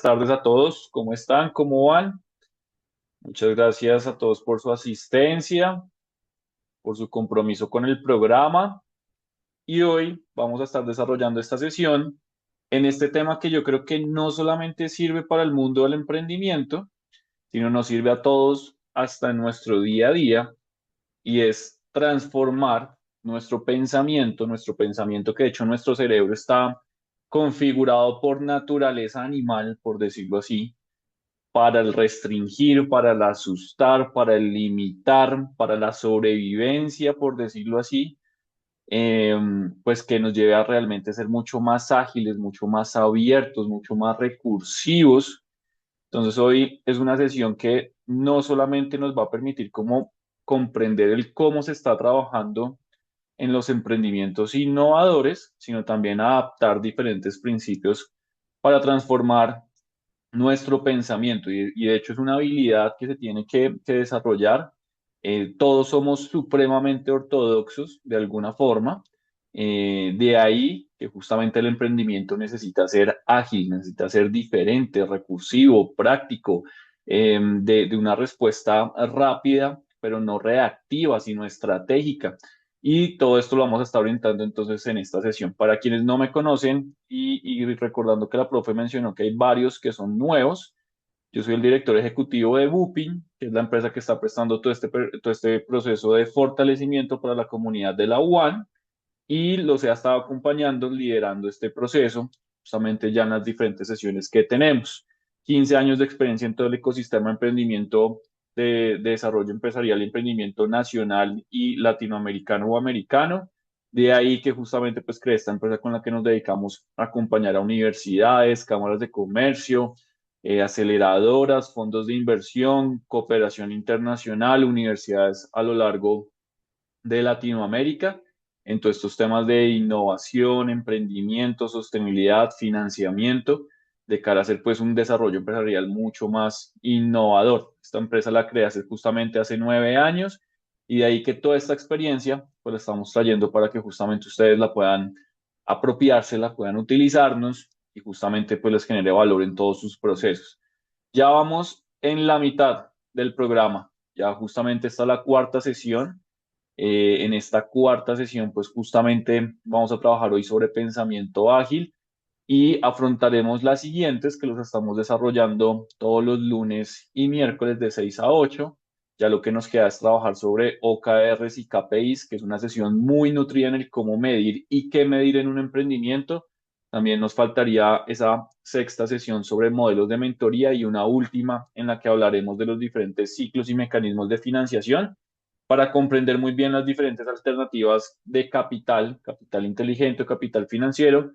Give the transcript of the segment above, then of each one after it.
Tardes a todos, ¿cómo están? ¿Cómo van? Muchas gracias a todos por su asistencia, por su compromiso con el programa y hoy vamos a estar desarrollando esta sesión en este tema que yo creo que no solamente sirve para el mundo del emprendimiento, sino nos sirve a todos hasta en nuestro día a día y es transformar nuestro pensamiento que de hecho nuestro cerebro está configurado por naturaleza animal, por decirlo así para el restringir, para el asustar, para el limitar, para la sobrevivencia, por decirlo así, eh, pues que nos lleve a realmente ser mucho más ágiles, mucho más abiertos, mucho más recursivos. Entonces hoy es una sesión que no solamente nos va a permitir como comprender el cómo se está trabajando en los emprendimientos innovadores, sino también adaptar diferentes principios para transformar nuestro pensamiento y de hecho es una habilidad que se tiene que desarrollar. Todos somos supremamente ortodoxos de alguna forma. De ahí que justamente el emprendimiento necesita ser ágil, necesita ser diferente, recursivo, práctico, de una respuesta rápida, pero no reactiva, sino estratégica. Y todo esto lo vamos a estar orientando entonces en esta sesión. Para quienes no me conocen y recordando que la profe mencionó que hay varios que son nuevos, yo soy el director ejecutivo de Bupin, que es la empresa que está prestando todo este proceso de fortalecimiento para la comunidad de la UAN y los he estado acompañando, liderando este proceso, justamente ya en las diferentes sesiones que tenemos. 15 años de experiencia en todo el ecosistema de emprendimiento, de desarrollo empresarial y emprendimiento nacional y latinoamericano o americano. De ahí que justamente pues creé esta empresa con la que nos dedicamos a acompañar a universidades, cámaras de comercio, aceleradoras, fondos de inversión, cooperación internacional, universidades a lo largo de Latinoamérica en todos estos temas de innovación, emprendimiento, sostenibilidad, financiamiento, de cara a hacer pues un desarrollo empresarial mucho más innovador. Esta empresa la creé hace justamente hace 9 años y de ahí que toda esta experiencia pues la estamos trayendo para que justamente ustedes la puedan apropiarse, la puedan utilizarnos y justamente pues les genere valor en todos sus procesos. Ya vamos en la mitad del programa, ya justamente está la cuarta sesión. En esta cuarta sesión, pues justamente vamos a trabajar hoy sobre pensamiento ágil y afrontaremos las siguientes que los estamos desarrollando todos los lunes y miércoles de 6 a 8. Ya lo que nos queda es trabajar sobre OKRs y KPIs, que es una sesión muy nutrida en el cómo medir y qué medir en un emprendimiento. También nos faltaría esa sexta sesión sobre modelos de mentoría y una última en la que hablaremos de los diferentes ciclos y mecanismos de financiación para comprender muy bien las diferentes alternativas de capital, capital inteligente o capital financiero,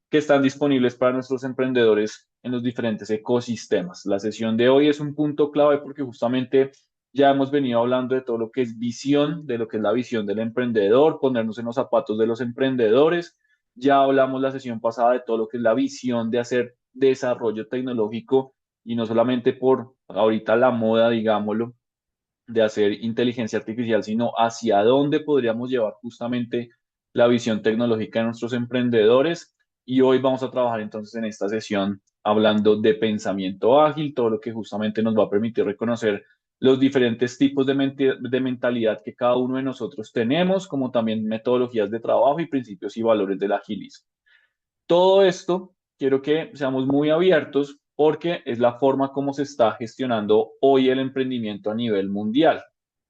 que están disponibles para nuestros emprendedores en los diferentes ecosistemas. La sesión de hoy es un punto clave porque justamente ya hemos venido hablando de todo lo que es visión, de lo que es la visión del emprendedor, ponernos en los zapatos de los emprendedores. Ya hablamos la sesión pasada de todo lo que es la visión de hacer desarrollo tecnológico y no solamente por ahorita la moda, digámoslo, de hacer inteligencia artificial, sino hacia dónde podríamos llevar justamente la visión tecnológica de nuestros emprendedores. Y hoy vamos a trabajar entonces en esta sesión hablando de pensamiento ágil, todo lo que justamente nos va a permitir reconocer los diferentes tipos de mentalidad que cada uno de nosotros tenemos, como también metodologías de trabajo y principios y valores del agilismo. Todo esto quiero que seamos muy abiertos porque es la forma como se está gestionando hoy el emprendimiento a nivel mundial.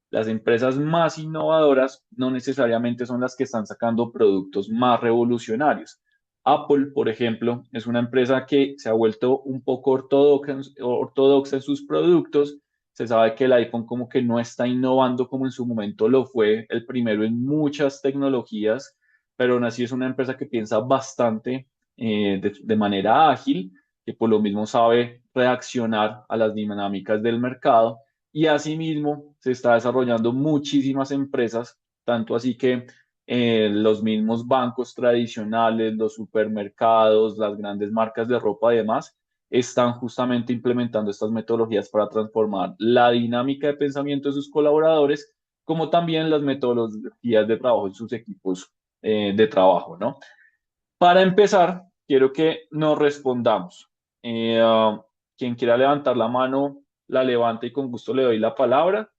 Las empresas más innovadoras no necesariamente son las que están sacando productos más revolucionarios. Apple, por ejemplo, es una empresa que se ha vuelto un poco ortodoxa en sus productos. Se sabe que el iPhone como que no está innovando como en su momento lo fue el primero en muchas tecnologías, pero aún así es una empresa que piensa bastante de manera ágil, que por lo mismo sabe reaccionar a las dinámicas del mercado y asimismo se está desarrollando muchísimas empresas, tanto así que los mismos bancos tradicionales, los supermercados, las grandes marcas de ropa y demás, están justamente implementando estas metodologías para transformar la dinámica de pensamiento de sus colaboradores, como también las metodologías de trabajo en sus equipos de trabajo, ¿no? Para empezar, quiero que nos respondamos. Quien quiera levantar la mano, la levanta y con gusto le doy la palabra.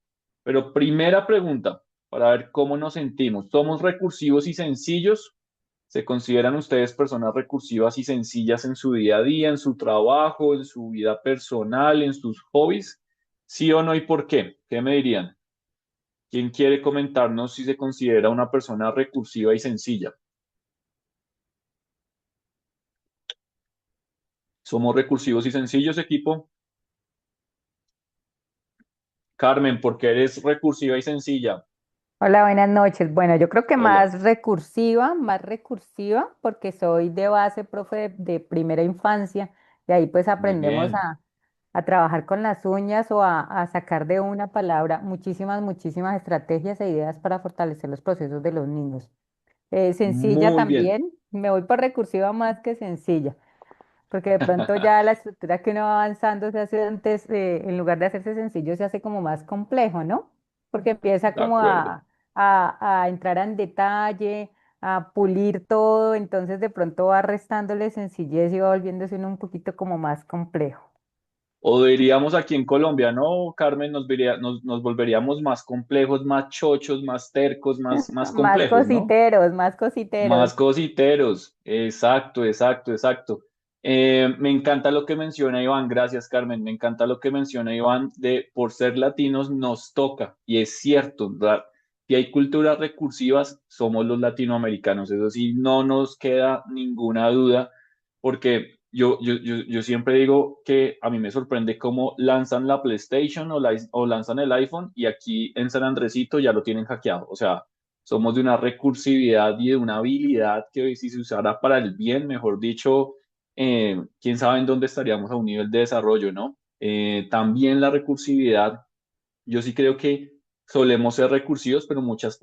Pero primera pregunta, para ver cómo nos sentimos. ¿Somos recursivos y sencillos? ¿Se consideran ustedes personas recursivas y sencillas en su día a día, en su trabajo, en su vida personal, en sus hobbies? ¿Sí o no y por qué? ¿Qué me dirían? ¿Quién quiere comentarnos si se considera una persona recursiva y sencilla? ¿Somos recursivos y sencillos, equipo? Carmen, ¿por qué eres recursiva y sencilla? Hola, buenas noches. Bueno, yo creo que Hola. más recursiva, porque soy de base profe de primera infancia y ahí pues Muy aprendemos bien, a trabajar con las uñas o a sacar de una palabra muchísimas estrategias e ideas para fortalecer los procesos de los niños. Sencilla muy bien. también, me voy por recursiva más que sencilla. Porque de pronto ya la estructura que uno va avanzando se hace antes, en lugar de hacerse sencillo, se hace como más complejo, ¿no? Porque empieza De como acuerdo. a entrar en detalle, a pulir todo, entonces de pronto va restándole sencillez y va volviéndose uno un poquito como más complejo. O diríamos aquí en Colombia, no, Carmen, nos volveríamos más complejos, más chochos, más tercos, más Más complejos, ¿no? cositeros, más cositeros. Más cositeros, exacto, exacto, exacto. Me encanta lo que menciona Iván, gracias Carmen, me encanta lo que menciona Iván de por ser latinos nos toca, y es cierto, si hay culturas recursivas, somos los latinoamericanos, eso sí, no nos queda ninguna duda, porque yo siempre digo que a mí me sorprende cómo lanzan la PlayStation o lanzan el iPhone y aquí en San Andresito ya lo tienen hackeado, o sea somos de una recursividad y de una habilidad que hoy si se usara para el bien, mejor dicho, quién sabe en dónde estaríamos a un nivel de desarrollo, ¿no? También la recursividad, yo sí creo que solemos ser recursivos, pero muchas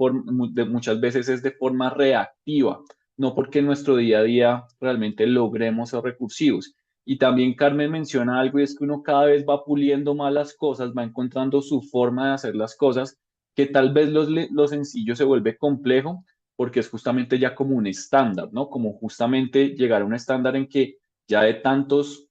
veces es de forma reactiva, no porque en nuestro día a día realmente logremos ser recursivos. Y también Carmen menciona algo y es que uno cada vez va puliendo más las cosas, va encontrando su forma de hacer las cosas, que tal vez lo sencillo se vuelve complejo porque es justamente ya como un estándar, ¿no? Como justamente llegar a un estándar en que ya de tantos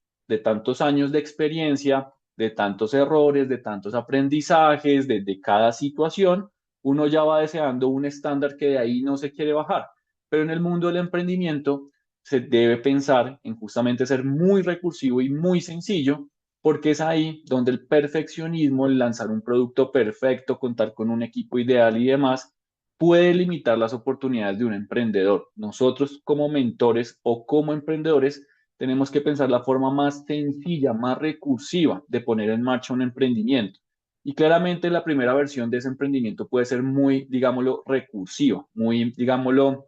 años de experiencia, de tantos errores, de tantos aprendizajes, de cada situación, uno ya va deseando un estándar que de ahí no se quiere bajar. Pero en el mundo del emprendimiento se debe pensar en justamente ser muy recursivo y muy sencillo, porque es ahí donde el perfeccionismo, el lanzar un producto perfecto, contar con un equipo ideal y demás, puede limitar las oportunidades de un emprendedor. Nosotros como mentores o como emprendedores tenemos que pensar la forma más sencilla, más recursiva de poner en marcha un emprendimiento. Y claramente la primera versión de ese emprendimiento puede ser muy, digámoslo, recursiva, muy, digámoslo,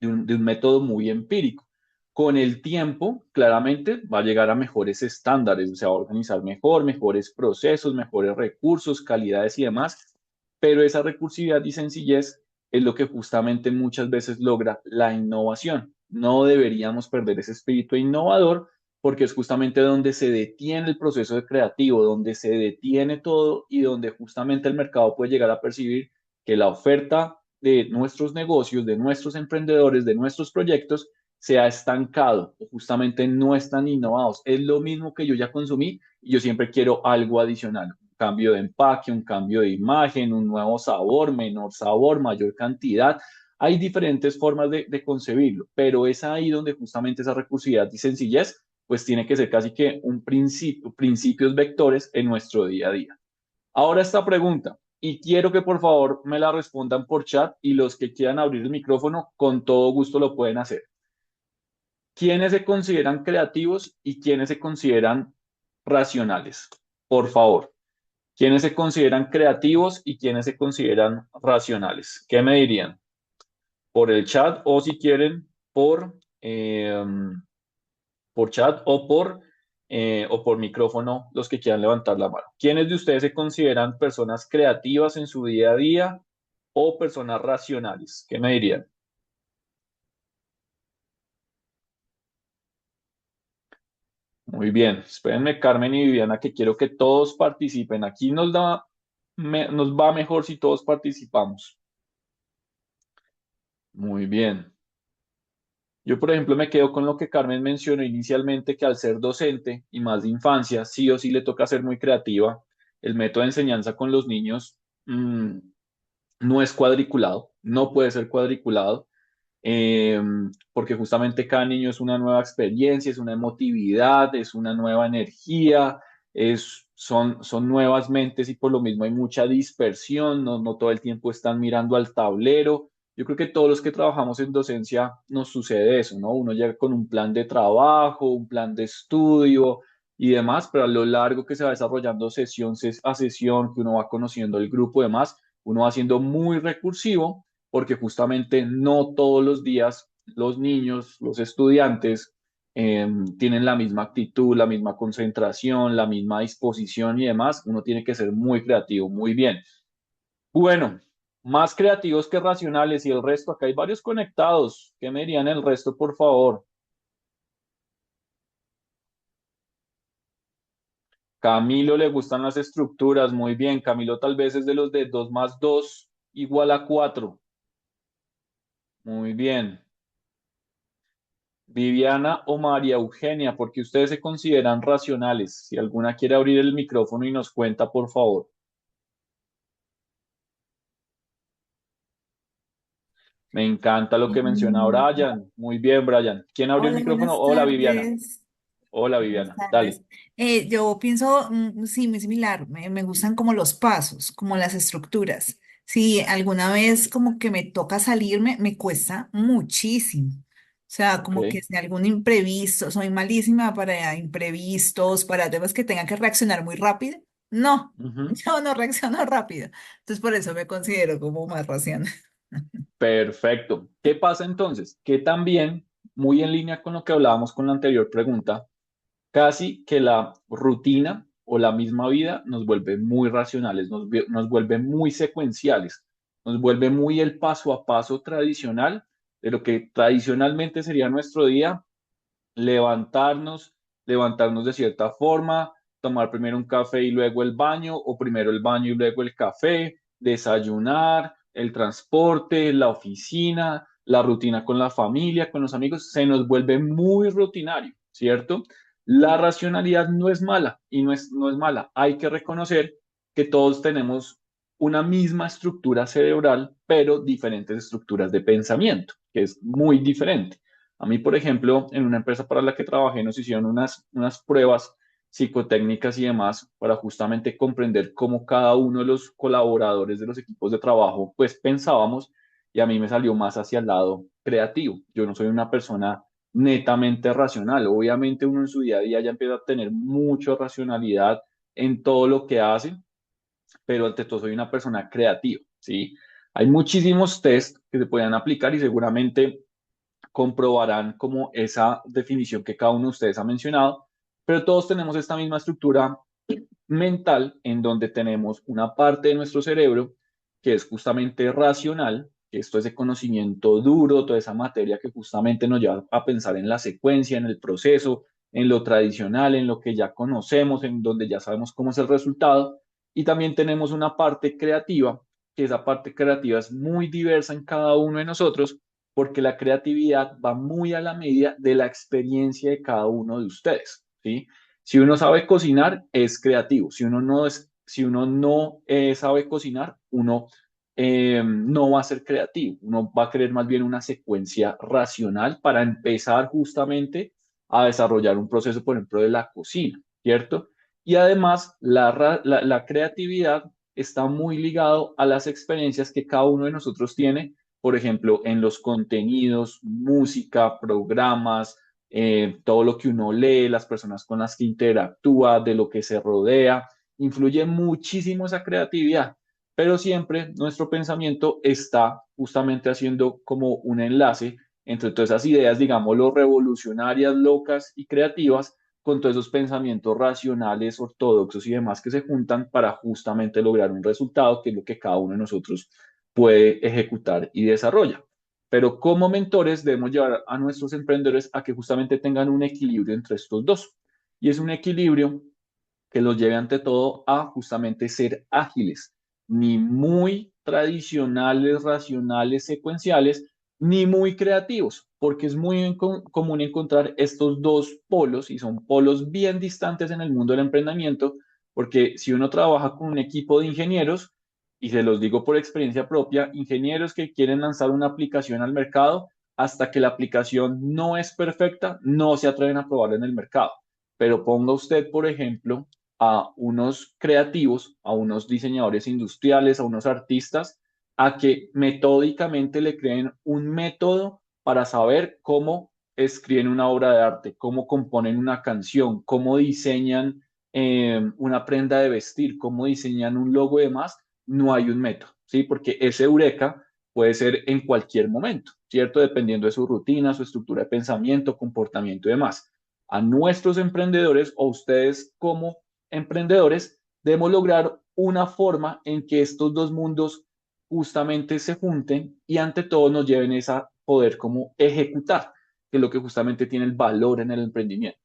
de un método muy empírico. Con el tiempo, claramente, va a llegar a mejores estándares, se va a organizar mejor, mejores procesos, mejores recursos, calidades y demás, pero esa recursividad y sencillez es lo que justamente muchas veces logra la innovación. No deberíamos perder ese espíritu innovador porque es justamente donde se detiene el proceso de creativo, donde se detiene todo y donde justamente el mercado puede llegar a percibir que la oferta de nuestros negocios, de nuestros emprendedores, de nuestros proyectos, se ha estancado o justamente no están innovados. Es lo mismo que yo ya consumí y yo siempre quiero algo adicional. Un cambio de empaque, un cambio de imagen, un nuevo sabor, menor sabor, mayor cantidad. Hay diferentes formas de concebirlo, pero es ahí donde justamente esa recursividad y sencillez, pues tiene que ser casi que un principio, principios vectores en nuestro día a día. Ahora esta pregunta, y quiero que por favor me la respondan por chat y los que quieran abrir el micrófono, con todo gusto lo pueden hacer. ¿Quiénes se consideran creativos y quiénes se consideran racionales? Por favor, ¿quiénes se consideran creativos y quiénes se consideran racionales? ¿Qué me dirían? Por el chat o si quieren por chat o por micrófono los que quieran levantar la mano. ¿Quiénes de ustedes se consideran personas creativas en su día a día o personas racionales? ¿Qué me dirían? Muy bien, espérenme Carmen y Viviana que quiero que todos participen. Aquí nos va mejor si todos participamos. Muy bien. Yo, por ejemplo, me quedo con lo que Carmen mencionó inicialmente, que al ser docente y más de infancia, sí o sí le toca ser muy creativa. El método de enseñanza con los niños mm, no es cuadriculado, no puede ser cuadriculado, eh, porque justamente cada niño es una nueva experiencia, es una emotividad, es una nueva energía, son nuevas mentes y por lo mismo hay mucha dispersión, no todo el tiempo están mirando al tablero. Yo creo que todos los que trabajamos en docencia nos sucede eso, ¿no? Uno llega con un plan de trabajo, un plan de estudio y demás, pero a lo largo que se va desarrollando a sesión, que uno va conociendo el grupo y demás, uno va siendo muy recursivo porque justamente no todos los días los niños, los estudiantes, tienen la misma actitud, la misma concentración, la misma disposición y demás. Uno tiene que ser muy creativo, muy bien. Bueno, más creativos que racionales y el resto, acá hay varios conectados. ¿Qué me dirían el resto, por favor? Camilo le gustan las estructuras, muy bien. Camilo tal vez es de los de 2 más 2 igual a 4. Muy bien. Viviana o María Eugenia, porque ustedes se consideran racionales. Si alguna quiere abrir el micrófono y nos cuenta, por favor. Me encanta lo que menciona Mm, Brian. Muy bien, Brian. ¿Quién abrió el Hola, micrófono? buenas Hola, Viviana. tardes. Hola, Buenas Viviana. tardes. Dale. Yo pienso, sí, muy similar. Me gustan como los pasos, como las estructuras. Si alguna vez como que me toca salirme, me cuesta muchísimo. O sea, Ok. como que si algún imprevisto, soy malísima para imprevistos, para temas que tengan que reaccionar muy rápido. No, Ujú. yo no reacciono rápido. Entonces por eso me considero como más racional. Perfecto. ¿Qué pasa entonces? Que también, muy en línea con lo que hablábamos con la anterior pregunta, casi que la rutina o la misma vida nos vuelve muy racionales, nos vuelve muy secuenciales, nos vuelve muy el paso a paso tradicional de lo que tradicionalmente sería nuestro día, levantarnos, levantarnos de cierta forma, tomar primero un café y luego el baño, o primero el baño y luego el café, desayunar, el transporte, la oficina, la rutina con la familia, con los amigos, se nos vuelve muy rutinario, ¿cierto? La racionalidad no es mala y no es mala. Hay que reconocer que todos tenemos una misma estructura cerebral, pero diferentes estructuras de pensamiento, que es muy diferente. A mí, por ejemplo, en una empresa para la que trabajé, nos hicieron unas pruebas psicotécnicas y demás para justamente comprender cómo cada uno de los colaboradores de los equipos de trabajo, pues pensábamos, y a mí me salió más hacia el lado creativo. Yo no soy una persona netamente racional. Obviamente uno en su día a día ya empieza a tener mucha racionalidad en todo lo que hace, pero ante todo soy una persona creativa, ¿sí? Hay muchísimos test que se pueden aplicar y seguramente comprobarán como esa definición que cada uno de ustedes ha mencionado, pero todos tenemos esta misma estructura mental en donde tenemos una parte de nuestro cerebro que es justamente racional, que esto es de conocimiento duro, toda esa materia que justamente nos lleva a pensar en la secuencia, en el proceso, en lo tradicional, en lo que ya conocemos, en donde ya sabemos cómo es el resultado. Y también tenemos una parte creativa, que esa parte creativa es muy diversa en cada uno de nosotros, porque la creatividad va muy a la medida de la experiencia de cada uno de ustedes, ¿sí? Si uno sabe cocinar, es creativo. Si uno no sabe cocinar, uno no va a ser creativo. Uno va a querer más bien una secuencia racional para empezar justamente a desarrollar un proceso, por ejemplo, de la cocina, ¿cierto? Y además, la creatividad está muy ligado a las experiencias que cada uno de nosotros tiene, por ejemplo, en los contenidos, música, programas, todo lo que uno lee, las personas con las que interactúa, de lo que se rodea, influye muchísimo esa creatividad, pero siempre nuestro pensamiento está justamente haciendo como un enlace entre todas esas ideas, digámoslo, revolucionarias, locas y creativas, con todos esos pensamientos racionales, ortodoxos y demás que se juntan para justamente lograr un resultado, que es lo que cada uno de nosotros puede ejecutar y desarrolla. Pero como mentores debemos llevar a nuestros emprendedores a que justamente tengan un equilibrio entre estos dos. Y es un equilibrio que los lleve ante todo a justamente ser ágiles, ni muy tradicionales, racionales, secuenciales, ni muy creativos, porque es muy común encontrar estos dos polos y son polos bien distantes en el mundo del emprendimiento, porque si uno trabaja con un equipo de ingenieros, y se los digo por experiencia propia, ingenieros que quieren lanzar una aplicación al mercado, hasta que la aplicación no es perfecta, no se atreven a probarla en el mercado. Pero ponga usted, por ejemplo, a unos creativos, a unos diseñadores industriales, a unos artistas, a que metódicamente le creen un método para saber cómo escriben una obra de arte, cómo componen una canción, cómo diseñan una prenda de vestir, cómo diseñan un logo y demás. No hay un método, ¿sí? Porque ese eureka puede ser en cualquier momento, ¿cierto? Dependiendo de su rutina, su estructura de pensamiento, comportamiento y demás. A nuestros emprendedores o ustedes como emprendedores debemos lograr una forma en que estos dos mundos justamente se junten y ante todo nos lleven a poder como ejecutar, que es lo que justamente tiene el valor en el emprendimiento.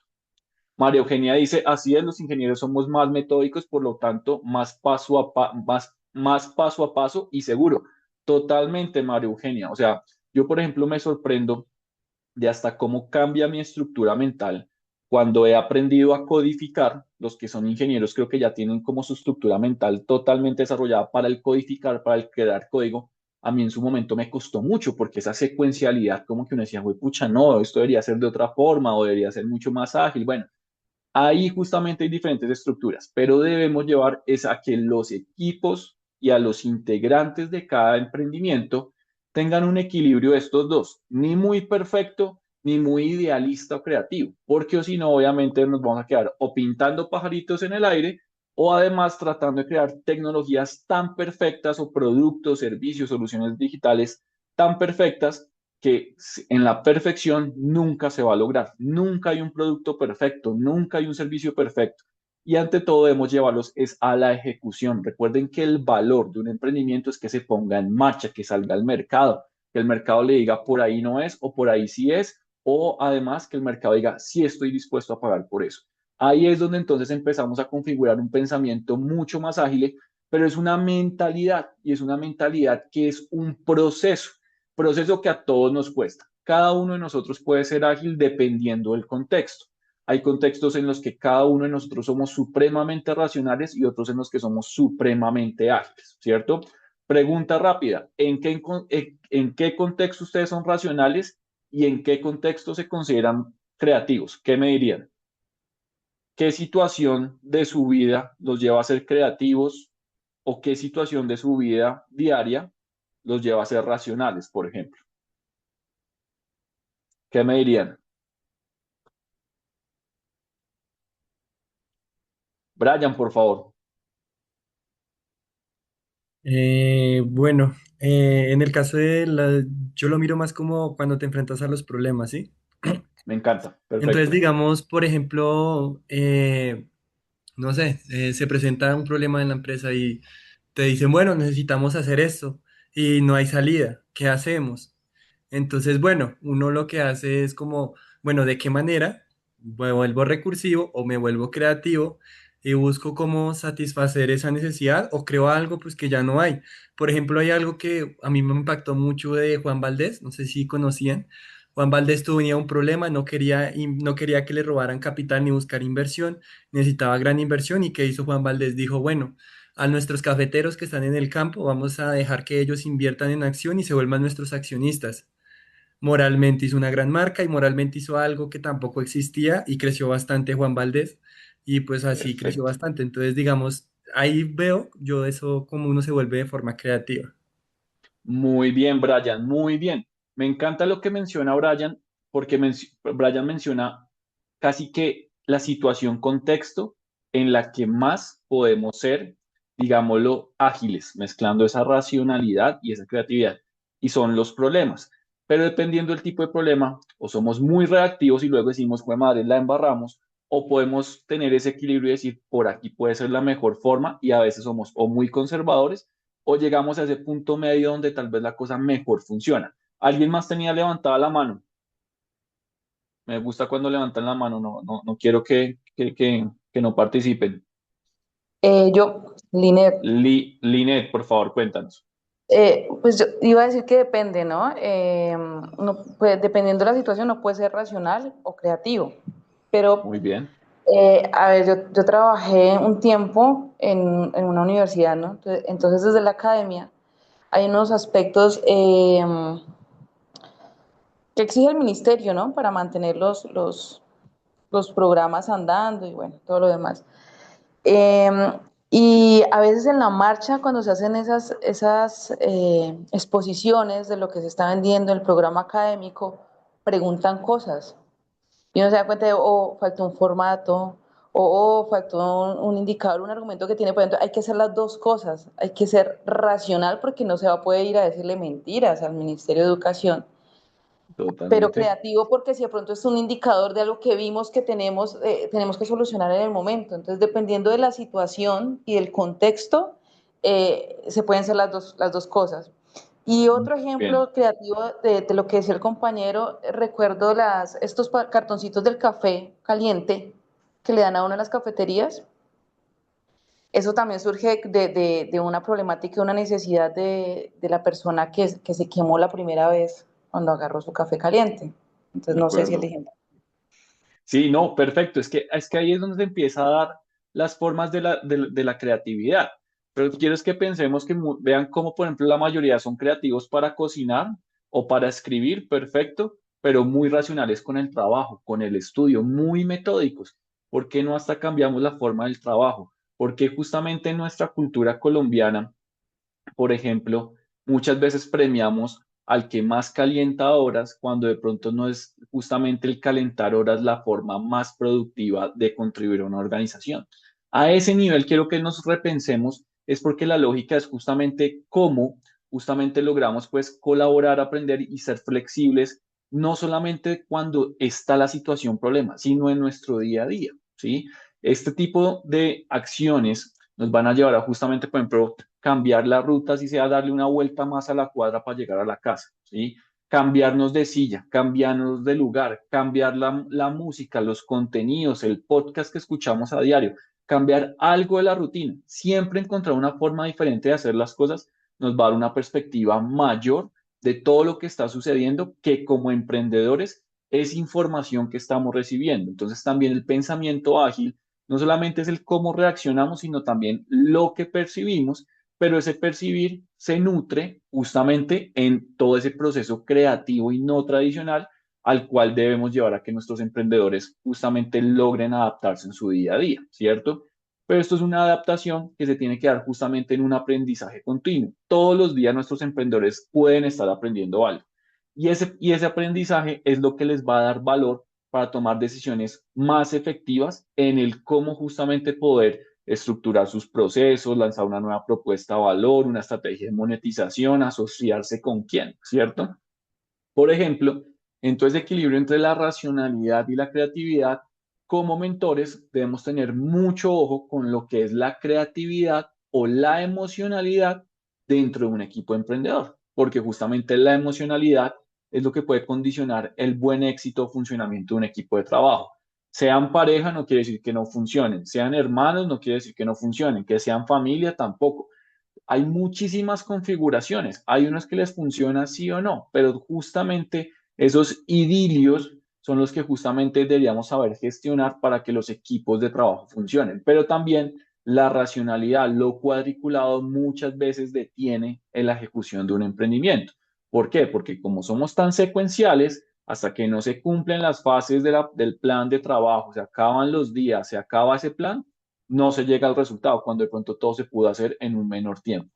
María Eugenia dice, así es, los ingenieros somos más metódicos, por lo tanto, más paso a paso y seguro. Totalmente, María Eugenia. O sea, yo, por ejemplo, me sorprendo de hasta cómo cambia mi estructura mental cuando he aprendido a codificar. Los que son ingenieros creo que ya tienen como su estructura mental totalmente desarrollada para el codificar, para el crear código. A mí en su momento me costó mucho porque esa secuencialidad, como que uno decía, güey, pucha, no, esto debería ser de otra forma o debería ser mucho más ágil. Bueno, ahí justamente hay diferentes estructuras, pero debemos llevar es a que los equipos y a los integrantes de cada emprendimiento tengan un equilibrio de estos dos, ni muy perfecto, ni muy idealista o creativo, porque o si no, obviamente nos vamos a quedar o pintando pajaritos en el aire o además tratando de crear tecnologías tan perfectas o productos, servicios, soluciones digitales tan perfectas que en la perfección nunca se va a lograr. Nunca hay un producto perfecto, nunca hay un servicio perfecto. Y ante todo debemos llevarlos es a la ejecución. Recuerden que el valor de un emprendimiento es que se ponga en marcha, que salga al mercado, que el mercado le diga por ahí no es o por ahí sí es, o además que el mercado diga sí estoy dispuesto a pagar por eso. Ahí es donde entonces empezamos a configurar un pensamiento mucho más ágil, pero es una mentalidad y es una mentalidad que es un proceso que a todos nos cuesta. Cada uno de nosotros puede ser ágil dependiendo del contexto. Hay contextos en los que cada uno de nosotros somos supremamente racionales y otros en los que somos supremamente ágiles, ¿cierto? Pregunta rápida, ¿en qué contexto ustedes son racionales y en qué contexto se consideran creativos? ¿Qué me dirían? ¿Qué situación de su vida los lleva a ser creativos o qué situación de su vida diaria los lleva a ser racionales, por ejemplo? ¿Qué me dirían? Brian, por favor. Bueno, en el caso yo lo miro más como cuando te enfrentas a los problemas, ¿sí? Me encanta. Entonces, Perfecto. digamos, por ejemplo, no sé, se presenta un problema en la empresa y te dicen, bueno, necesitamos hacer esto y no hay salida, ¿qué hacemos? Entonces, bueno, uno lo que hace es como, bueno, ¿de qué manera me vuelvo recursivo o me vuelvo creativo y busco cómo satisfacer esa necesidad o creo algo pues que ya no hay? Por ejemplo, hay algo que a mí me impactó mucho de Juan Valdés, no sé si conocían. Juan Valdés tenía un problema, no quería que le robaran capital ni buscar inversión, necesitaba gran inversión. ¿Y qué hizo Juan Valdés? Dijo, bueno, a nuestros cafeteros que están en el campo vamos a dejar que ellos inviertan en acción y se vuelvan nuestros accionistas. Moralmente hizo una gran marca y moralmente hizo algo que tampoco existía y creció bastante Juan Valdés y pues así creció Perfecto. bastante. Entonces, digamos, ahí veo yo eso como uno se vuelve de forma creativa. Muy bien, Brian. Muy bien. Me encanta lo que menciona Brian, porque Brian menciona casi que la situación contexto en la que más podemos ser, digámoslo, ágiles, mezclando esa racionalidad y esa creatividad. Y son los problemas. Pero dependiendo del tipo de problema, o somos muy reactivos y luego decimos, pues madre, la embarramos, o podemos tener ese equilibrio y decir, por aquí puede ser la mejor forma, y a veces somos o muy conservadores o llegamos a ese punto medio donde tal vez la cosa mejor funciona. ¿Alguien más tenía levantada la mano? Me gusta cuando levantan la mano, no quiero que no participen. Yo, Linet, Linet, por favor, cuéntanos. Pues yo iba a decir que depende, ¿no? Pues, dependiendo de la situación, no puede ser racional o creativo. Pero, Muy bien, a ver, yo trabajé un tiempo en una universidad, ¿no? Entonces, desde la academia hay unos aspectos que exige el ministerio, ¿no? Para mantener los programas andando y bueno, todo lo demás. Eh, y a veces en la marcha, cuando se hacen esas exposiciones de lo que se está vendiendo, el programa académico, preguntan cosas. Y uno se da cuenta de, oh, faltó un formato, o oh, faltó un indicador, un argumento que tiene. Por ejemplo, hay que hacer las dos cosas. Hay que ser racional porque no se va a poder ir a decirle mentiras al Ministerio de Educación, pero totalmente. creativo porque si de pronto es un indicador de algo que vimos que tenemos que solucionar en el momento. Entonces, dependiendo de la situación y del contexto, se pueden ser las dos cosas. Y Muy otro bien, ejemplo creativo de lo que decía el compañero, recuerdo estos cartoncitos del café caliente que le dan a uno en las cafeterías. Eso también surge de una problemática, de una necesidad de la persona que se quemó la primera vez cuando agarró su café caliente. Entonces, de no sé si el acuerdo. ejemplo. Sí, no, perfecto. Es que ahí es donde se empieza a dar las formas de la creatividad. Pero quiero es que pensemos vean cómo, por ejemplo, la mayoría son creativos para cocinar o para escribir, perfecto, pero muy racionales con el trabajo, con el estudio, muy metódicos. ¿Por qué no hasta cambiamos la forma del trabajo? Porque justamente en nuestra cultura colombiana, por ejemplo, muchas veces premiamos al que más calienta horas cuando de pronto no es justamente el calentar horas la forma más productiva de contribuir a una organización. A ese nivel quiero que nos repensemos, es porque la lógica es justamente cómo justamente logramos pues colaborar, aprender y ser flexibles, no solamente cuando está la situación problema, sino en nuestro día a día, ¿sí? Este tipo de acciones nos van a llevar a justamente, por ejemplo, cambiar la ruta, si sea darle una vuelta más a la cuadra para llegar a la casa, ¿sí? Cambiarnos de silla, cambiarnos de lugar, cambiar la música, los contenidos, el podcast que escuchamos a diario, cambiar algo de la rutina, siempre encontrar una forma diferente de hacer las cosas nos va a dar una perspectiva mayor de todo lo que está sucediendo, que como emprendedores es información que estamos recibiendo. Entonces también el pensamiento ágil no solamente es el cómo reaccionamos, sino también lo que percibimos, pero ese percibir se nutre justamente en todo ese proceso creativo y no tradicional al cual debemos llevar a que nuestros emprendedores justamente logren adaptarse en su día a día, ¿cierto? Pero esto es una adaptación que se tiene que dar justamente en un aprendizaje continuo. Todos los días nuestros emprendedores pueden estar aprendiendo algo. Y ese aprendizaje es lo que les va a dar valor para tomar decisiones más efectivas en el cómo justamente poder estructurar sus procesos, lanzar una nueva propuesta de valor, una estrategia de monetización, asociarse con quién, ¿cierto? Por ejemplo, en todo ese equilibrio entre la racionalidad y la creatividad, como mentores debemos tener mucho ojo con lo que es la creatividad o la emocionalidad dentro de un equipo emprendedor, porque justamente la emocionalidad es lo que puede condicionar el buen éxito o funcionamiento de un equipo de trabajo. Sean pareja no quiere decir que no funcionen, sean hermanos no quiere decir que no funcionen, que sean familia tampoco. Hay muchísimas configuraciones. Hay unos que les funciona sí o no, pero justamente esos idilios son los que justamente deberíamos saber gestionar para que los equipos de trabajo funcionen. Pero también la racionalidad, lo cuadriculado muchas veces detiene en la ejecución de un emprendimiento. ¿Por qué? Porque como somos tan secuenciales, hasta que no se cumplen las fases del plan de trabajo, se acaban los días, se acaba ese plan, no se llega al resultado, cuando de pronto todo se pudo hacer en un menor tiempo.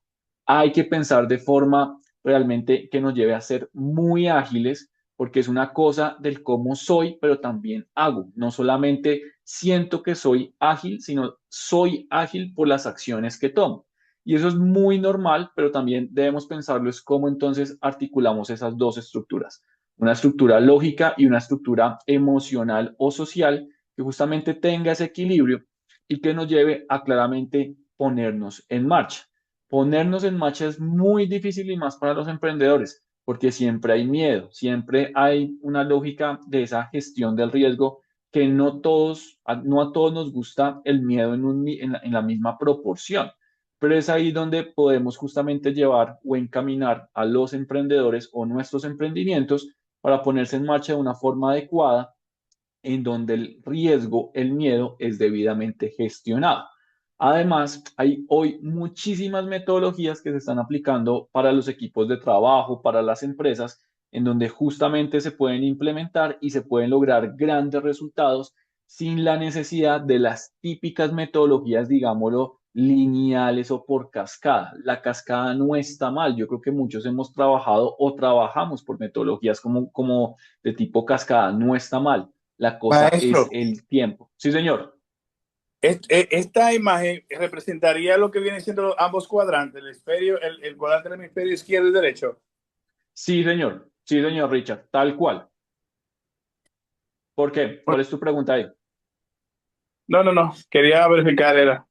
Hay que pensar de forma realmente que nos lleve a ser muy ágiles, porque es una cosa del cómo soy, pero también hago. No solamente siento que soy ágil, sino soy ágil por las acciones que tomo. Y eso es muy normal, pero también debemos pensarlo es cómo entonces articulamos esas dos estructuras. Una estructura lógica y una estructura emocional o social que justamente tenga ese equilibrio y que nos lleve a claramente ponernos en marcha. Ponernos en marcha es muy difícil y más para los emprendedores, porque siempre hay miedo, siempre hay una lógica de esa gestión del riesgo que no a todos nos gusta el miedo en la misma proporción. pero es ahí donde podemos justamente llevar o encaminar a los emprendedores o nuestros emprendimientos para ponerse en marcha de una forma adecuada en donde el riesgo, el miedo es debidamente gestionado. Además, hay hoy muchísimas metodologías que se están aplicando para los equipos de trabajo, para las empresas, en donde justamente se pueden implementar y se pueden lograr grandes resultados sin la necesidad de las típicas metodologías, digámoslo, lineales o por cascada. La cascada no está mal. Yo creo que muchos hemos trabajado o trabajamos por metodologías como de tipo cascada. No está mal. La cosa es Maestro, el tiempo. Sí, señor. esta imagen representaría lo que vienen siendo ambos cuadrantes, el cuadrante del hemisferio izquierdo y derecho. Sí, señor. Sí, señor Richard. Tal cual. ¿Por qué? ¿Cuál es tu pregunta ahí? No, no, no. Quería verificar, era.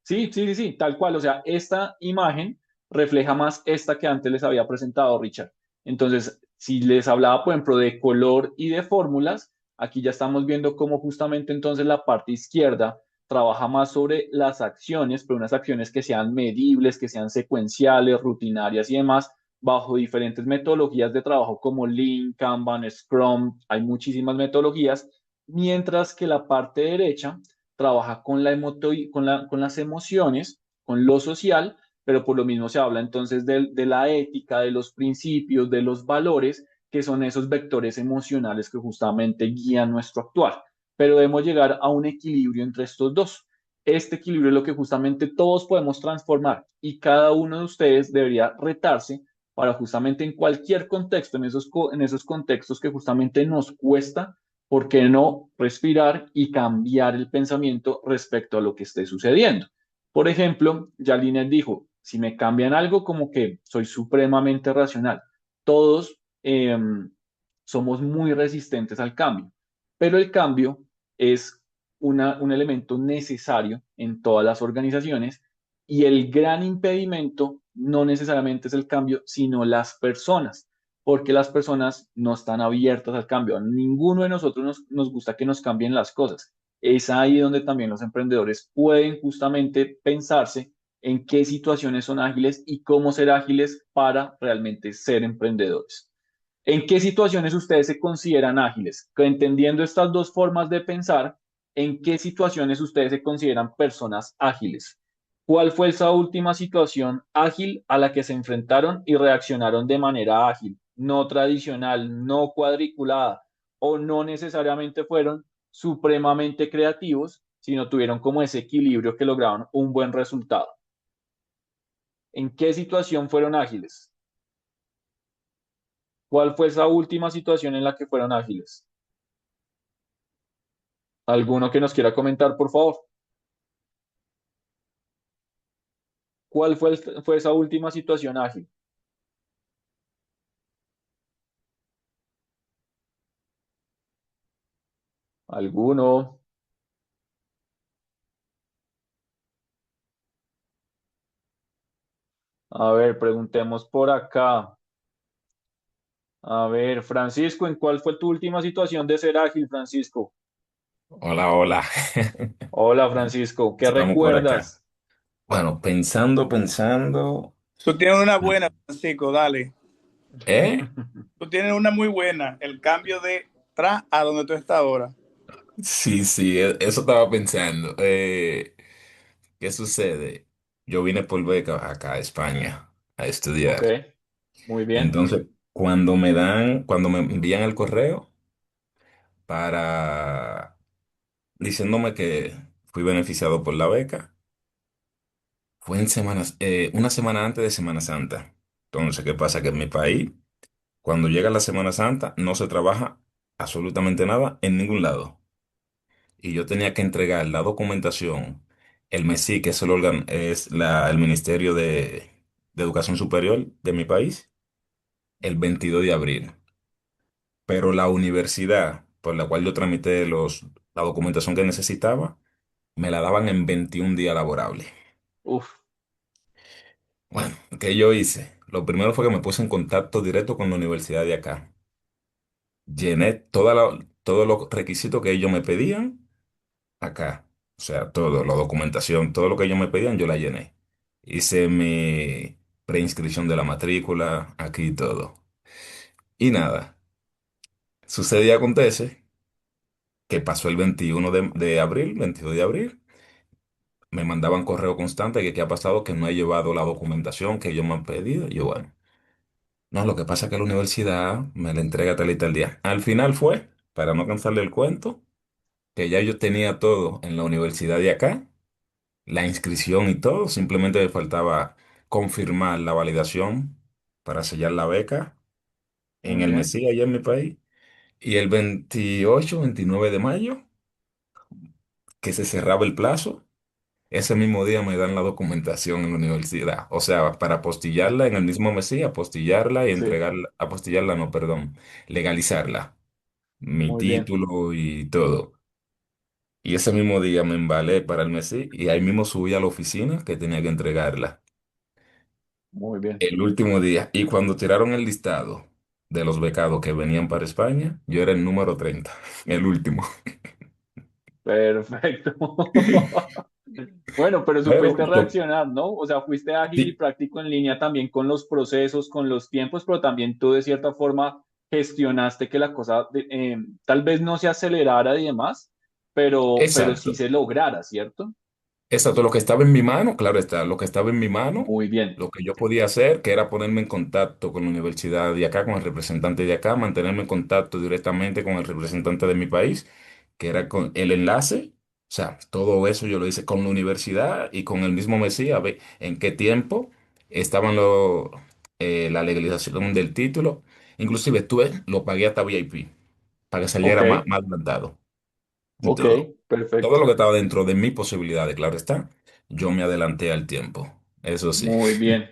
Sí, sí, sí, sí, tal cual. O sea, esta imagen refleja más esta que antes les había presentado, Richard. Entonces, si les hablaba, por ejemplo, de color y de fórmulas, aquí ya estamos viendo cómo justamente entonces la parte izquierda trabaja más sobre las acciones, pero unas acciones que sean medibles, que sean secuenciales, rutinarias y demás, bajo diferentes metodologías de trabajo como Lean, Kanban, Scrum, hay muchísimas metodologías, mientras que la parte derecha trabaja con con las emociones, con lo social, pero por lo mismo se habla entonces de la ética, de los principios, de los valores, que son esos vectores emocionales que justamente guían nuestro actuar. Pero debemos llegar a un equilibrio entre estos dos. Este equilibrio es lo que justamente todos podemos transformar y cada uno de ustedes debería retarse para justamente en cualquier contexto, en esos contextos que justamente nos cuesta, ¿por qué no respirar y cambiar el pensamiento respecto a lo que esté sucediendo? Por ejemplo, ya Liner dijo, si me cambian algo, como que soy supremamente racional. Todos somos muy resistentes al cambio, pero el cambio es un elemento necesario en todas las organizaciones y el gran impedimento no necesariamente es el cambio, sino las personas, porque las personas no están abiertas al cambio. A ninguno de nosotros nos gusta que nos cambien las cosas. Es ahí donde también los emprendedores pueden justamente pensarse en qué situaciones son ágiles y cómo ser ágiles para realmente ser emprendedores. ¿En qué situaciones ustedes se consideran ágiles? Que entendiendo estas dos formas de pensar, ¿en qué situaciones ustedes se consideran personas ágiles? ¿Cuál fue esa última situación ágil a la que se enfrentaron y reaccionaron de manera ágil, no tradicional, no cuadriculada, o no necesariamente fueron supremamente creativos, sino tuvieron como ese equilibrio que lograron un buen resultado? ¿En qué situación fueron ágiles? ¿Cuál fue esa última situación en la que fueron ágiles? ¿Alguno que nos quiera comentar, por favor? ¿Cuál fue esa última situación ágil? ¿Alguno? A ver, preguntemos por acá. A ver, Francisco, ¿en cuál fue tu última situación de ser ágil, Francisco? Hola, hola. Hola, Francisco, ¿qué Estamos por acá. recuerdas? Bueno, pensando. Tú tienes una buena, Francisco, dale. ¿Eh? Tú tienes una muy buena. El cambio de atrás a donde tú estás ahora. Sí, sí, eso estaba pensando. ¿Qué sucede? Yo vine por beca acá a España a Ok, estudiar. muy bien. Entonces, cuando me envían el correo para diciéndome que fui beneficiado por la beca, fue una semana antes de Semana Santa. Entonces, ¿qué pasa? Que en mi país cuando llega la Semana Santa, no se trabaja absolutamente nada en ningún lado. Y yo tenía que entregar la documentación, el MESI, que es el Ministerio de Educación Superior de mi país, el 22 de abril. Pero la universidad por la cual yo tramité la documentación que necesitaba, me la daban en 21 días laborables. Uf, Bueno, ¿qué yo hice? Lo primero fue que me puse en contacto directo con la universidad de acá. Llené todos los requisitos que ellos me pedían acá. O sea, todo, la documentación, todo lo que ellos me pedían, yo la llené. hice mi preinscripción de la matrícula, aquí y todo. Y nada, sucede y acontece que pasó el 21 de abril, 22 de abril, me mandaban correo constante que qué ha pasado, que no he llevado la documentación que ellos me han pedido. Y yo, bueno, no, lo que pasa es que la universidad me la entrega tal y tal día. Al final fue, para no cansarle el cuento, que ya yo tenía todo en la universidad de acá, la inscripción y todo, simplemente me faltaba confirmar la validación para sellar la beca en Muy el bien, Mesía, allá en mi país. Y el 28 29 de mayo, que se cerraba el plazo, ese mismo día me dan la documentación en la universidad. O sea, para apostillarla en el mismo Mesía, apostillarla y sí, entregarla, apostillarla, no, perdón, legalizarla, mi muy bien, título y todo. Y ese mismo día me embalé para el Mesí y ahí mismo subí a la oficina que tenía que entregarla. muy bien. El último día. Y cuando tiraron el listado de los becados que venían para España, yo era el número 30 el último. Perfecto. Bueno, pero Pero supiste reaccionar, ¿no? O sea, fuiste ágil y sí, práctico en línea también con los procesos, con los tiempos, pero también tú de cierta forma gestionaste que la cosa tal vez no se acelerara y demás, pero sí exacto. se lograra, ¿cierto? Exacto, lo que estaba en mi mano, claro está, lo que estaba en mi mano, Muy bien. lo que yo podía hacer, que era ponerme en contacto con la universidad de acá, con el representante de acá, mantenerme en contacto directamente con el representante de mi país, que era con el enlace. O sea, todo eso yo lo hice con la universidad y con el mismo Mesías, a ver en qué tiempo estaban la legalización del título. Inclusive estuve, lo pagué hasta VIP, para que Ok, saliera más adelantado y ok, todo. Todo perfecto. lo que estaba dentro de mis posibilidades, claro está, yo me adelanté al tiempo, eso sí. Muy bien.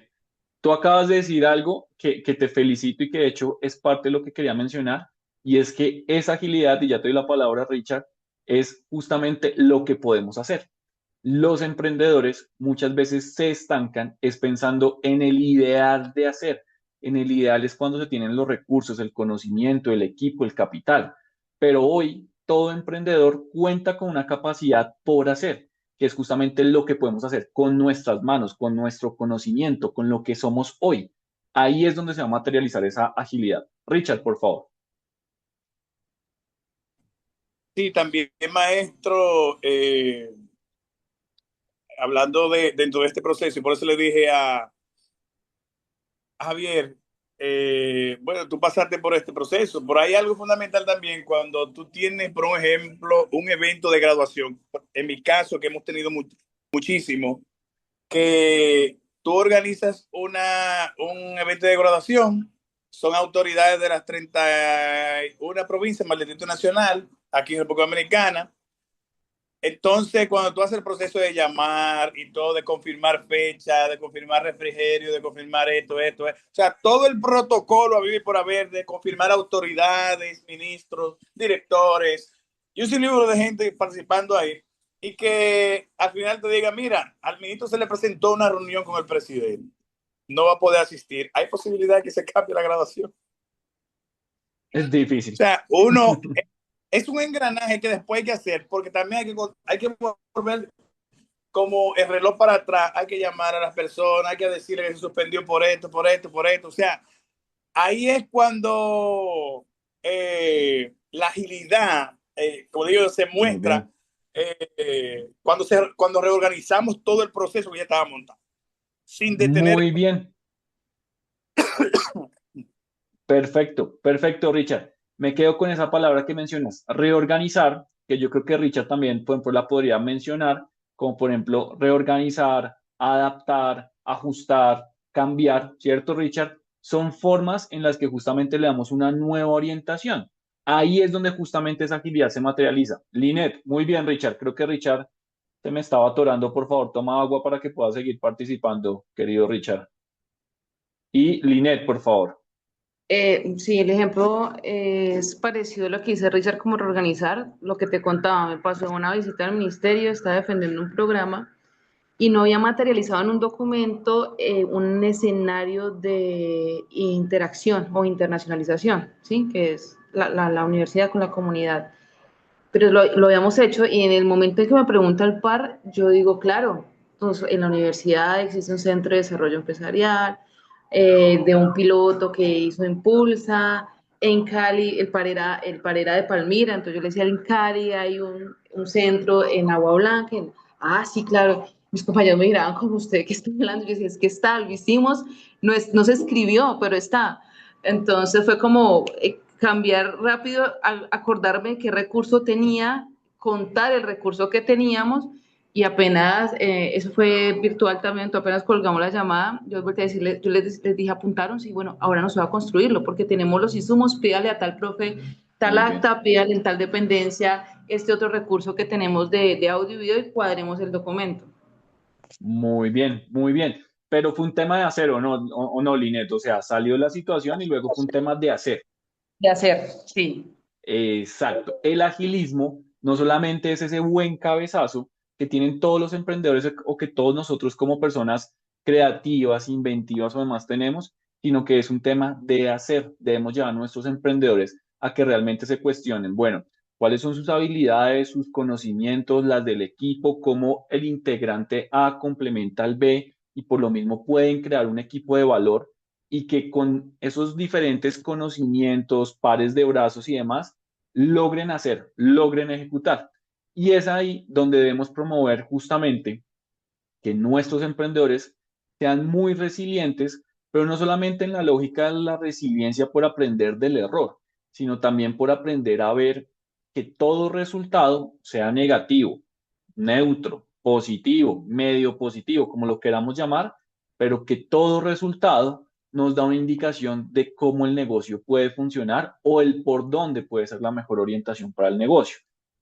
Tú acabas de decir algo que te felicito y que de hecho es parte de lo que quería mencionar, y es que esa agilidad, y ya te doy la palabra, Richard, es justamente lo que podemos hacer. Los emprendedores muchas veces se estancan es pensando en el ideal de hacer. En el ideal es cuando se tienen los recursos, el conocimiento, el equipo, el capital. Pero hoy todo emprendedor cuenta con una capacidad por hacer, que es justamente lo que podemos hacer con nuestras manos, con nuestro conocimiento, con lo que somos hoy. Ahí es donde se va a materializar esa agilidad. Richard, por favor. Sí, también, maestro, hablando de dentro de este proceso, y por eso le dije a Javier, bueno, tú pasaste por este proceso, por ahí algo fundamental también cuando tú tienes, por ejemplo, un evento de graduación, en mi caso, que hemos tenido muchísimo, que tú organizas un evento de graduación, son autoridades de las 31 provincias más el Distrito Nacional, aquí en República Dominicana. Entonces, cuando tú haces el proceso de llamar y todo, de confirmar fecha, de confirmar refrigerio, de confirmar o sea, todo el protocolo a vivir por haber, de confirmar autoridades, ministros, directores, y un sinnúmero de gente participando ahí, y que al final te diga, mira, al ministro se le presentó una reunión con el presidente, no va a poder asistir, hay posibilidad de que se cambie la graduación. Es O difícil. sea, uno es un engranaje que después hay que hacer, porque también hay que volver como el reloj para atrás, hay que llamar a las personas, hay que decirle que se suspendió por esto, por esto, por esto. O sea, ahí es cuando la agilidad, como digo, se Muy muestra bien. cuando reorganizamos todo el proceso que ya estaba montado, sin detener. Muy bien. Perfecto, perfecto, Richard. Me quedo con esa palabra que mencionas, reorganizar, que yo creo que Richard también, por ejemplo, la podría mencionar, como por ejemplo, reorganizar, adaptar, ajustar, cambiar, ¿cierto, Richard? Son formas en las que justamente le damos una nueva orientación. Ahí es donde justamente esa agilidad se materializa. Linet, muy bien, Richard. Creo que Richard se me estaba atorando. Por favor, toma agua para que pueda seguir participando, querido Richard. Y Linet, por favor. Sí, el ejemplo es parecido a lo que dice Richard, como reorganizar. Lo que te contaba, me pasó una visita al ministerio, estaba defendiendo un programa y no había materializado en un documento un escenario de interacción o internacionalización, ¿sí? Que es la universidad con la comunidad. Pero lo habíamos hecho y en el momento en que me pregunta el par, yo digo, claro. pues, en la universidad existe un centro de desarrollo empresarial, de un piloto que hizo Impulsa, en Cali, el Parera de Palmira, entonces yo le decía, en Cali hay un centro en Agua Blanca, sí, claro, mis compañeros me miraban como usted, ¿qué está hablando? Yo decía, es que está, lo hicimos, no se escribió, pero está. Entonces fue como cambiar rápido, acordarme qué recurso tenía, contar el recurso que teníamos y apenas, eso fue virtual también, apenas colgamos la llamada, yo volteé a decirle, les dije, apuntaron, sí, bueno, ahora nos va a construirlo porque tenemos los insumos, pídale a tal profe, tal Muy bien, acta, pídale en tal dependencia, este otro recurso que tenemos de audio y video y cuadremos el documento. muy bien, muy bien. Pero fue un tema de hacer o no, Linet. O sea, salió la situación y luego fue un tema de hacer. De hacer, sí. Exacto. El agilismo no solamente es ese buen cabezazo que tienen todos los emprendedores o que todos nosotros como personas creativas, inventivas o demás tenemos, sino que es un tema de hacer. Debemos llevar a nuestros emprendedores a que realmente se cuestionen, bueno, cuáles son sus habilidades, sus conocimientos, las del equipo, cómo el integrante A complementa al B y por lo mismo pueden crear un equipo de valor y que con esos diferentes conocimientos, pares de brazos y demás, logren hacer, logren ejecutar. Y es ahí donde debemos promover justamente que nuestros emprendedores sean muy resilientes, pero no solamente en la lógica de la resiliencia por aprender del error, sino también por aprender a ver que todo resultado sea negativo, neutro, positivo, medio positivo, como lo queramos llamar, pero que todo resultado nos da una indicación de cómo el negocio puede funcionar o el por dónde puede ser la mejor orientación para el negocio.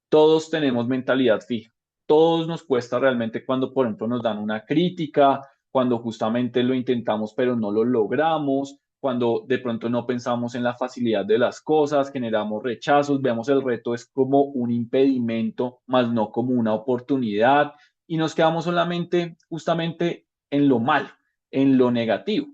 Todos tenemos mentalidad fija. Todos nos cuesta realmente cuando, por ejemplo, nos dan una crítica, cuando justamente lo intentamos pero no lo logramos, cuando de pronto no pensamos en la facilidad de las cosas, generamos rechazos, vemos el reto es como un impedimento, más no como una oportunidad, y nos quedamos solamente justamente en lo malo, en lo negativo.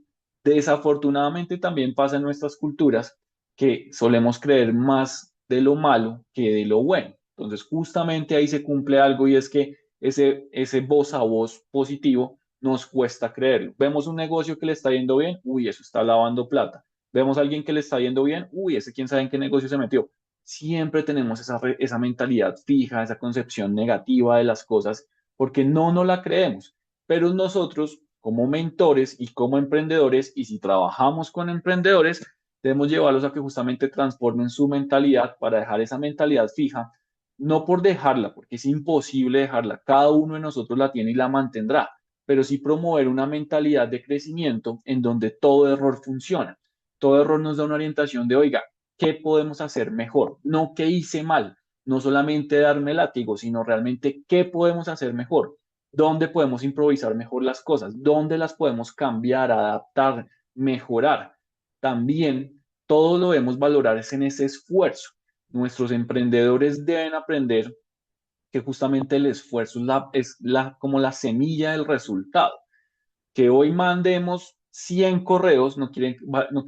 Desafortunadamente también pasa en nuestras culturas que solemos creer más de lo malo que de lo bueno. Entonces, justamente ahí se cumple algo y es que ese voz a voz positivo nos cuesta creerlo. Vemos un negocio que le está yendo bien, uy, eso está lavando plata. Vemos a alguien que le está yendo bien, uy, ese quién sabe en qué negocio se metió. Siempre tenemos esa mentalidad fija, esa concepción negativa de las cosas, porque no nos la creemos. Pero nosotros, como mentores y como emprendedores, y si trabajamos con emprendedores, debemos llevarlos a que justamente transformen su mentalidad para dejar esa mentalidad fija, no por dejarla, porque es imposible dejarla, cada uno de nosotros la tiene y la mantendrá, pero sí promover una mentalidad de crecimiento en donde todo error funciona. Todo error nos da una orientación de, oiga, ¿qué podemos hacer mejor? No qué hice mal, no solamente darme látigo, sino realmente qué podemos hacer mejor, dónde podemos improvisar mejor las cosas, dónde las podemos cambiar, adaptar, mejorar. También todo lo debemos valorar es en ese esfuerzo. Nuestros emprendedores deben aprender que justamente el esfuerzo como la semilla del resultado. Que hoy mandemos 100 correos no quiere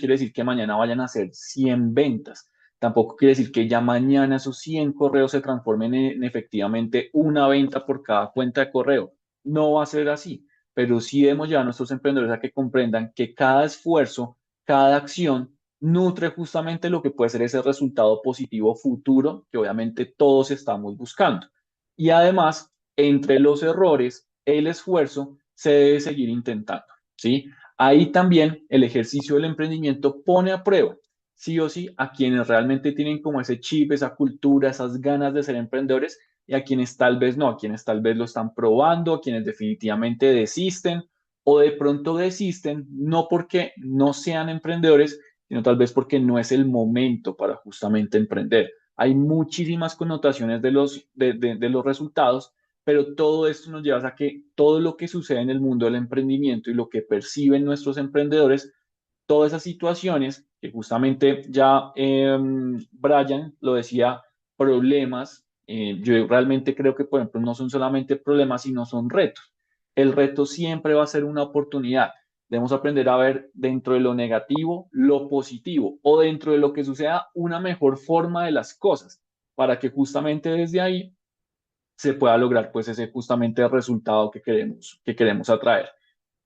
decir que mañana vayan a hacer 100 ventas. Tampoco quiere decir que ya mañana esos 100 correos se transformen en efectivamente una venta por cada cuenta de correo. No va a ser así, pero sí debemos llevar a nuestros emprendedores a que comprendan que cada esfuerzo, cada acción nutre justamente lo que puede ser ese resultado positivo futuro que obviamente todos estamos buscando. Y además, entre los errores, el esfuerzo se debe seguir intentando, ¿sí? Ahí también el ejercicio del emprendimiento pone a prueba, sí o sí, a quienes realmente tienen como ese chip, esa cultura, esas ganas de ser emprendedores y a quienes tal vez no, a quienes tal vez lo están probando, a quienes definitivamente desisten o de pronto desisten, no porque no sean emprendedores, sino tal vez porque no es el momento para justamente emprender. Hay muchísimas connotaciones de los resultados, pero todo esto nos lleva a que todo lo que sucede en el mundo del emprendimiento y lo que perciben nuestros emprendedores, todas esas situaciones que justamente ya Brian lo decía, problemas, yo realmente creo que, por ejemplo, no son solamente problemas, sino son retos. El reto siempre va a ser una oportunidad. Debemos aprender a ver dentro de lo negativo lo positivo o dentro de lo que suceda una mejor forma de las cosas para que justamente desde ahí se pueda lograr pues ese justamente el resultado que queremos atraer.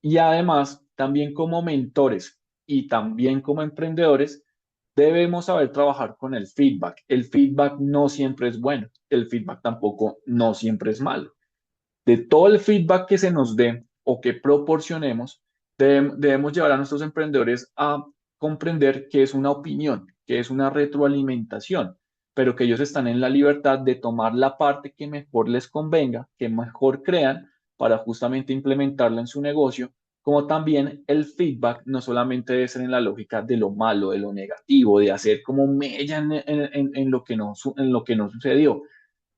Y además, también como mentores y también como emprendedores, debemos saber trabajar con el feedback. El feedback no siempre es bueno, el feedback tampoco no siempre es malo. De todo el feedback que se nos dé o que proporcionemos, debemos llevar a nuestros emprendedores a comprender que es una opinión, que es una retroalimentación, pero que ellos están en la libertad de tomar la parte que mejor les convenga, que mejor crean para justamente implementarla en su negocio, como también el feedback no solamente debe ser en la lógica de lo malo, de lo negativo, de hacer como mella en lo que en lo que no sucedió.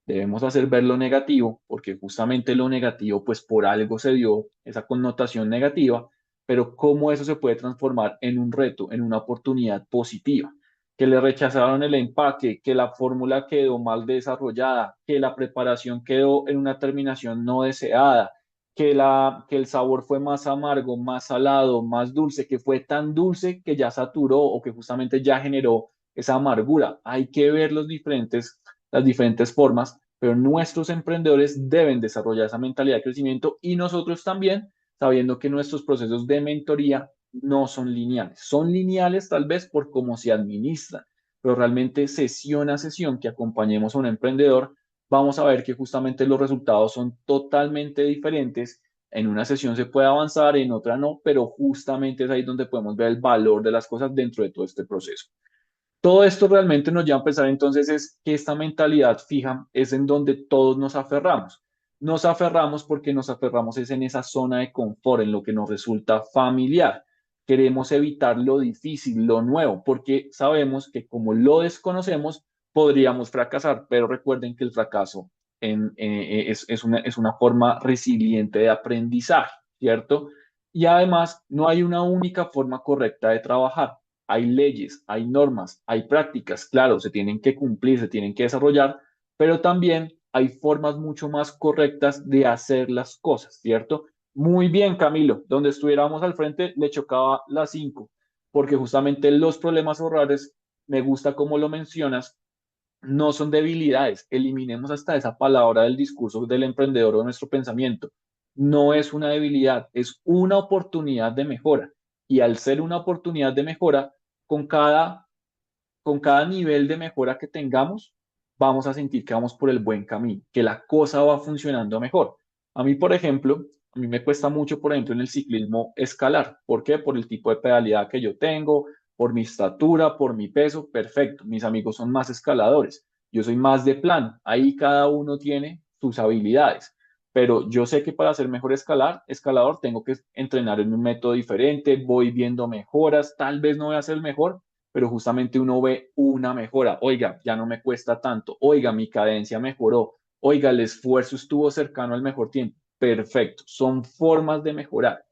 Debemos hacer ver lo negativo, porque justamente lo negativo, pues por algo se dio esa connotación negativa, pero cómo eso se puede transformar en un reto, en una oportunidad positiva. Que le rechazaron el empaque, que la fórmula quedó mal desarrollada, que la preparación quedó en una terminación no deseada, que el sabor fue más amargo, más salado, más dulce, que fue tan dulce que ya saturó o que justamente ya generó esa amargura. Hay que ver las diferentes formas, pero nuestros emprendedores deben desarrollar esa mentalidad de crecimiento y nosotros también, sabiendo que nuestros procesos de mentoría no son lineales. Son lineales tal vez por cómo se administran, pero realmente sesión a sesión que acompañemos a un emprendedor, vamos a ver que justamente los resultados son totalmente diferentes. En una sesión se puede avanzar, en otra no, pero justamente es ahí donde podemos ver el valor de las cosas dentro de todo este proceso. Todo esto realmente nos lleva a pensar entonces es que esta mentalidad fija es en donde todos nos aferramos. Nos aferramos porque nos aferramos es en esa zona de confort, en lo que nos resulta familiar. Queremos evitar lo difícil, lo nuevo, porque sabemos que como lo desconocemos, podríamos fracasar, pero recuerden que el fracaso es una forma resiliente de aprendizaje, ¿cierto? Y además, no hay una única forma correcta de trabajar. Hay leyes, hay normas, hay prácticas, claro, se tienen que cumplir, se tienen que desarrollar, pero también hay formas mucho más correctas de hacer las cosas, ¿cierto? Muy bien, Camilo, donde estuviéramos al frente le chocaba las 5, porque justamente los problemas horrores, me gusta como lo mencionas, no son debilidades. Eliminemos hasta esa palabra del discurso del emprendedor o de nuestro pensamiento. No es una debilidad, es una oportunidad de mejora. Y al ser una oportunidad de mejora, con cada, con cada nivel de mejora que tengamos, vamos a sentir que vamos por el buen camino, que la cosa va funcionando mejor. A mí, por ejemplo, a mí me cuesta mucho, por ejemplo, en el ciclismo escalar. ¿Por qué? Por el tipo de pedalidad que yo tengo, por mi estatura, por mi peso. Perfecto. Mis amigos son más escaladores. Yo soy más de plan. Ahí cada uno tiene sus habilidades. Pero yo sé que para ser mejor escalador, tengo que entrenar en un método diferente, voy viendo mejoras, tal vez no voy a ser el mejor, pero justamente uno ve una mejora. Oiga, ya no me cuesta tanto. Oiga, mi cadencia mejoró. Oiga, el esfuerzo estuvo cercano al mejor tiempo. Perfecto. Son formas de mejorar.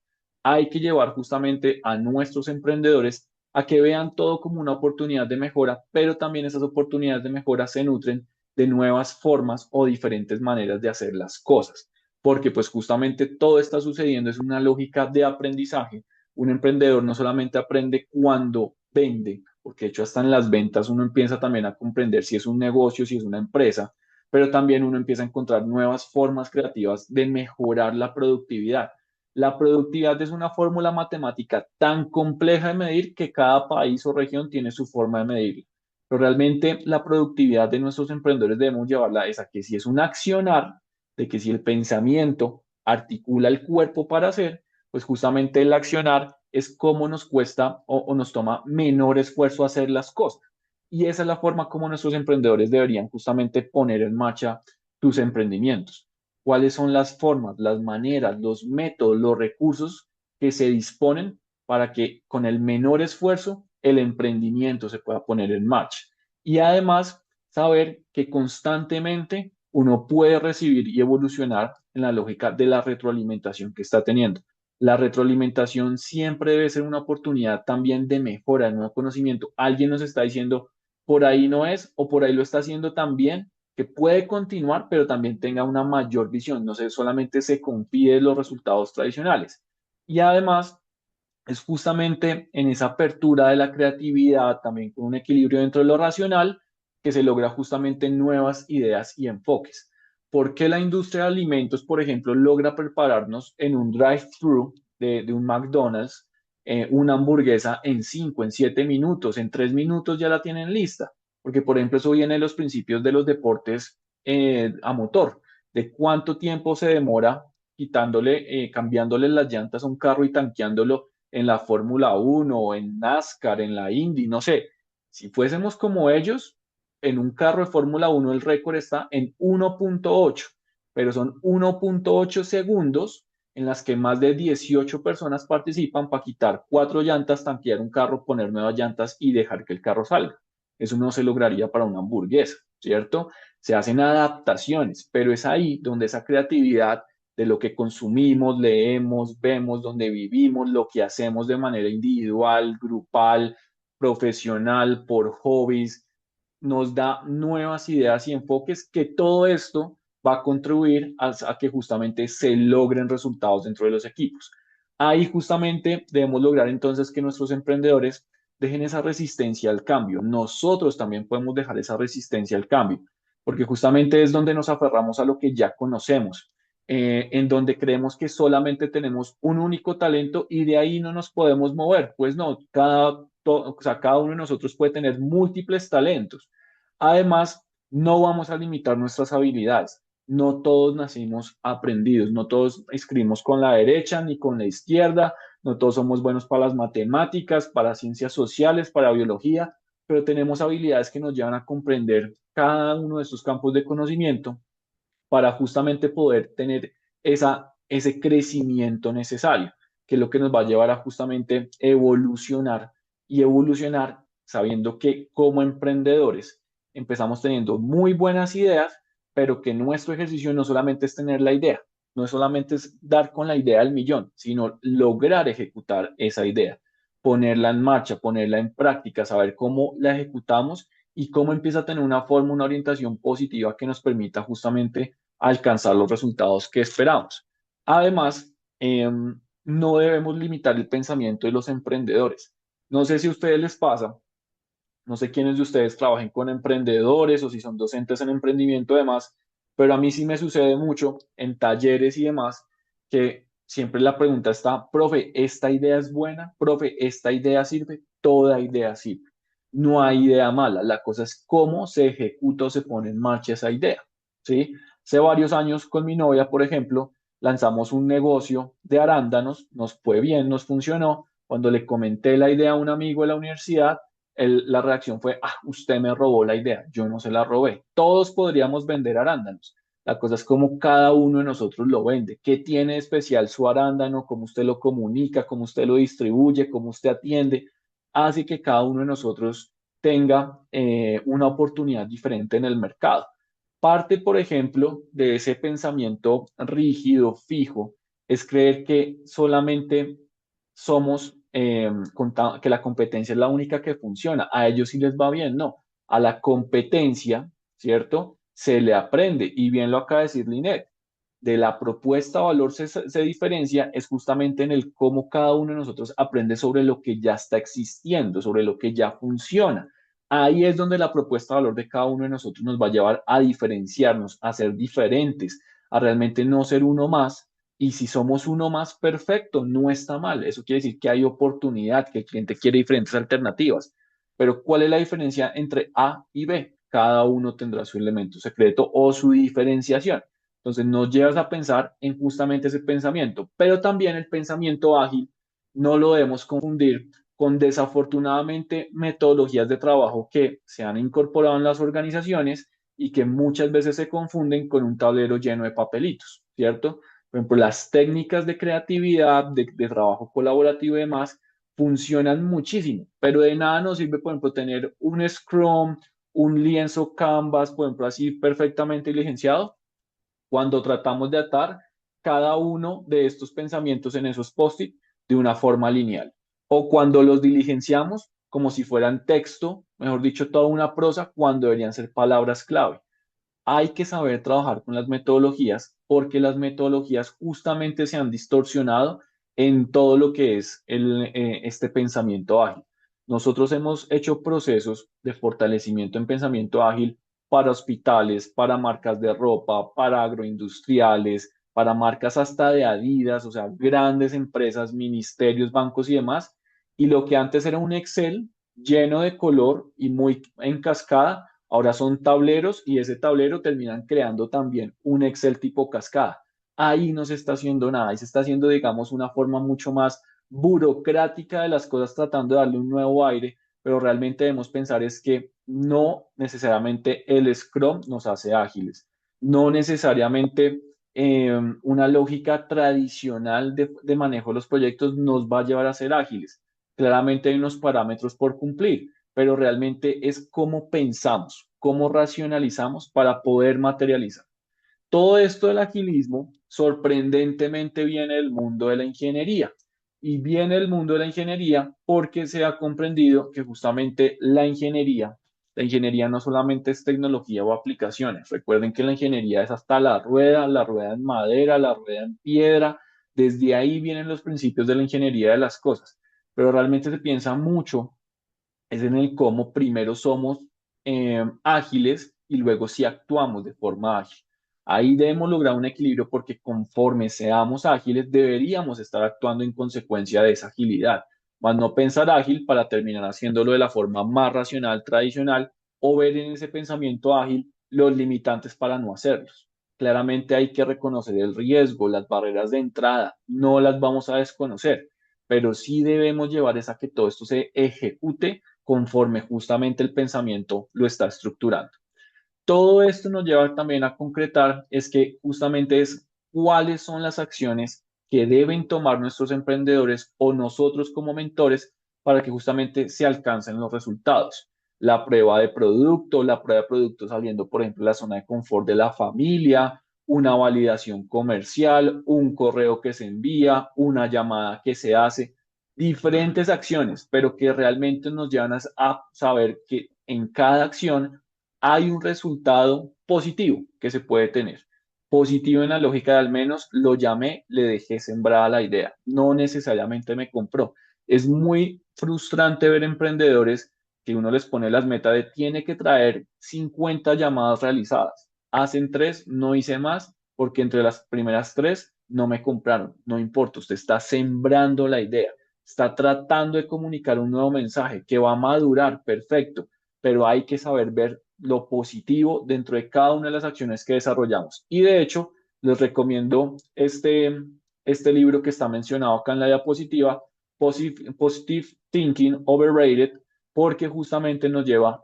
Hay que llevar justamente a nuestros emprendedores a que vean todo como una oportunidad de mejora, pero también esas oportunidades de mejora se nutren de nuevas formas o diferentes maneras de hacer las cosas, porque pues justamente todo está sucediendo, es una lógica de aprendizaje. Un emprendedor no solamente aprende cuando vende, porque de hecho hasta en las ventas uno empieza también a comprender si es un negocio, si es una empresa, pero también uno empieza a encontrar nuevas formas creativas de mejorar la productividad. La productividad es una fórmula matemática tan compleja de medir que cada país o región tiene su forma de medirla. Pero realmente la productividad de nuestros emprendedores debemos llevarla a esa, que si es un accionar, de que si el pensamiento articula el cuerpo para hacer, pues justamente el accionar es cómo nos cuesta o nos toma menor esfuerzo hacer las cosas. Y esa es la forma como nuestros emprendedores deberían justamente poner en marcha sus emprendimientos. ¿Cuáles son las formas, las maneras, los métodos, los recursos que se disponen para que con el menor esfuerzo el emprendimiento se pueda poner en marcha? Y además, saber que constantemente uno puede recibir y evolucionar en la lógica de la retroalimentación que está teniendo. La retroalimentación siempre debe ser una oportunidad también de mejora, de nuevo conocimiento. Alguien nos está diciendo, por ahí no es, o por ahí lo está haciendo también, que puede continuar, pero también tenga una mayor visión. No sé, solamente se confíe en los resultados tradicionales. Y además, es justamente en esa apertura de la creatividad, también con un equilibrio dentro de lo racional, que se logra justamente nuevas ideas y enfoques. ¿Por qué la industria de alimentos, por ejemplo, logra prepararnos en un drive-thru de un McDonald's una hamburguesa en 5, en 7 minutos, en 3 minutos ya la tienen lista? Porque, por ejemplo, eso viene de los principios de los deportes a motor, de cuánto tiempo se demora cambiándole las llantas a un carro y tanqueándolo en la Fórmula 1 o en NASCAR, en la Indy, no sé. Si fuésemos como ellos, en un carro de Fórmula 1 el récord está en 1.8, pero son 1.8 segundos en las que más de 18 personas participan para quitar 4 llantas, tanquear un carro, poner nuevas llantas y dejar que el carro salga. Eso no se lograría para una hamburguesa, ¿cierto? Se hacen adaptaciones, pero es ahí donde esa creatividad de lo que consumimos, leemos, vemos, donde vivimos, lo que hacemos de manera individual, grupal, profesional, por hobbies, nos da nuevas ideas y enfoques que todo esto va a contribuir a que justamente se logren resultados dentro de los equipos. Ahí justamente debemos lograr entonces que nuestros emprendedores dejen esa resistencia al cambio. Nosotros también podemos dejar esa resistencia al cambio, porque justamente es donde nos aferramos a lo que ya conocemos, en donde creemos que solamente tenemos un único talento y de ahí no nos podemos mover. Pues no, o sea, cada uno de nosotros puede tener múltiples talentos. Además, no vamos a limitar nuestras habilidades. No todos nacimos aprendidos, no todos escribimos con la derecha ni con la izquierda, no todos somos buenos para las matemáticas, para ciencias sociales, para biología, pero tenemos habilidades que nos llevan a comprender cada uno de estos campos de conocimiento para justamente poder tener ese crecimiento necesario, que es lo que nos va a llevar a justamente evolucionar y evolucionar sabiendo que como emprendedores empezamos teniendo muy buenas ideas, pero que nuestro ejercicio no solamente es tener la idea, no solamente es dar con la idea del millón, sino lograr ejecutar esa idea, ponerla en marcha, ponerla en práctica, saber cómo la ejecutamos y cómo empieza a tener una forma, una orientación positiva que nos permita justamente alcanzar los resultados que esperamos. Además, no debemos limitar el pensamiento de los emprendedores. No sé si a ustedes les pasa, no sé quiénes de ustedes trabajen con emprendedores o si son docentes en emprendimiento y demás, pero a mí sí me sucede mucho en talleres y demás que siempre la pregunta está, profe, ¿esta idea es buena? Profe, ¿esta idea sirve? Toda idea sirve. No hay idea mala. La cosa es cómo se ejecuta o se pone en marcha esa idea. ¿Sí? Hace varios años con mi novia, por ejemplo, lanzamos un negocio de arándanos, nos fue bien, nos funcionó. Cuando le comenté la idea a un amigo de la universidad, la reacción fue, usted me robó la idea, yo no se la robé. Todos podríamos vender arándanos. La cosa es cómo cada uno de nosotros lo vende. ¿Qué tiene de especial su arándano? ¿Cómo usted lo comunica? ¿Cómo usted lo distribuye? ¿Cómo usted atiende? Hace que cada uno de nosotros tenga una oportunidad diferente en el mercado. Parte, por ejemplo, de ese pensamiento rígido, fijo, es creer que solamente somos, que la competencia es la única que funciona. A ellos sí les va bien, no. A la competencia, ¿cierto? Se le aprende, y bien lo acaba de decir Linet, de la propuesta valor se diferencia es justamente en el cómo cada uno de nosotros aprende sobre lo que ya está existiendo, sobre lo que ya funciona. Ahí es donde la propuesta valor de cada uno de nosotros nos va a llevar a diferenciarnos, a ser diferentes, a realmente no ser uno más. Y si somos uno más, perfecto, no está mal. Eso quiere decir que hay oportunidad, que el cliente quiere diferentes alternativas. Pero ¿cuál es la diferencia entre A y B? Cada uno tendrá su elemento secreto o su diferenciación. Entonces nos llevas a pensar en justamente ese pensamiento, pero también el pensamiento ágil no lo debemos confundir con desafortunadamente metodologías de trabajo que se han incorporado en las organizaciones y que muchas veces se confunden con un tablero lleno de papelitos, ¿cierto? Por ejemplo, las técnicas de creatividad, de trabajo colaborativo y demás funcionan muchísimo, pero de nada nos sirve, por ejemplo, tener un Scrum, un lienzo Canvas, por ejemplo, así perfectamente diligenciado, cuando tratamos de atar cada uno de estos pensamientos en esos post-it de una forma lineal. O cuando los diligenciamos como si fueran texto, mejor dicho, toda una prosa, cuando deberían ser palabras clave. Hay que saber trabajar con las metodologías porque las metodologías justamente se han distorsionado en todo lo que es este pensamiento ágil. Nosotros hemos hecho procesos de fortalecimiento en pensamiento ágil para hospitales, para marcas de ropa, para agroindustriales, para marcas hasta de Adidas, o sea, grandes empresas, ministerios, bancos y demás. Y lo que antes era un Excel lleno de color y muy en cascada, ahora son tableros y ese tablero terminan creando también un Excel tipo cascada. Ahí no se está haciendo nada, ahí se está haciendo, digamos, una forma mucho más burocrática de las cosas, tratando de darle un nuevo aire, pero realmente debemos pensar es que no necesariamente el Scrum nos hace ágiles, no necesariamente una lógica tradicional de manejo de los proyectos nos va a llevar a ser ágiles. Claramente hay unos parámetros por cumplir, pero realmente es cómo pensamos, cómo racionalizamos para poder materializar. Todo esto del agilismo sorprendentemente viene del mundo de la ingeniería. Y viene del mundo de la ingeniería porque se ha comprendido que justamente la ingeniería no solamente es tecnología o aplicaciones. Recuerden que la ingeniería es hasta la rueda en madera, la rueda en piedra. Desde ahí vienen los principios de la ingeniería de las cosas. Pero realmente se piensa mucho es en el cómo primero somos ágiles y luego si actuamos de forma ágil. Ahí debemos lograr un equilibrio porque conforme seamos ágiles deberíamos estar actuando en consecuencia de esa agilidad, más no pensar ágil para terminar haciéndolo de la forma más racional, tradicional o ver en ese pensamiento ágil los limitantes para no hacerlos. Claramente hay que reconocer el riesgo, las barreras de entrada, no las vamos a desconocer, pero sí debemos llevar es a que todo esto se ejecute conforme justamente el pensamiento lo está estructurando. Todo esto nos lleva también a concretar es que justamente es cuáles son las acciones que deben tomar nuestros emprendedores o nosotros como mentores para que justamente se alcancen los resultados. La prueba de producto, la prueba de producto saliendo, por ejemplo, de la zona de confort de la familia, una validación comercial, un correo que se envía, una llamada que se hace, diferentes acciones, pero que realmente nos llevan a saber que en cada acción hay un resultado positivo que se puede tener. Positivo en la lógica de al menos lo llamé, le dejé sembrada la idea. No necesariamente me compró. Es muy frustrante ver emprendedores que uno les pone las metas de tiene que traer 50 llamadas realizadas. Hacen tres, no hice más porque entre las primeras tres no me compraron. No importa, usted está sembrando la idea, está tratando de comunicar un nuevo mensaje que va a madurar, perfecto, pero hay que saber ver lo positivo dentro de cada una de las acciones que desarrollamos. Y de hecho, les recomiendo este libro que está mencionado acá en la diapositiva, Positive Thinking Overrated, porque justamente nos lleva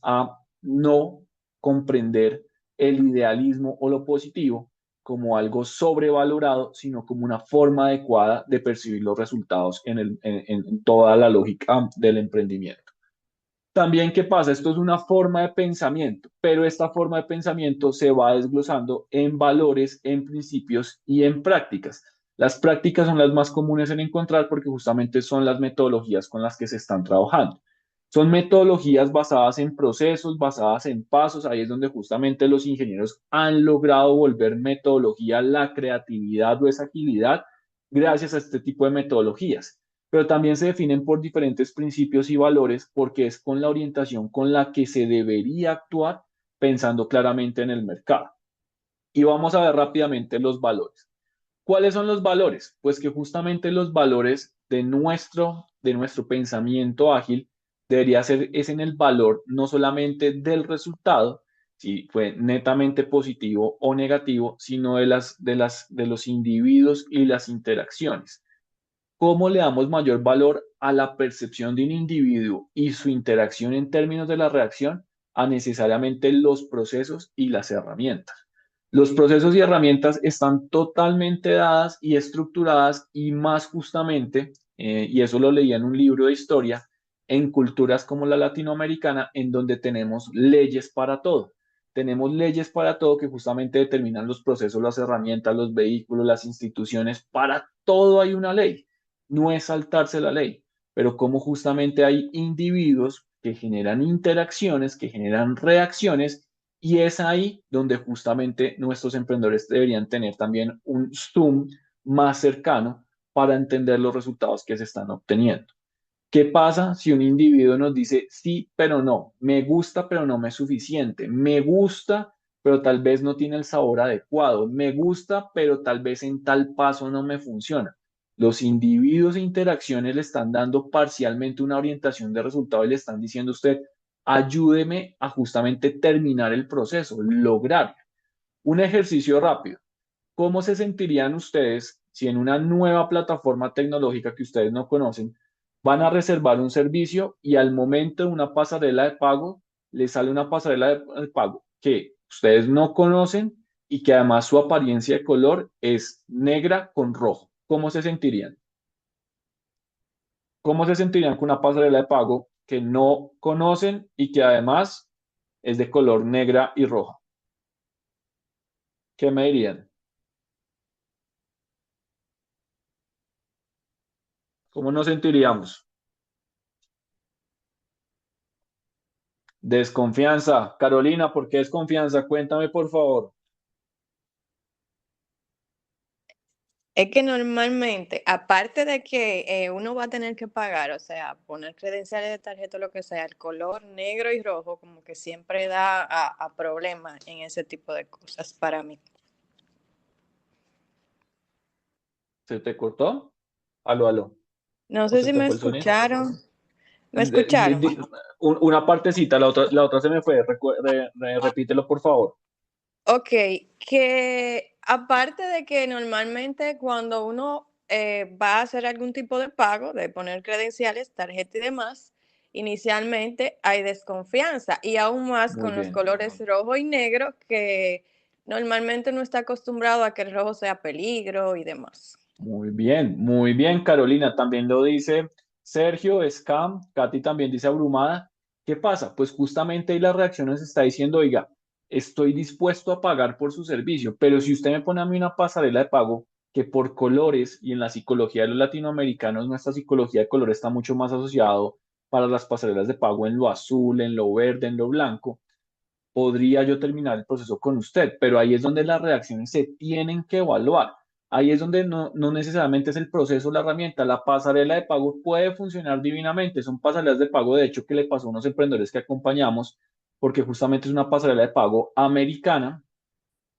a no comprender el idealismo o lo positivo como algo sobrevalorado, sino como una forma adecuada de percibir los resultados en toda la lógica del emprendimiento. También, ¿qué pasa? Esto es una forma de pensamiento, pero esta forma de pensamiento se va desglosando en valores, en principios y en prácticas. Las prácticas son las más comunes en encontrar porque justamente son las metodologías con las que se están trabajando. Son metodologías basadas en procesos, basadas en pasos. Ahí es donde justamente los ingenieros han logrado volver metodología la creatividad o esa agilidad gracias a este tipo de metodologías, pero también se definen por diferentes principios y valores porque es con la orientación con la que se debería actuar pensando claramente en el mercado. Y vamos a ver rápidamente los valores. ¿Cuáles son los valores? Pues que justamente los valores de nuestro pensamiento ágil debería ser es en el valor no solamente del resultado, si fue netamente positivo o negativo, sino de los individuos y las interacciones. ¿Cómo le damos mayor valor a la percepción de un individuo y su interacción en términos de la reacción a necesariamente los procesos y las herramientas? Los procesos y herramientas están totalmente dadas y estructuradas y más justamente, y eso lo leía en un libro de historia, en culturas como la latinoamericana, en donde tenemos leyes para todo. Tenemos leyes para todo que justamente determinan los procesos, las herramientas, los vehículos, las instituciones. Para todo hay una ley, no es saltarse la ley, pero como justamente hay individuos que generan interacciones, que generan reacciones, y es ahí donde justamente nuestros emprendedores deberían tener también un zoom más cercano para entender los resultados que se están obteniendo. ¿Qué pasa si un individuo nos dice sí, pero no? Me gusta, pero no me es suficiente. Me gusta, pero tal vez no tiene el sabor adecuado. Me gusta, pero tal vez en tal paso no me funciona. Los individuos e interacciones le están dando parcialmente una orientación de resultado y le están diciendo a usted, ayúdeme a justamente terminar el proceso, lograr. Un ejercicio rápido. ¿Cómo se sentirían ustedes si en una nueva plataforma tecnológica que ustedes no conocen van a reservar un servicio y al momento de una pasarela de pago les sale una pasarela de pago que ustedes no conocen y que además su apariencia de color es negra con rojo? ¿Cómo se sentirían? ¿Cómo se sentirían con una pasarela de pago que no conocen y que además es de color negra y roja? ¿Qué me dirían? ¿Cómo nos sentiríamos? Desconfianza. Carolina, ¿por qué desconfianza? Cuéntame, por favor. Es que normalmente, aparte de que uno va a tener que pagar, o sea, poner credenciales de tarjeta o lo que sea, el color negro y rojo como que siempre da a problemas en ese tipo de cosas para mí. ¿Se te cortó? Aló, aló. No ¿O sé se si te me fue el sonido? escucharon. ¿Me De- di- escucharon? di- una partecita, la otra se me fue. Repítelo, por favor. Ok, que aparte de que normalmente cuando uno va a hacer algún tipo de pago, de poner credenciales, tarjeta y demás, inicialmente hay desconfianza y aún más Muy con los bien. colores rojo y negro que normalmente no está acostumbrado a que el rojo sea peligro y demás. Muy bien, Carolina. También lo dice Sergio, Scam, Katy también dice abrumada. ¿Qué pasa? Pues justamente ahí la reacción nos está diciendo, oiga, estoy dispuesto a pagar por su servicio, pero si usted me pone a mí una pasarela de pago que por colores y en la psicología de los latinoamericanos, nuestra psicología de color está mucho más asociado para las pasarelas de pago en lo azul, en lo verde, en lo blanco, podría yo terminar el proceso con usted, pero ahí es donde las reacciones se tienen que evaluar. Ahí es donde no necesariamente es el proceso, la herramienta, la pasarela de pago puede funcionar divinamente. Son pasarelas de pago, de hecho, que le pasó a unos emprendedores que acompañamos, porque justamente es una pasarela de pago americana.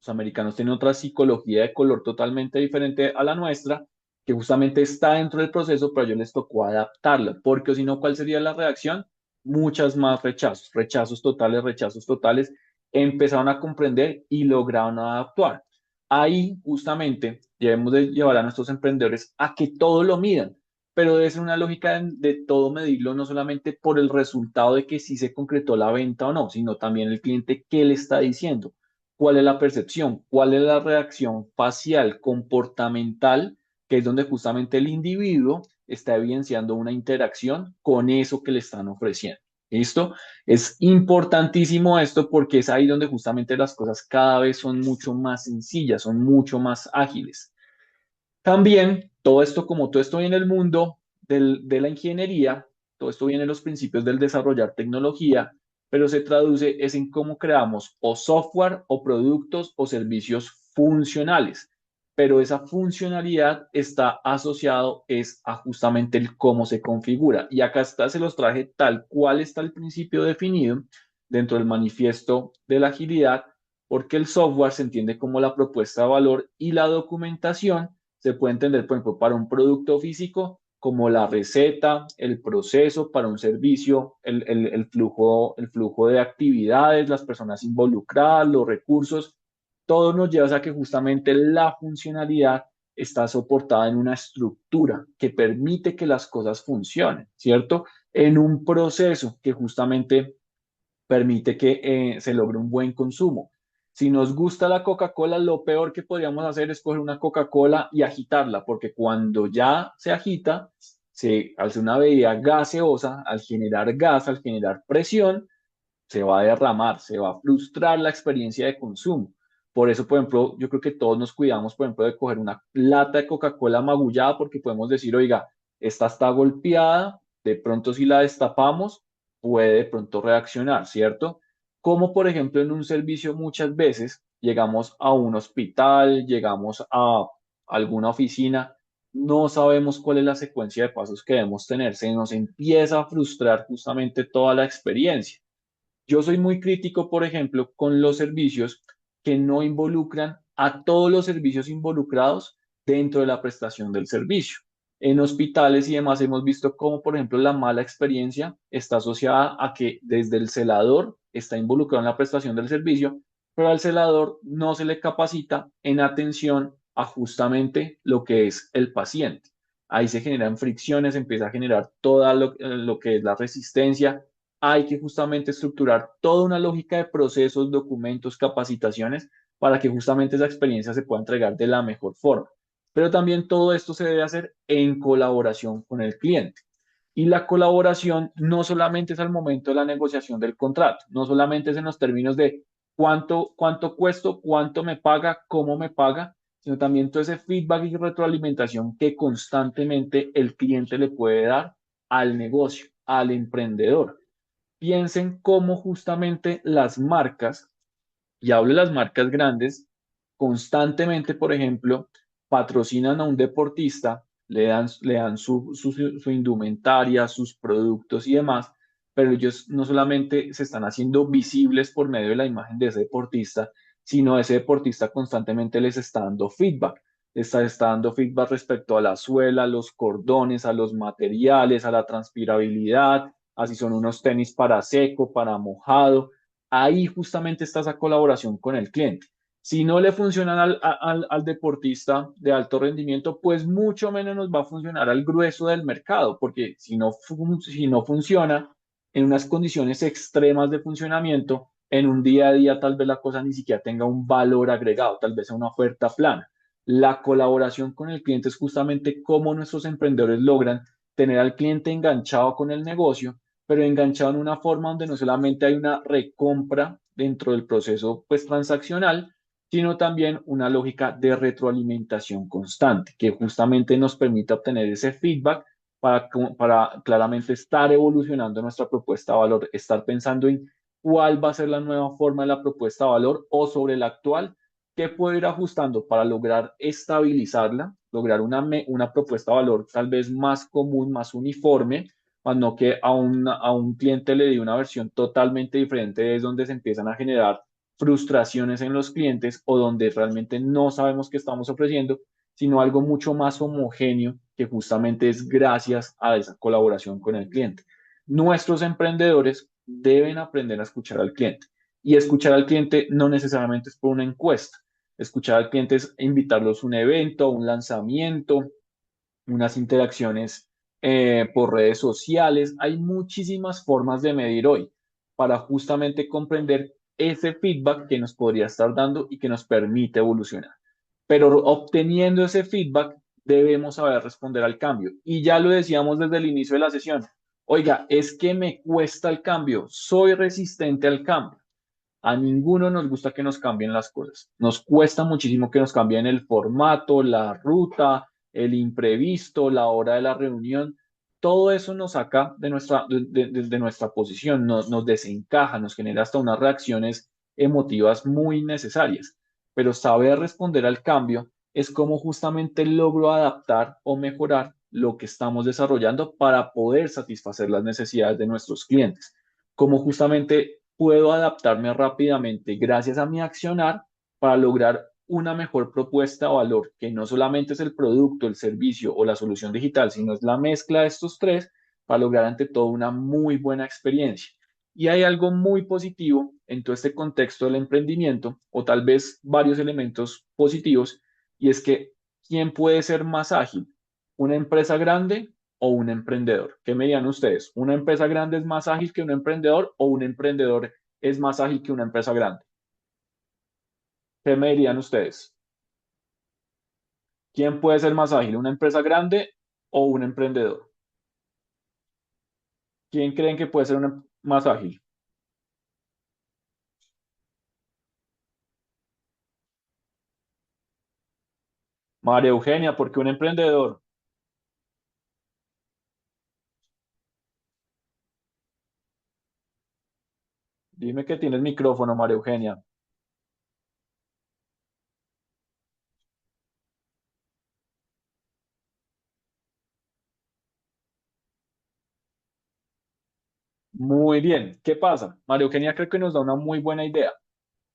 Los americanos tienen otra psicología de color totalmente diferente a la nuestra, que justamente está dentro del proceso, pero a ellos les tocó adaptarla, porque si no, ¿cuál sería la reacción? Muchas más rechazos, rechazos totales, empezaron a comprender y lograron adaptar. Ahí justamente debemos de llevar a nuestros emprendedores a que todo lo midan, pero debe ser una lógica de todo medirlo, no solamente por el resultado de que sí se concretó la venta o no, sino también el cliente qué le está diciendo, cuál es la percepción, cuál es la reacción facial, comportamental, que es donde justamente el individuo está evidenciando una interacción con eso que le están ofreciendo. ¿Listo? Es importantísimo esto porque es ahí donde justamente las cosas cada vez son mucho más sencillas, son mucho más ágiles. También todo esto, como todo esto viene en el mundo de la ingeniería, todo esto viene en los principios del desarrollar tecnología, pero se traduce es en cómo creamos o software o productos o servicios funcionales. Pero esa funcionalidad está asociado es a justamente el cómo se configura. Y acá está, se los traje tal cual está el principio definido dentro del manifiesto de la agilidad, porque el software se entiende como la propuesta de valor y la documentación se puede entender, por ejemplo, para un producto físico como la receta, el proceso, para un servicio, el flujo de actividades, las personas involucradas, los recursos, todo nos lleva a que justamente la funcionalidad está soportada en una estructura que permite que las cosas funcionen, ¿cierto? En un proceso que justamente permite que se logre un buen consumo. Si nos gusta la Coca-Cola, lo peor que podríamos hacer es coger una Coca-Cola y agitarla, porque cuando ya se agita, se hace una bebida gaseosa, al generar gas, al generar presión, se va a derramar, se va a frustrar la experiencia de consumo. Por eso, por ejemplo, yo creo que todos nos cuidamos, por ejemplo, de coger una lata de Coca-Cola magullada porque podemos decir, oiga, esta está golpeada, de pronto si la destapamos, puede de pronto reaccionar, ¿cierto? Como por ejemplo en un servicio muchas veces llegamos a un hospital, llegamos a alguna oficina no sabemos cuál es la secuencia de pasos que debemos tener, se nos empieza a frustrar justamente toda la experiencia. Yo soy muy crítico, por ejemplo, con los servicios que no involucran a todos los servicios involucrados dentro de la prestación del servicio. En hospitales y demás hemos visto cómo, por ejemplo, la mala experiencia está asociada a que desde el celador está involucrado en la prestación del servicio, pero al celador no se le capacita en atención a justamente lo que es el paciente. Ahí se generan fricciones, empieza a generar toda lo que es la resistencia. Hay que justamente estructurar toda una lógica de procesos, documentos, capacitaciones para que justamente esa experiencia se pueda entregar de la mejor forma. Pero también todo esto se debe hacer en colaboración con el cliente. Y la colaboración no solamente es al momento de la negociación del contrato, no solamente es en los términos de cuánto cuesto, cuánto me paga, cómo me paga, sino también todo ese feedback y retroalimentación que constantemente el cliente le puede dar al negocio, al emprendedor. Piensen cómo justamente las marcas, y hablo de las marcas grandes, constantemente, por ejemplo, patrocinan a un deportista, le dan su indumentaria, sus productos y demás, pero ellos no solamente se están haciendo visibles por medio de la imagen de ese deportista, sino ese deportista constantemente les está dando feedback. Está dando feedback respecto a la suela, a los cordones, a los materiales, a la transpirabilidad, así son unos tenis para seco, para mojado. Ahí justamente está esa colaboración con el cliente. Si no le funcionan al deportista de alto rendimiento, pues mucho menos nos va a funcionar al grueso del mercado, porque si no funciona en unas condiciones extremas de funcionamiento, en un día a día tal vez la cosa ni siquiera tenga un valor agregado, tal vez sea una oferta plana. La colaboración con el cliente es justamente cómo nuestros emprendedores logran tener al cliente enganchado con el negocio, pero enganchado en una forma donde no solamente hay una recompra dentro del proceso pues transaccional, sino también una lógica de retroalimentación constante, que justamente nos permite obtener ese feedback para claramente estar evolucionando nuestra propuesta de valor, estar pensando en cuál va a ser la nueva forma de la propuesta de valor o sobre la actual, qué puedo ir ajustando para lograr estabilizarla, lograr una propuesta de valor tal vez más común, más uniforme, más no que a un cliente le dé una versión totalmente diferente, es donde se empiezan a generar frustraciones en los clientes o donde realmente no sabemos qué estamos ofreciendo, sino algo mucho más homogéneo que justamente es gracias a esa colaboración con el cliente. Nuestros emprendedores deben aprender a escuchar al cliente y escuchar al cliente no necesariamente es por una encuesta. Escuchar al cliente es invitarlos a un evento, a un lanzamiento, unas interacciones por redes sociales. Hay muchísimas formas de medir hoy para justamente comprender ese feedback que nos podría estar dando y que nos permite evolucionar. Pero obteniendo ese feedback, debemos saber responder al cambio. Y ya lo decíamos desde el inicio de la sesión. Oiga, es que me cuesta el cambio, soy resistente al cambio. A ninguno nos gusta que nos cambien las cosas. Nos cuesta muchísimo que nos cambien el formato, la ruta, el imprevisto, la hora de la reunión. Todo eso nos saca de nuestra posición, nos desencaja, nos genera hasta unas reacciones emotivas muy necesarias. Pero saber responder al cambio es como justamente logro adaptar o mejorar lo que estamos desarrollando para poder satisfacer las necesidades de nuestros clientes. Como justamente puedo adaptarme rápidamente gracias a mi accionar para lograr una mejor propuesta de valor, que no solamente es el producto, el servicio o la solución digital, sino es la mezcla de estos tres para lograr ante todo una muy buena experiencia. Y hay algo muy positivo en todo este contexto del emprendimiento, o tal vez varios elementos positivos, y es que ¿quién puede ser más ágil? ¿Una empresa grande o un emprendedor? ¿Qué me dirían ustedes? ¿Una empresa grande es más ágil que un emprendedor o un emprendedor es más ágil que una empresa grande? ¿Qué me dirían ustedes? ¿Quién puede ser más ágil, una empresa grande o un emprendedor? ¿Quién creen que puede ser más ágil? María Eugenia, ¿por qué un emprendedor? Dime que tienes micrófono, María Eugenia. Muy bien. ¿Qué pasa? María Eugenia creo que nos da una muy buena idea.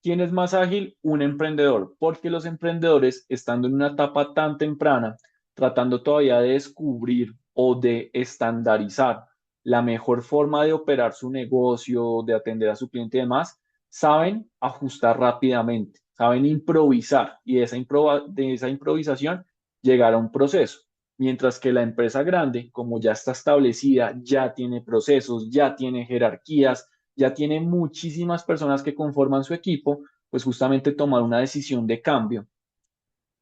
¿Quién es más ágil? Un emprendedor, porque los emprendedores, estando en una etapa tan temprana, tratando todavía de descubrir o de estandarizar la mejor forma de operar su negocio, de atender a su cliente y demás, saben ajustar rápidamente, saben improvisar y de esa improvisación llegar a un proceso. Mientras que la empresa grande, como ya está establecida, ya tiene procesos, ya tiene jerarquías, ya tiene muchísimas personas que conforman su equipo, pues justamente tomar una decisión de cambio,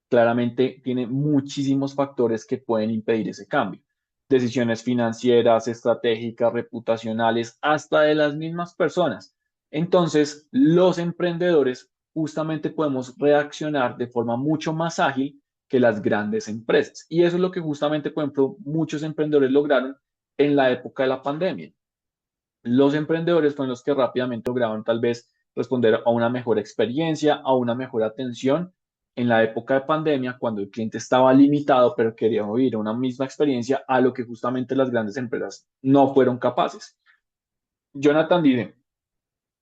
claramente tiene muchísimos factores que pueden impedir ese cambio. Decisiones financieras, estratégicas, reputacionales, hasta de las mismas personas. Entonces, los emprendedores justamente podemos reaccionar de forma mucho más ágil que las grandes empresas. Y eso es lo que justamente, por ejemplo, muchos emprendedores lograron en la época de la pandemia. Los emprendedores fueron los que rápidamente lograban tal vez responder a una mejor experiencia, a una mejor atención en la época de pandemia, cuando el cliente estaba limitado, pero quería vivir una misma experiencia a lo que justamente las grandes empresas no fueron capaces. Jonathan dice,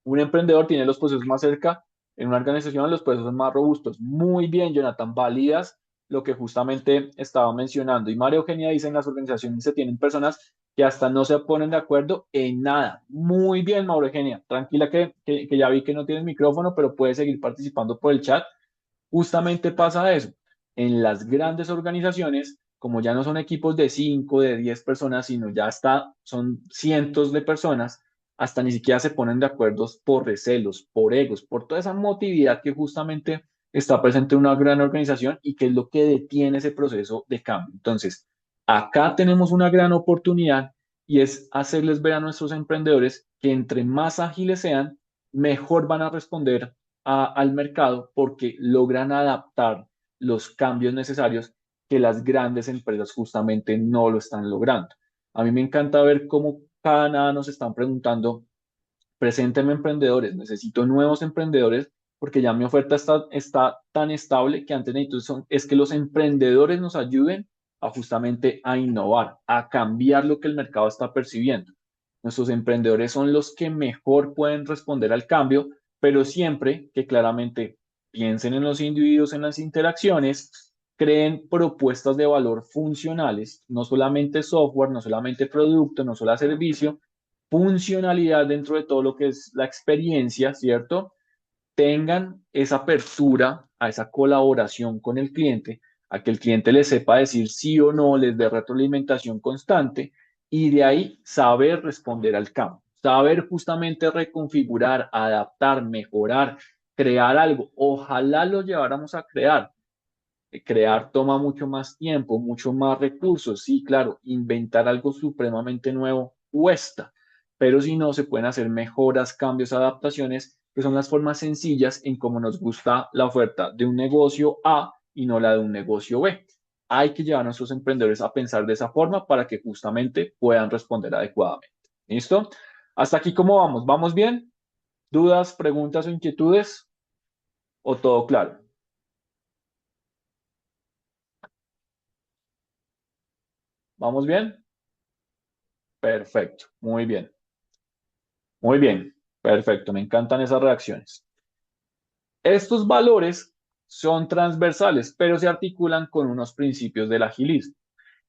un emprendedor tiene los procesos más cerca, en una organización los procesos más robustos. Muy bien, Jonathan, validas lo que justamente estaba mencionando. Y María Eugenia dice, en las organizaciones se tienen personas que hasta no se ponen de acuerdo en nada. Muy bien, María Eugenia. Tranquila que ya vi que no tienes micrófono, pero puedes seguir participando por el chat. Justamente pasa eso. En las grandes organizaciones, como ya no son equipos de 5, de 10 personas, sino ya son cientos de personas, hasta ni siquiera se ponen de acuerdo por recelos, por egos, por toda esa emotividad que justamente está presente en una gran organización y que es lo que detiene ese proceso de cambio. Entonces, acá tenemos una gran oportunidad y es hacerles ver a nuestros emprendedores que entre más ágiles sean, mejor van a responder al mercado porque logran adaptar los cambios necesarios que las grandes empresas justamente no lo están logrando. A mí me encanta ver cómo cada nada nos están preguntando, presénteme emprendedores, necesito nuevos emprendedores porque ya mi oferta está tan estable que antes necesito es que los emprendedores nos ayuden a justamente a innovar, a cambiar lo que el mercado está percibiendo. Nuestros emprendedores son los que mejor pueden responder al cambio, pero siempre que claramente piensen en los individuos, en las interacciones, creen propuestas de valor funcionales, no solamente software, no solamente producto, no solo servicio, funcionalidad dentro de todo lo que es la experiencia, ¿cierto? Tengan esa apertura a esa colaboración con el cliente, a que el cliente les sepa decir sí o no, les dé retroalimentación constante y de ahí saber responder al cambio, saber justamente reconfigurar, adaptar, mejorar, crear algo. Ojalá lo lleváramos a crear. Crear toma mucho más tiempo, mucho más recursos. Sí, claro, inventar algo supremamente nuevo cuesta, pero si no, se pueden hacer mejoras, cambios, adaptaciones, que son las formas sencillas en cómo nos gusta la oferta de un negocio A y no la de un negocio B. Hay que llevar a nuestros emprendedores a pensar de esa forma para que justamente puedan responder adecuadamente. ¿Listo? Hasta aquí, ¿cómo vamos? ¿Vamos bien? ¿Dudas, preguntas o inquietudes? ¿O todo claro? ¿Vamos bien? Perfecto, muy bien. Muy bien, perfecto, me encantan esas reacciones. Estos valores son transversales, pero se articulan con unos principios del agilismo.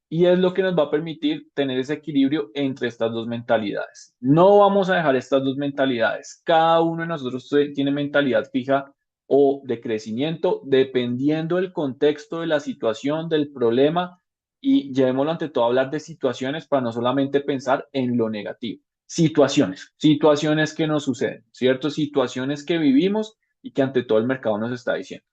Y es lo que nos va a permitir tener ese equilibrio entre estas dos mentalidades. No vamos a dejar estas dos mentalidades. Cada uno de nosotros tiene mentalidad fija o de crecimiento, dependiendo del contexto, de la situación, del problema. Y llevémoslo ante todo a hablar de situaciones para no solamente pensar en lo negativo. Situaciones que nos suceden, ¿cierto? Situaciones que vivimos y que ante todo el mercado nos está diciendo.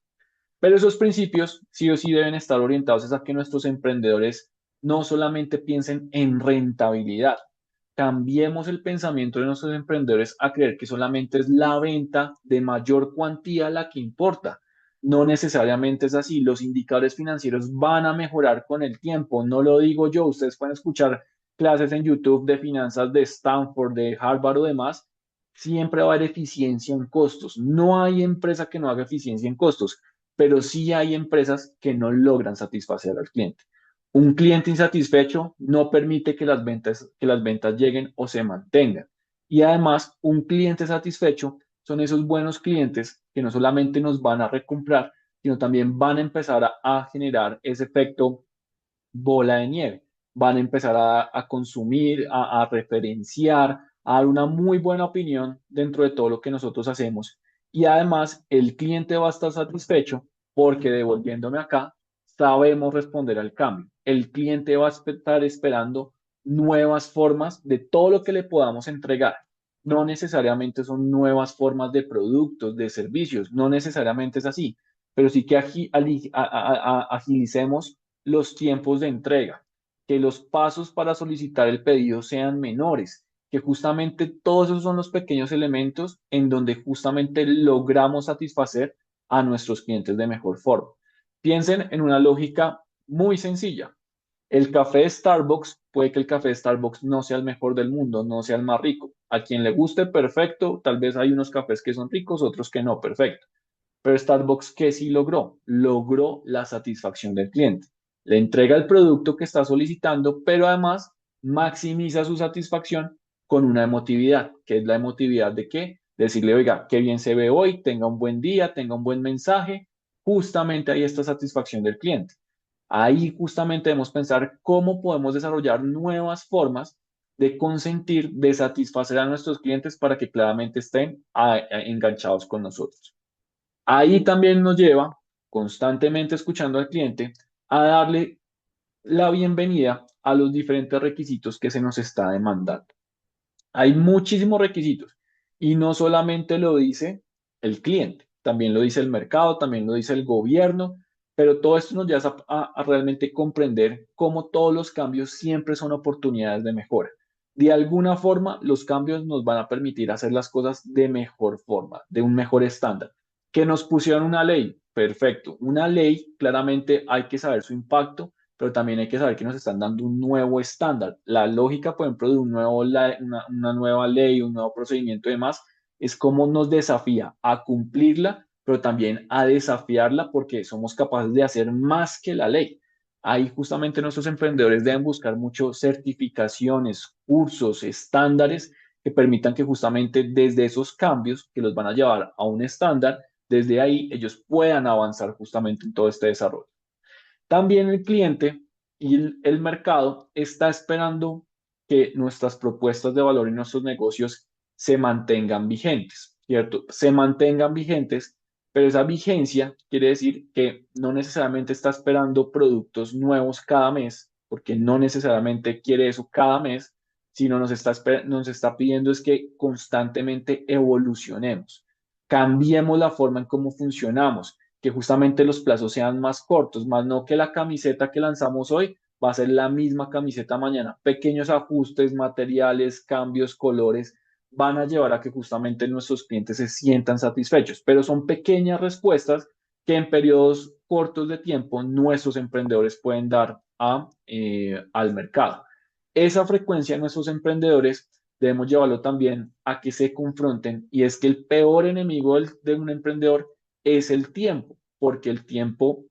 Pero esos principios sí o sí deben estar orientados a que nuestros emprendedores no solamente piensen en rentabilidad. Cambiemos el pensamiento de nuestros emprendedores a creer que solamente es la venta de mayor cuantía la que importa. No necesariamente es así. Los indicadores financieros van a mejorar con el tiempo. No lo digo yo. Ustedes pueden escuchar clases en YouTube de finanzas de Stanford, de Harvard o demás. Siempre va a haber eficiencia en costos. No hay empresa que no haga eficiencia en costos, pero sí hay empresas que no logran satisfacer al cliente. Un cliente insatisfecho no permite que las ventas lleguen o se mantengan. Y además, un cliente satisfecho son esos buenos clientes que no solamente nos van a recomprar, sino también van a empezar a generar ese efecto bola de nieve. Van a empezar a consumir, a referenciar, a dar una muy buena opinión dentro de todo lo que nosotros hacemos. Y además, el cliente va a estar satisfecho porque devolviéndome acá, sabemos responder al cambio. El cliente va a estar esperando nuevas formas de todo lo que le podamos entregar. No necesariamente son nuevas formas de productos, de servicios, no necesariamente es así, pero sí que agilicemos los tiempos de entrega, que los pasos para solicitar el pedido sean menores, que justamente todos esos son los pequeños elementos en donde justamente logramos satisfacer a nuestros clientes de mejor forma. Piensen en una lógica muy sencilla. El café de Starbucks, puede que el café de Starbucks no sea el mejor del mundo, no sea el más rico. A quien le guste, perfecto. Tal vez hay unos cafés que son ricos, otros que no, perfecto. Pero Starbucks, ¿qué sí logró? Logró la satisfacción del cliente. Le entrega el producto que está solicitando, pero además maximiza su satisfacción con una emotividad. ¿Qué es la emotividad de qué? Decirle, oiga, qué bien se ve hoy, tenga un buen día, tenga un buen mensaje. Justamente ahí está satisfacción del cliente. Ahí justamente debemos pensar cómo podemos desarrollar nuevas formas de consentir, de satisfacer a nuestros clientes para que claramente estén enganchados con nosotros. Ahí también nos lleva, constantemente escuchando al cliente, a darle la bienvenida a los diferentes requisitos que se nos está demandando. Hay muchísimos requisitos y no solamente lo dice el cliente, también lo dice el mercado, también lo dice el gobierno, pero todo esto nos lleva a realmente comprender cómo todos los cambios siempre son oportunidades de mejora. De alguna forma, los cambios nos van a permitir hacer las cosas de mejor forma, de un mejor estándar. Que nos pusieron una ley, perfecto. Una ley, claramente hay que saber su impacto, pero también hay que saber que nos están dando un nuevo estándar. La lógica, por ejemplo, de una nueva ley, un nuevo procedimiento y demás, es cómo nos desafía a cumplirla, pero también a desafiarla porque somos capaces de hacer más que la ley. Ahí justamente nuestros emprendedores deben buscar mucho certificaciones, cursos, estándares que permitan que justamente desde esos cambios que los van a llevar a un estándar, desde ahí ellos puedan avanzar justamente en todo este desarrollo. También el cliente y el mercado está esperando que nuestras propuestas de valor y nuestros negocios se mantengan vigentes, ¿cierto? Se mantengan vigentes, pero esa vigencia quiere decir que no necesariamente está esperando productos nuevos cada mes, porque no necesariamente quiere eso cada mes, sino nos está pidiendo es que constantemente evolucionemos, cambiemos la forma en cómo funcionamos, que justamente los plazos sean más cortos, más no que la camiseta que lanzamos hoy va a ser la misma camiseta mañana. Pequeños ajustes, materiales, cambios, colores van a llevar a que justamente nuestros clientes se sientan satisfechos, pero son pequeñas respuestas que en periodos cortos de tiempo nuestros emprendedores pueden dar al mercado. Esa frecuencia de nuestros emprendedores debemos llevarlo también a que se confronten y es que el peor enemigo de un emprendedor es el tiempo, porque el tiempo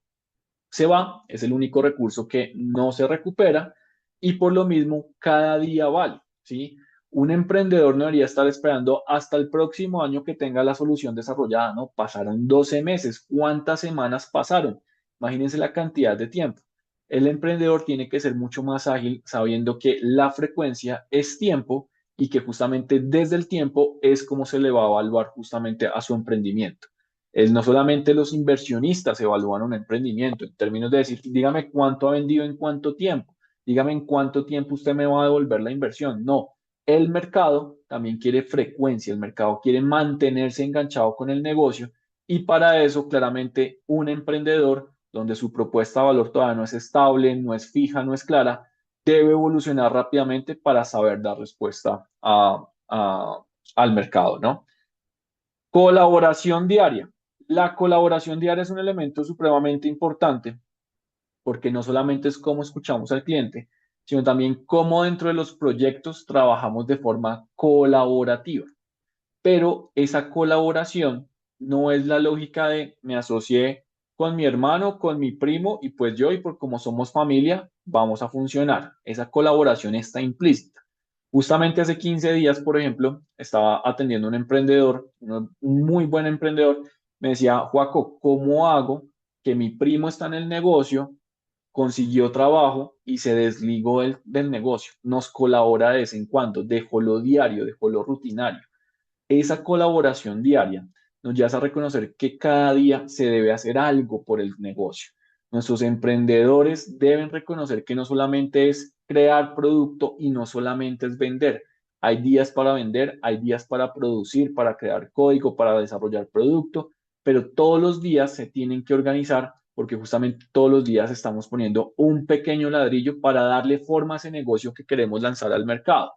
se va, es el único recurso que no se recupera y por lo mismo cada día vale, ¿sí? Un emprendedor no debería estar esperando hasta el próximo año que tenga la solución desarrollada, ¿no? Pasaron 12 meses, ¿cuántas semanas pasaron? Imagínense la cantidad de tiempo. El emprendedor tiene que ser mucho más ágil sabiendo que la frecuencia es tiempo y que justamente desde el tiempo es como se le va a evaluar justamente a su emprendimiento. Es no solamente los inversionistas evalúan un emprendimiento en términos de decir, dígame cuánto ha vendido en cuánto tiempo, dígame en cuánto tiempo usted me va a devolver la inversión. No, el mercado también quiere frecuencia, el mercado quiere mantenerse enganchado con el negocio y para eso claramente un emprendedor donde su propuesta de valor todavía no es estable, no es fija, no es clara, debe evolucionar rápidamente para saber dar respuesta al mercado, ¿no? Colaboración diaria. La colaboración diaria es un elemento supremamente importante porque no solamente es cómo escuchamos al cliente, sino también cómo dentro de los proyectos trabajamos de forma colaborativa. Pero esa colaboración no es la lógica de me asocié con mi hermano, con mi primo y pues yo y por como somos familia vamos a funcionar. Esa colaboración está implícita. Justamente hace 15 días, por ejemplo, estaba atendiendo a un emprendedor, un muy buen emprendedor, me decía, Joaco, ¿cómo hago que mi primo está en el negocio, consiguió trabajo y se desligó del negocio? Nos colabora de vez en cuando, dejó lo diario, dejó lo rutinario. Esa colaboración diaria nos lleva a reconocer que cada día se debe hacer algo por el negocio. Nuestros emprendedores deben reconocer que no solamente es crear producto y no solamente es vender. Hay días para vender, hay días para producir, para crear código, para desarrollar producto, pero todos los días se tienen que organizar porque justamente todos los días estamos poniendo un pequeño ladrillo para darle forma a ese negocio que queremos lanzar al mercado.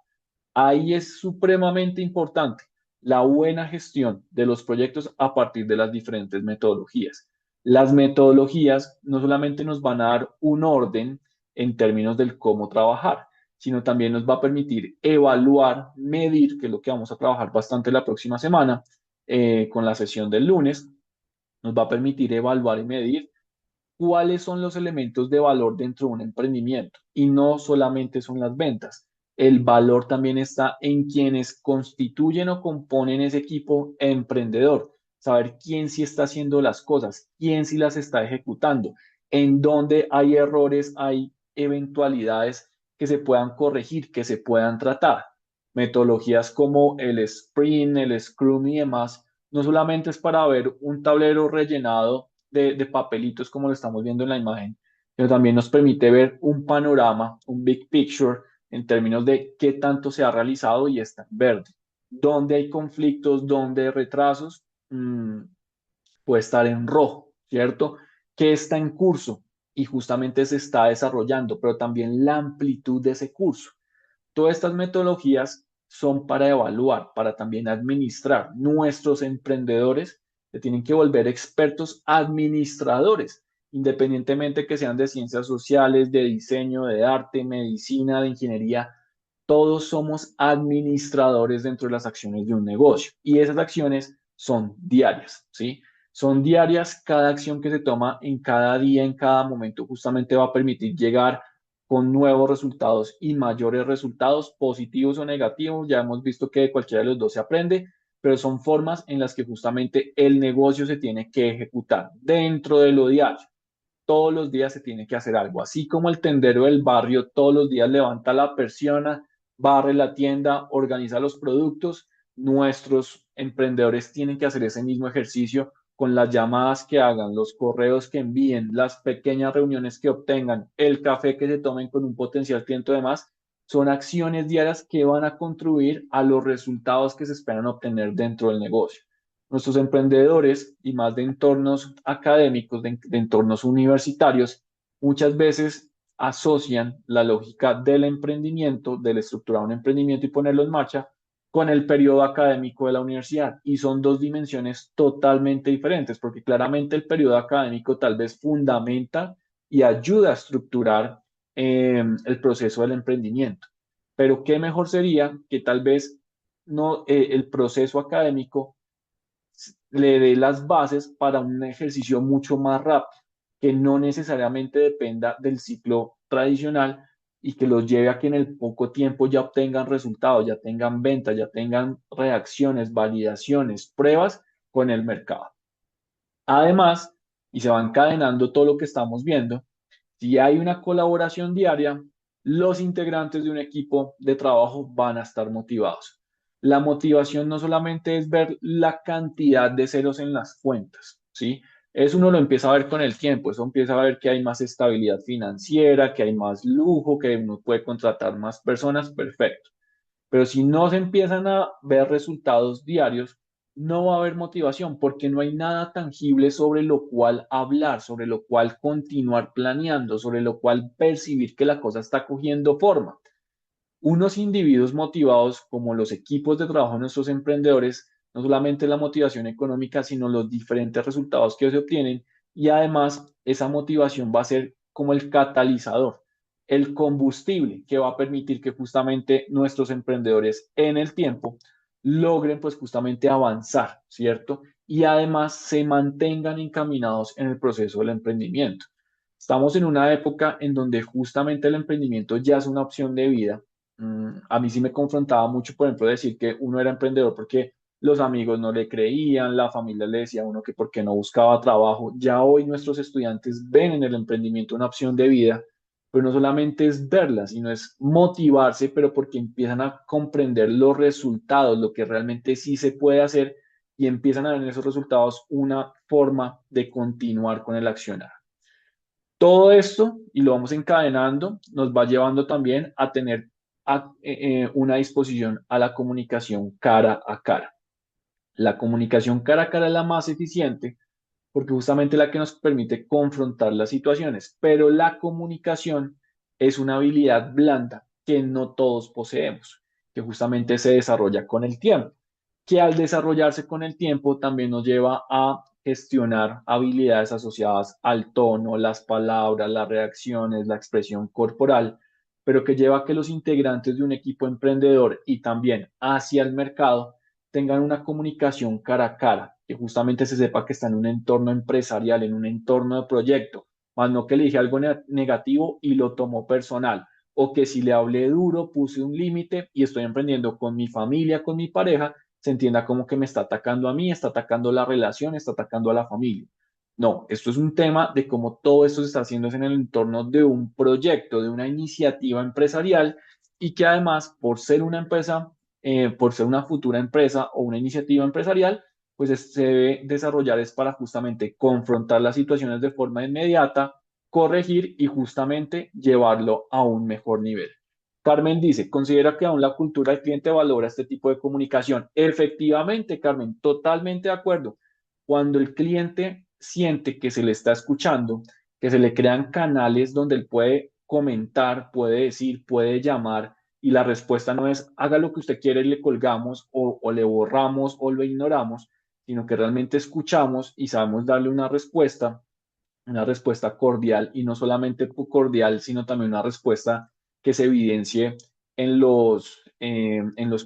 Ahí es supremamente importante la buena gestión de los proyectos a partir de las diferentes metodologías. Las metodologías no solamente nos van a dar un orden en términos del cómo trabajar, sino también nos va a permitir evaluar, medir, que es lo que vamos a trabajar bastante la próxima semana con la sesión del lunes, nos va a permitir evaluar y medir cuáles son los elementos de valor dentro de un emprendimiento y no solamente son las ventas. El valor también está en quienes constituyen o componen ese equipo emprendedor. Saber quién sí está haciendo las cosas, quién sí las está ejecutando, en dónde hay errores, hay eventualidades que se puedan corregir, que se puedan tratar. Metodologías como el Sprint, el Scrum y demás, no solamente es para ver un tablero rellenado de papelitos como lo estamos viendo en la imagen, pero también nos permite ver un panorama, un big picture en términos de qué tanto se ha realizado y está en verde. Dónde hay conflictos, dónde hay retrasos, puede estar en rojo, ¿cierto? ¿Qué está en curso? Y justamente se está desarrollando, pero también la amplitud de ese curso. Todas estas metodologías son para evaluar, para también administrar. Nuestros emprendedores se tienen que volver expertos administradores, independientemente que sean de ciencias sociales, de diseño, de arte, medicina, de ingeniería. Todos somos administradores dentro de las acciones de un negocio y esas acciones son diarias, ¿sí? Son diarias, cada acción que se toma en cada día, en cada momento, justamente va a permitir llegar con nuevos resultados y mayores resultados, positivos o negativos. Ya hemos visto que de cualquiera de los dos se aprende, pero son formas en las que justamente el negocio se tiene que ejecutar dentro de lo diario. Todos los días se tiene que hacer algo, así como el tendero del barrio todos los días levanta la persiana, barre la tienda, organiza los productos. Nuestros emprendedores tienen que hacer ese mismo ejercicio con las llamadas que hagan, los correos que envíen, las pequeñas reuniones que obtengan, el café que se tomen con un potencial cliente y demás. Son acciones diarias que van a contribuir a los resultados que se esperan obtener dentro del negocio. Nuestros emprendedores y más de entornos académicos, de entornos universitarios, muchas veces asocian la lógica del emprendimiento, del estructurar un emprendimiento y ponerlo en marcha, con el periodo académico de la universidad. Y son dos dimensiones totalmente diferentes, porque claramente el periodo académico tal vez fundamenta y ayuda a estructurar el proceso del emprendimiento. Pero qué mejor sería que tal vez no, el proceso académico le dé las bases para un ejercicio mucho más rápido, que no necesariamente dependa del ciclo tradicional y que los lleve a que en el poco tiempo ya obtengan resultados, ya tengan ventas, ya tengan reacciones, validaciones, pruebas con el mercado. Además, y se va encadenando todo lo que estamos viendo, si hay una colaboración diaria, los integrantes de un equipo de trabajo van a estar motivados. La motivación no solamente es ver la cantidad de ceros en las cuentas, ¿sí? Eso uno lo empieza a ver con el tiempo, eso empieza a ver que hay más estabilidad financiera, que hay más lujo, que uno puede contratar más personas, perfecto. Pero si no se empiezan a ver resultados diarios, no va a haber motivación porque no hay nada tangible sobre lo cual hablar, sobre lo cual continuar planeando, sobre lo cual percibir que la cosa está cogiendo forma. Unos individuos motivados como los equipos de trabajo de nuestros emprendedores, no solamente la motivación económica, sino los diferentes resultados que se obtienen y además esa motivación va a ser como el catalizador, el combustible que va a permitir que justamente nuestros emprendedores en el tiempo logren pues justamente avanzar, ¿cierto? Y además se mantengan encaminados en el proceso del emprendimiento. Estamos en una época en donde justamente el emprendimiento ya es una opción de vida A mí sí me confrontaba mucho, por ejemplo, decir que uno era emprendedor porque los amigos no le creían, la familia le decía a uno que porque no buscaba trabajo. Ya hoy nuestros estudiantes ven en el emprendimiento una opción de vida, pero no solamente es verla, sino es motivarse, pero porque empiezan a comprender los resultados, lo que realmente sí se puede hacer y empiezan a ver en esos resultados una forma de continuar con el accionar. Todo esto, y lo vamos encadenando, nos va llevando también a tener una disposición a la comunicación cara a cara. La comunicación cara a cara es la más eficiente porque justamente es la que nos permite confrontar las situaciones, pero la comunicación es una habilidad blanda que no todos poseemos, que justamente se desarrolla con el tiempo, que al desarrollarse con el tiempo también nos lleva a gestionar habilidades asociadas al tono, las palabras, las reacciones, la expresión corporal, pero que lleva a que los integrantes de un equipo emprendedor y también hacia el mercado tengan una comunicación cara a cara, que justamente se sepa que está en un entorno empresarial, en un entorno de proyecto, más no que le dije algo negativo y lo tomó personal, o que si le hablé duro, puse un límite y estoy emprendiendo con mi familia, con mi pareja, se entienda como que me está atacando a mí, está atacando la relación, está atacando a la familia. No, esto es un tema de cómo todo esto se está haciendo en el entorno de un proyecto, de una iniciativa empresarial y que además, por ser una empresa, por ser una futura empresa o una iniciativa empresarial, pues se debe desarrollar es para justamente confrontar las situaciones de forma inmediata, corregir y justamente llevarlo a un mejor nivel. Carmen dice, considera que aún la cultura del cliente valora este tipo de comunicación. Efectivamente, Carmen, totalmente de acuerdo. Cuando el cliente siente que se le está escuchando, que se le crean canales donde él puede comentar, puede decir, puede llamar, y la respuesta no es haga lo que usted quiere y le colgamos o le borramos o lo ignoramos, sino que realmente escuchamos y sabemos darle una respuesta cordial y no solamente cordial, sino también una respuesta que se evidencie en los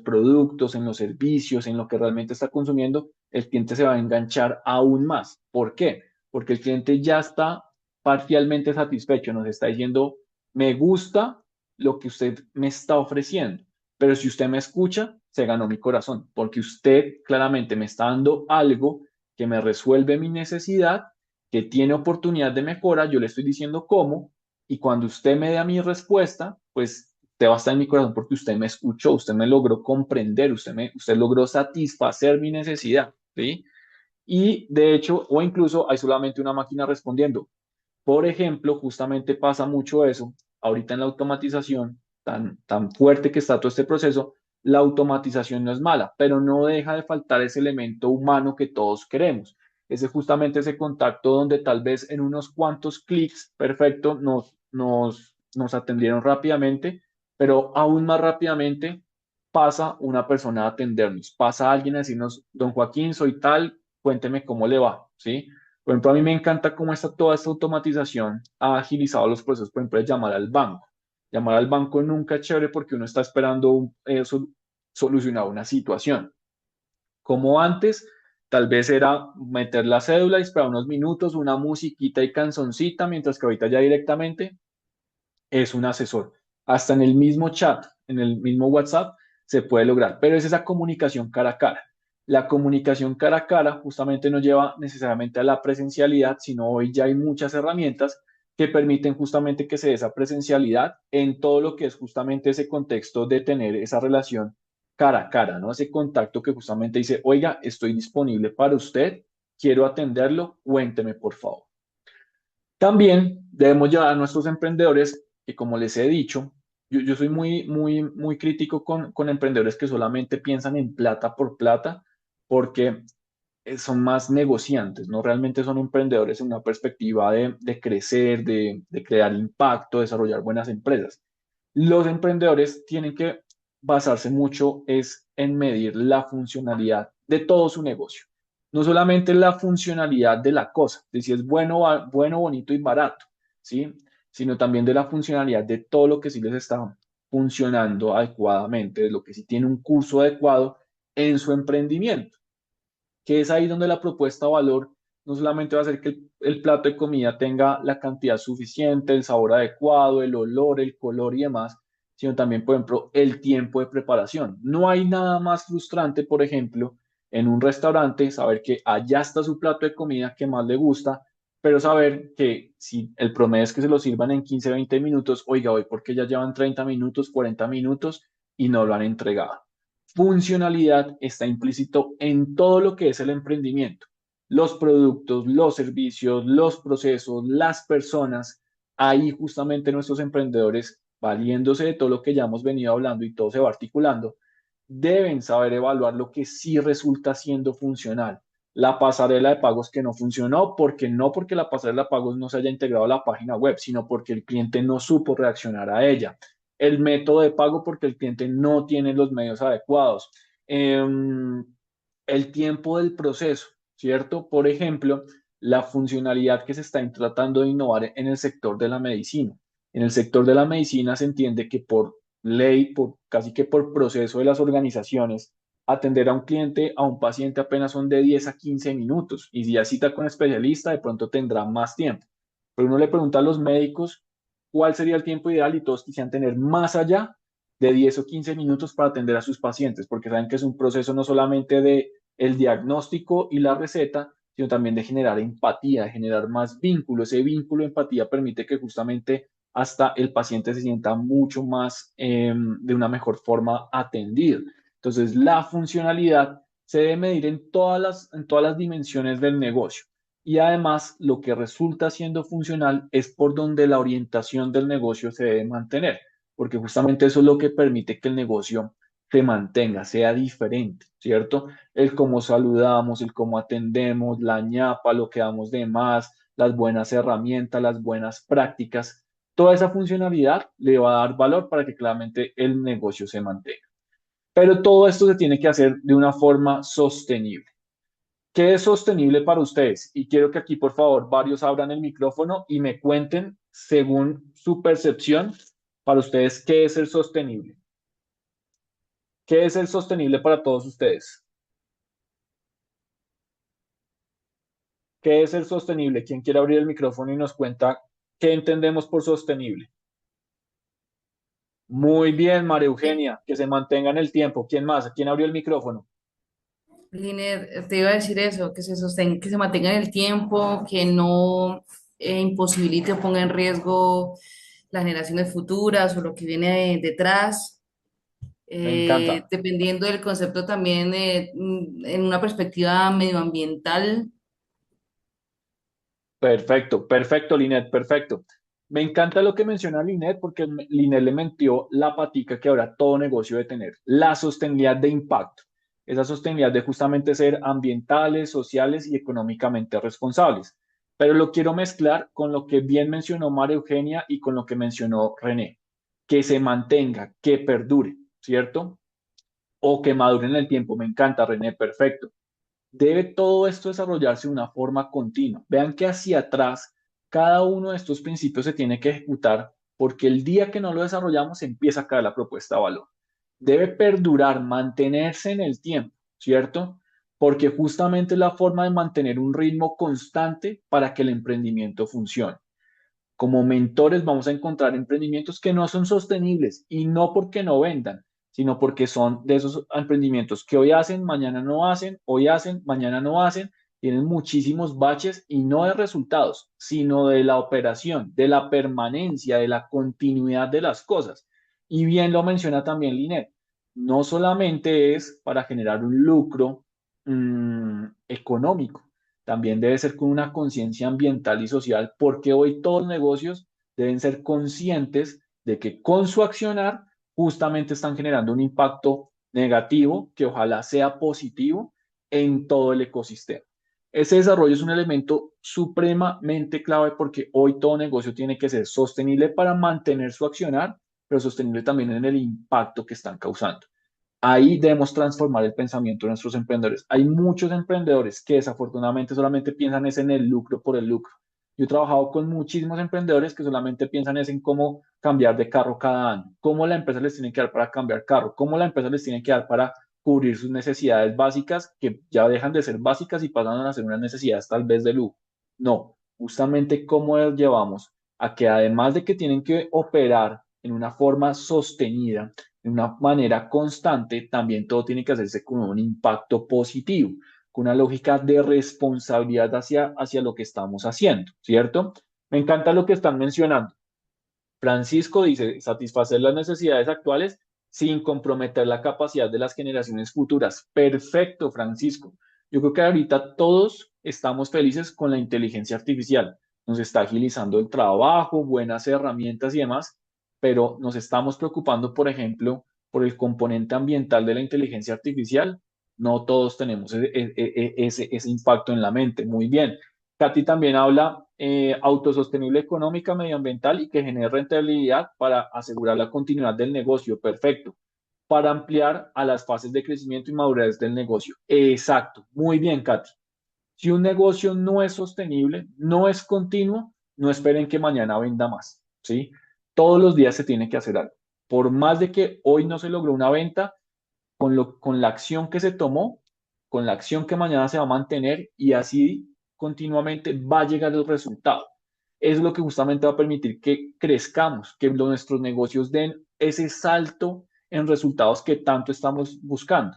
productos, en los servicios, en lo que realmente está consumiendo, el cliente se va a enganchar aún más. ¿Por qué? Porque el cliente ya está parcialmente satisfecho, nos está diciendo, me gusta lo que usted me está ofreciendo, pero si usted me escucha, se ganó mi corazón, porque usted claramente me está dando algo que me resuelve mi necesidad, que tiene oportunidad de mejora, yo le estoy diciendo cómo, y cuando usted me da mi respuesta, pues te va a estar en mi corazón porque usted me escuchó, usted me logró comprender, usted logró satisfacer mi necesidad, ¿sí? Y de hecho, o incluso hay solamente una máquina respondiendo. Por ejemplo, justamente pasa mucho eso, ahorita en la automatización, tan fuerte que está todo este proceso, la automatización no es mala, pero no deja de faltar ese elemento humano que todos queremos. Ese justamente ese contacto donde tal vez en unos cuantos clics, perfecto, nos atendieron rápidamente, pero aún más rápidamente pasa una persona a atendernos, pasa alguien a decirnos, don Joaquín, soy tal, cuénteme cómo le va, ¿sí? Por ejemplo, a mí me encanta cómo toda esta automatización ha agilizado los procesos, por ejemplo, de llamar al banco. Llamar al banco nunca es chévere porque uno está esperando solucionar una situación. Como antes, tal vez era meter la cédula y esperar unos minutos, una musiquita y canzoncita, mientras que ahorita ya directamente es un asesor. Hasta en el mismo chat, en el mismo WhatsApp, se puede lograr, pero es esa comunicación cara a cara. La comunicación cara a cara justamente no lleva necesariamente a la presencialidad, sino hoy ya hay muchas herramientas que permiten justamente que se dé esa presencialidad en todo lo que es justamente ese contexto de tener esa relación cara a cara, ¿no? Ese contacto que justamente dice, oiga, estoy disponible para usted, quiero atenderlo, cuénteme por favor. También debemos llevar a nuestros emprendedores, que como les he dicho, yo soy muy crítico con emprendedores que solamente piensan en plata por plata, porque son más negociantes, no realmente son emprendedores en una perspectiva de crecer, de crear impacto, desarrollar buenas empresas. Los emprendedores tienen que basarse mucho es en medir la funcionalidad de todo su negocio. No solamente la funcionalidad de la cosa, de si es bueno, bueno, bonito y barato, ¿sí? Sino también de la funcionalidad de todo lo que sí les está funcionando adecuadamente, de lo que sí tiene un curso adecuado en su emprendimiento, que es ahí donde la propuesta de valor no solamente va a hacer que el plato de comida tenga la cantidad suficiente, el sabor adecuado, el olor, el color y demás, sino también, por ejemplo, el tiempo de preparación. No hay nada más frustrante, por ejemplo, en un restaurante, saber que allá está su plato de comida que más le gusta, pero saber que si el promedio es que se lo sirvan en 15, 20 minutos, oiga, hoy porque ya llevan 30 minutos, 40 minutos y no lo han entregado. Funcionalidad está implícito en todo lo que es el emprendimiento. Los productos, los servicios, los procesos, las personas. Ahí justamente nuestros emprendedores, valiéndose de todo lo que ya hemos venido hablando y todo se va articulando, deben saber evaluar lo que sí resulta siendo funcional. La pasarela de pagos que no funcionó, porque la pasarela de pagos no se haya integrado a la página web, sino porque el cliente no supo reaccionar a ella. El método de pago porque el cliente no tiene los medios adecuados. El tiempo del proceso, ¿cierto? Por ejemplo, la funcionalidad que se está tratando de innovar en el sector de la medicina. En el sector de la medicina se entiende que por ley, casi que por proceso de las organizaciones, atender a un cliente, a un paciente apenas son de 10 a 15 minutos. Y si ya cita con especialista, de pronto tendrá más tiempo. Pero uno le pregunta a los médicos cuál sería el tiempo ideal y todos quisieran tener más allá de 10 o 15 minutos para atender a sus pacientes, porque saben que es un proceso no solamente de el diagnóstico y la receta, sino también de generar empatía, de generar más vínculo. Ese vínculo de empatía permite que justamente hasta el paciente se sienta mucho más de una mejor forma atendido. Entonces, la funcionalidad se debe medir en todas las dimensiones del negocio. Y además, lo que resulta siendo funcional es por donde la orientación del negocio se debe mantener, porque justamente eso es lo que permite que el negocio se mantenga, sea diferente, ¿cierto? El cómo saludamos, el cómo atendemos, la ñapa, lo que damos de más, las buenas herramientas, las buenas prácticas, toda esa funcionalidad le va a dar valor para que claramente el negocio se mantenga. Pero todo esto se tiene que hacer de una forma sostenible. ¿Qué es sostenible para ustedes? Y quiero que aquí, por favor, varios abran el micrófono y me cuenten, según su percepción, para ustedes, ¿qué es el sostenible? ¿Qué es el sostenible para todos ustedes? ¿Qué es el sostenible? ¿Quién quiere abrir el micrófono y nos cuenta qué entendemos por sostenible? Muy bien, María Eugenia, que se mantenga en el tiempo. ¿Quién más? ¿Quién abrió el micrófono? Liner, te iba a decir eso, que se mantenga en el tiempo, que no imposibilite o ponga en riesgo las generaciones futuras o lo que viene detrás, Me encanta. dependiendo del concepto también en una perspectiva medioambiental. Perfecto, perfecto, Linet, perfecto. Me encanta lo que menciona Linet porque Linet le metió la patica que ahora todo negocio debe tener, la sostenibilidad de impacto, esa sostenibilidad de justamente ser ambientales, sociales y económicamente responsables. Pero lo quiero mezclar con lo que bien mencionó María Eugenia y con lo que mencionó René, que se mantenga, que perdure, ¿cierto? O que madure en el tiempo. Me encanta, René, perfecto. Debe todo esto desarrollarse de una forma continua. Vean que hacia atrás cada uno de estos principios se tiene que ejecutar porque el día que no lo desarrollamos empieza a caer la propuesta de valor. Debe perdurar, mantenerse en el tiempo, ¿cierto? Porque justamente es la forma de mantener un ritmo constante para que el emprendimiento funcione. Como mentores vamos a encontrar emprendimientos que no son sostenibles y no porque no vendan, sino porque son de esos emprendimientos que hoy hacen, mañana no hacen, hoy hacen, mañana no hacen, tienen muchísimos baches y no de resultados, sino de la operación, de la permanencia, de la continuidad de las cosas. Y bien lo menciona también Linet, no solamente es para generar un lucro económico, también debe ser con una conciencia ambiental y social, porque hoy todos los negocios deben ser conscientes de que con su accionar justamente están generando un impacto negativo que ojalá sea positivo en todo el ecosistema. Ese desarrollo es un elemento supremamente clave porque hoy todo negocio tiene que ser sostenible para mantener su accionar, pero sostenible también en el impacto que están causando. Ahí debemos transformar el pensamiento de nuestros emprendedores. Hay muchos emprendedores que desafortunadamente solamente piensan es en el lucro por el lucro. Yo he trabajado con muchísimos emprendedores que solamente piensan es en cómo cambiar de carro cada año, cómo la empresa les tiene que dar para cambiar carro, cómo la empresa les tiene que dar para cubrir sus necesidades básicas que ya dejan de ser básicas y pasan a ser unas necesidades tal vez de lujo. No, justamente cómo les llevamos a que además de que tienen que operar en una forma sostenida, de una manera constante, también todo tiene que hacerse con un impacto positivo, con una lógica de responsabilidad hacia lo que estamos haciendo, ¿cierto? Me encanta lo que están mencionando. Francisco dice, satisfacer las necesidades actuales sin comprometer la capacidad de las generaciones futuras. Perfecto, Francisco. Yo creo que ahorita todos estamos felices con la inteligencia artificial. Nos está agilizando el trabajo, buenas herramientas y demás, pero nos estamos preocupando, por ejemplo, por el componente ambiental de la inteligencia artificial. No todos tenemos ese impacto en la mente. Muy bien. Katy también habla autosostenible económica, medioambiental y que genere rentabilidad para asegurar la continuidad del negocio. Perfecto. Para ampliar a las fases de crecimiento y madurez del negocio. Exacto. Muy bien, Katy. Si un negocio no es sostenible, no es continuo, no esperen que mañana venda más, ¿sí? Todos los días se tiene que hacer algo. Por más de que hoy no se logró una venta, con la acción que se tomó, con la acción que mañana se va a mantener y así continuamente va a llegar el resultado. Es lo que justamente va a permitir que crezcamos, que nuestros negocios den ese salto en resultados que tanto estamos buscando.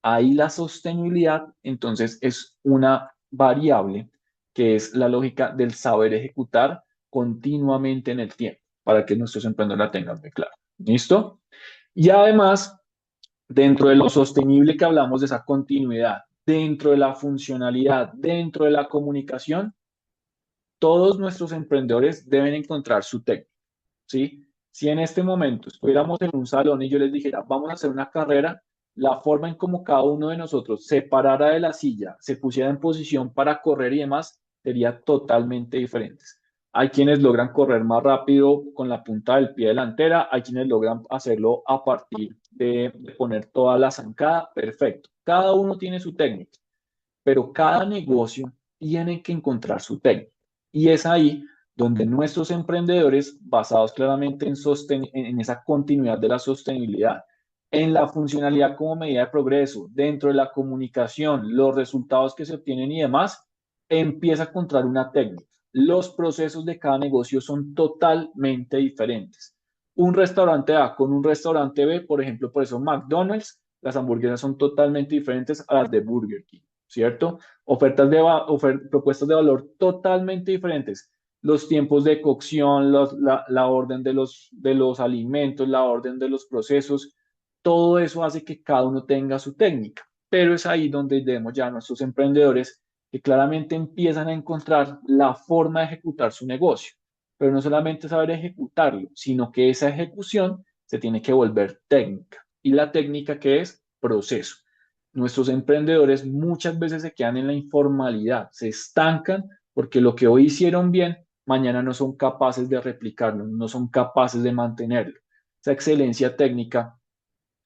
Ahí la sostenibilidad, entonces, es una variable que es la lógica del saber ejecutar continuamente en el tiempo, para que nuestros emprendedores la tengan muy claro. ¿Listo? Y además, dentro de lo sostenible que hablamos de esa continuidad, dentro de la funcionalidad, dentro de la comunicación, todos nuestros emprendedores deben encontrar su técnica, ¿sí? Si en este momento estuviéramos en un salón y yo les dijera, vamos a hacer una carrera, la forma en cómo cada uno de nosotros se parara de la silla, se pusiera en posición para correr y demás, sería totalmente diferente. Hay quienes logran correr más rápido con la punta del pie delantera, hay quienes logran hacerlo a partir de poner toda la zancada, perfecto. Cada uno tiene su técnica, pero cada negocio tiene que encontrar su técnica. Y es ahí donde nuestros emprendedores, basados claramente en esa continuidad de la sostenibilidad, en la funcionalidad como medida de progreso, dentro de la comunicación, los resultados que se obtienen y demás, empieza a encontrar una técnica. Los procesos de cada negocio son totalmente diferentes. Un restaurante A con un restaurante B, por ejemplo, por eso McDonald's, las hamburguesas son totalmente diferentes a las de Burger King, ¿cierto? Propuestas de valor totalmente diferentes. Los tiempos de cocción, la orden de los alimentos, la orden de los procesos, todo eso hace que cada uno tenga su técnica. Pero es ahí donde vemos ya a nuestros emprendedores que claramente empiezan a encontrar la forma de ejecutar su negocio. Pero no solamente saber ejecutarlo, sino que esa ejecución se tiene que volver técnica. ¿Y la técnica qué es? Proceso. Nuestros emprendedores muchas veces se quedan en la informalidad, se estancan porque lo que hoy hicieron bien, mañana no son capaces de replicarlo, no son capaces de mantenerlo. Esa excelencia técnica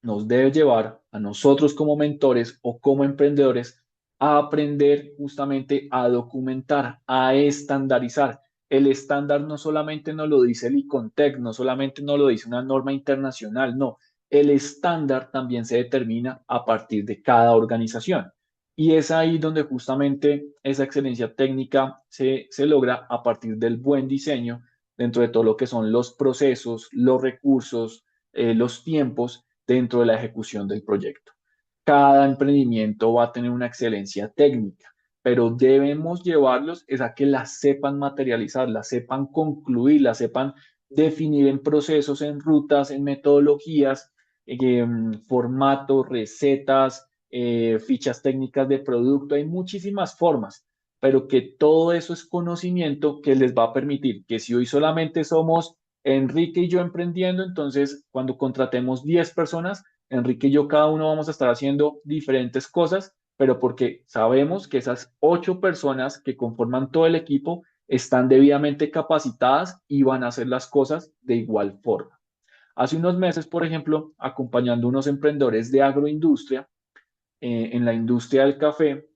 nos debe llevar a nosotros como mentores o como emprendedores a aprender justamente a documentar, a estandarizar. El estándar no solamente nos lo dice el ICONTEC, no solamente nos lo dice una norma internacional, no. El estándar también se determina a partir de cada organización. Y es ahí donde justamente esa excelencia técnica se logra a partir del buen diseño dentro de todo lo que son los procesos, los recursos, los tiempos dentro de la ejecución del proyecto. Cada emprendimiento va a tener una excelencia técnica, pero debemos llevarlos es a que la sepan materializar, la sepan concluir, la sepan definir en procesos, en rutas, en metodologías, formatos, recetas, fichas técnicas de producto. Hay muchísimas formas, pero que todo eso es conocimiento que les va a permitir que si hoy solamente somos Enrique y yo emprendiendo, entonces cuando contratemos 10 personas, Enrique y yo cada uno vamos a estar haciendo diferentes cosas, pero porque sabemos que esas 8 personas que conforman todo el equipo están debidamente capacitadas y van a hacer las cosas de igual forma. Hace unos meses, por ejemplo, acompañando unos emprendedores de agroindustria, en la industria del café,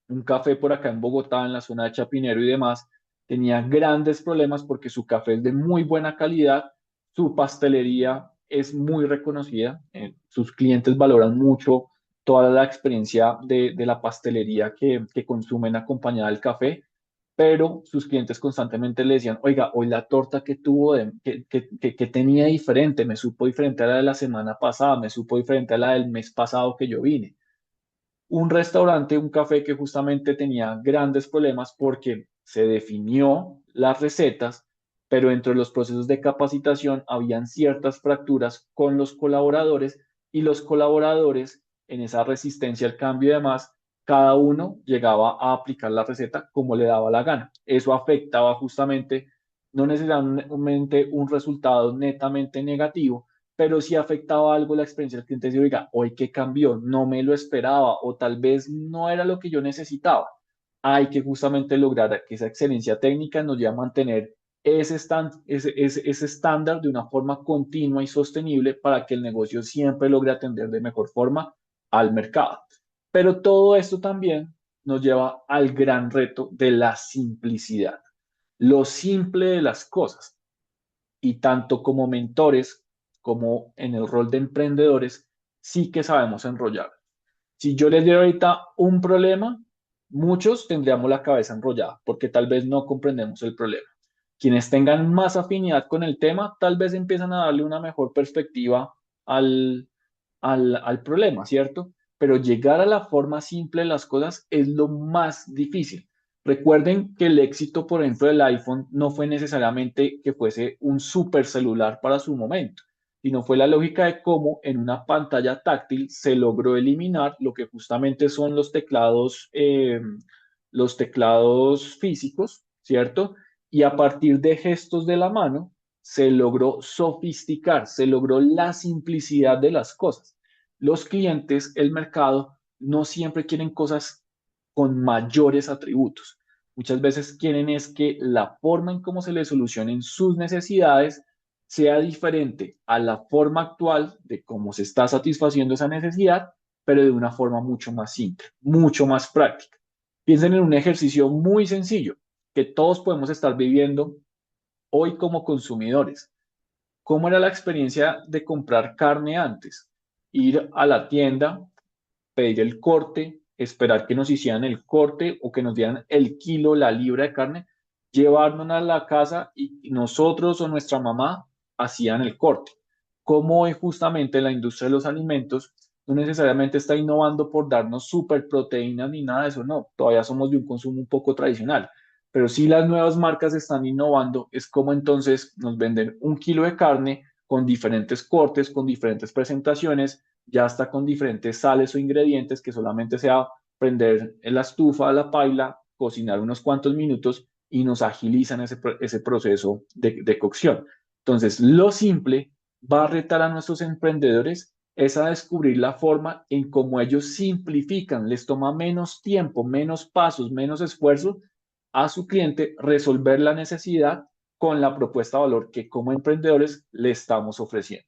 un café por acá en Bogotá, en la zona de Chapinero y demás, tenía grandes problemas porque su café es de muy buena calidad, su pastelería es muy reconocida, sus clientes valoran mucho toda la experiencia de la pastelería que consumen acompañada del café, pero sus clientes constantemente le decían, oiga, hoy la torta que tuvo, que tenía diferente, me supo diferente a la de la semana pasada, me supo diferente a la del mes pasado que yo vine. Un restaurante, un café que justamente tenía grandes problemas porque se definió las recetas, pero dentro de los procesos de capacitación habían ciertas fracturas con los colaboradores y los colaboradores en esa resistencia al cambio y demás, cada uno llegaba a aplicar la receta como le daba la gana. Eso afectaba justamente, no necesariamente un resultado netamente negativo, pero sí afectaba algo la experiencia del cliente. Decir, oiga, hoy qué cambió, no me lo esperaba o tal vez no era lo que yo necesitaba. Hay que justamente lograr que esa excelencia técnica nos lleve a mantener ese estándar de una forma continua y sostenible para que el negocio siempre logre atender de mejor forma al mercado. Pero todo esto también nos lleva al gran reto de la simplicidad, lo simple de las cosas. Y tanto como mentores como en el rol de emprendedores, sí que sabemos enrollar. Si yo les doy ahorita un problema, muchos tendríamos la cabeza enrollada porque tal vez no comprendemos el problema. Quienes tengan más afinidad con el tema, tal vez empiezan a darle una mejor perspectiva al, al problema, ¿cierto? Pero llegar a la forma simple de las cosas es lo más difícil. Recuerden que el éxito, por ejemplo, del iPhone no fue necesariamente que fuese un super celular para su momento, sino fue la lógica de cómo en una pantalla táctil se logró eliminar lo que justamente son los teclados físicos, ¿cierto? Y a partir de gestos de la mano se logró sofisticar, se logró la simplicidad de las cosas. Los clientes, el mercado, no siempre quieren cosas con mayores atributos. Muchas veces quieren es que la forma en cómo se les solucionen sus necesidades sea diferente a la forma actual de cómo se está satisfaciendo esa necesidad, pero de una forma mucho más simple, mucho más práctica. Piensen en un ejercicio muy sencillo que todos podemos estar viviendo hoy como consumidores. ¿Cómo era la experiencia de comprar carne antes? Ir a la tienda, pedir el corte, esperar que nos hicieran el corte o que nos dieran el kilo, la libra de carne, llevarnos a la casa y nosotros o nuestra mamá hacían el corte. Como hoy justamente la industria de los alimentos no necesariamente está innovando por darnos super proteínas ni nada de eso, no, todavía somos de un consumo un poco tradicional. Pero sí las nuevas marcas están innovando, es como entonces nos venden un kilo de carne con diferentes cortes, con diferentes presentaciones, ya está con diferentes sales o ingredientes que solamente sea prender en la estufa, la paila, cocinar unos cuantos minutos y nos agilizan ese proceso de cocción. Entonces, lo simple va a retar a nuestros emprendedores es a descubrir la forma en cómo ellos simplifican, les toma menos tiempo, menos pasos, menos esfuerzo a su cliente resolver la necesidad con la propuesta de valor que como emprendedores le estamos ofreciendo.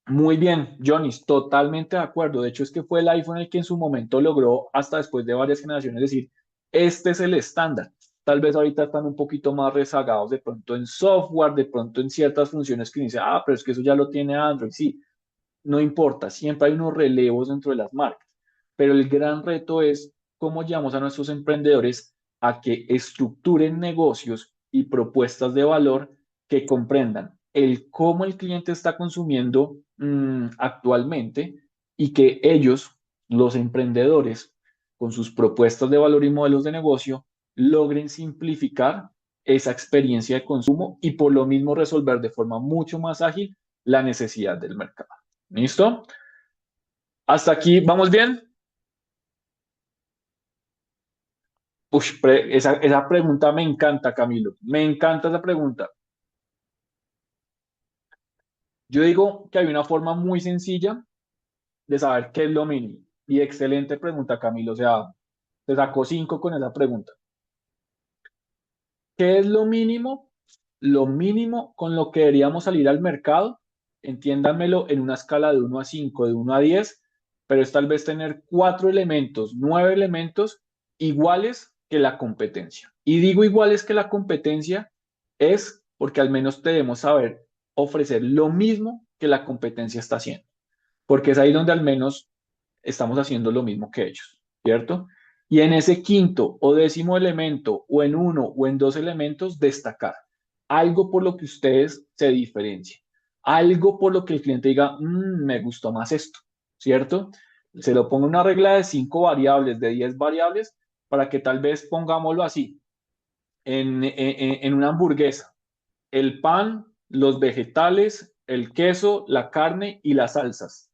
Muy bien, Johnny, totalmente de acuerdo. De hecho, es que fue el iPhone el que en su momento logró, hasta después de varias generaciones, decir, este es el estándar. Tal vez ahorita están un poquito más rezagados de pronto en software, de pronto en ciertas funciones que dice, ah, pero es que eso ya lo tiene Android. Sí, no importa, siempre hay unos relevos dentro de las marcas. Pero el gran reto es cómo llevamos a nuestros emprendedores a que estructuren negocios y propuestas de valor que comprendan el cómo el cliente está consumiendo actualmente y que ellos, los emprendedores, con sus propuestas de valor y modelos de negocio, logren simplificar esa experiencia de consumo y por lo mismo resolver de forma mucho más ágil la necesidad del mercado. ¿Listo? ¿Hasta aquí vamos bien? Uy, esa pregunta me encanta, Camilo. Me encanta esa pregunta. Yo digo que hay una forma muy sencilla de saber qué es lo mínimo. Y excelente pregunta, Camilo. O sea, te sacó 5 con esa pregunta. ¿Qué es lo mínimo? Lo mínimo con lo que deberíamos salir al mercado, entiéndanmelo en una escala de 1 a 5, de 1 a 10, pero es tal vez tener 4 elementos, 9 elementos iguales que la competencia. Y digo iguales que la competencia es porque al menos debemos saber ofrecer lo mismo que la competencia está haciendo, porque es ahí donde al menos estamos haciendo lo mismo que ellos, ¿cierto? Y en ese quinto o décimo elemento, o en uno o en dos elementos, destacar algo por lo que ustedes se diferencien, algo por lo que el cliente diga, me gustó más esto, ¿cierto? Se lo pongo una regla de 5 variables, de 10 variables, para que tal vez pongámoslo así, en una hamburguesa, el pan, los vegetales, el queso, la carne y las salsas.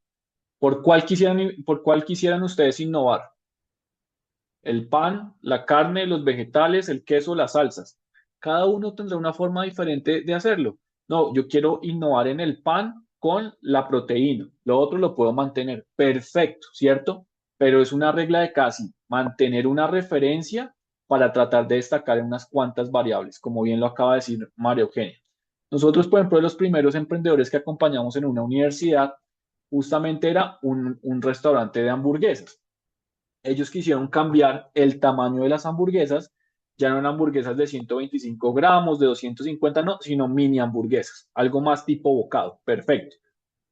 ¿Por cuál quisieran ustedes innovar? El pan, la carne, los vegetales, el queso, las salsas. Cada uno tendrá una forma diferente de hacerlo. No, yo quiero innovar en el pan con la proteína. Lo otro lo puedo mantener. Perfecto, ¿cierto? Pero es una regla de casi mantener una referencia para tratar de destacar en unas cuantas variables, como bien lo acaba de decir María Eugenia. Nosotros, por ejemplo, de los primeros emprendedores que acompañamos en una universidad, justamente era un restaurante de hamburguesas. Ellos quisieron cambiar el tamaño de las hamburguesas, ya no eran hamburguesas de 125 gramos, de 250, no, sino mini hamburguesas, algo más tipo bocado, perfecto.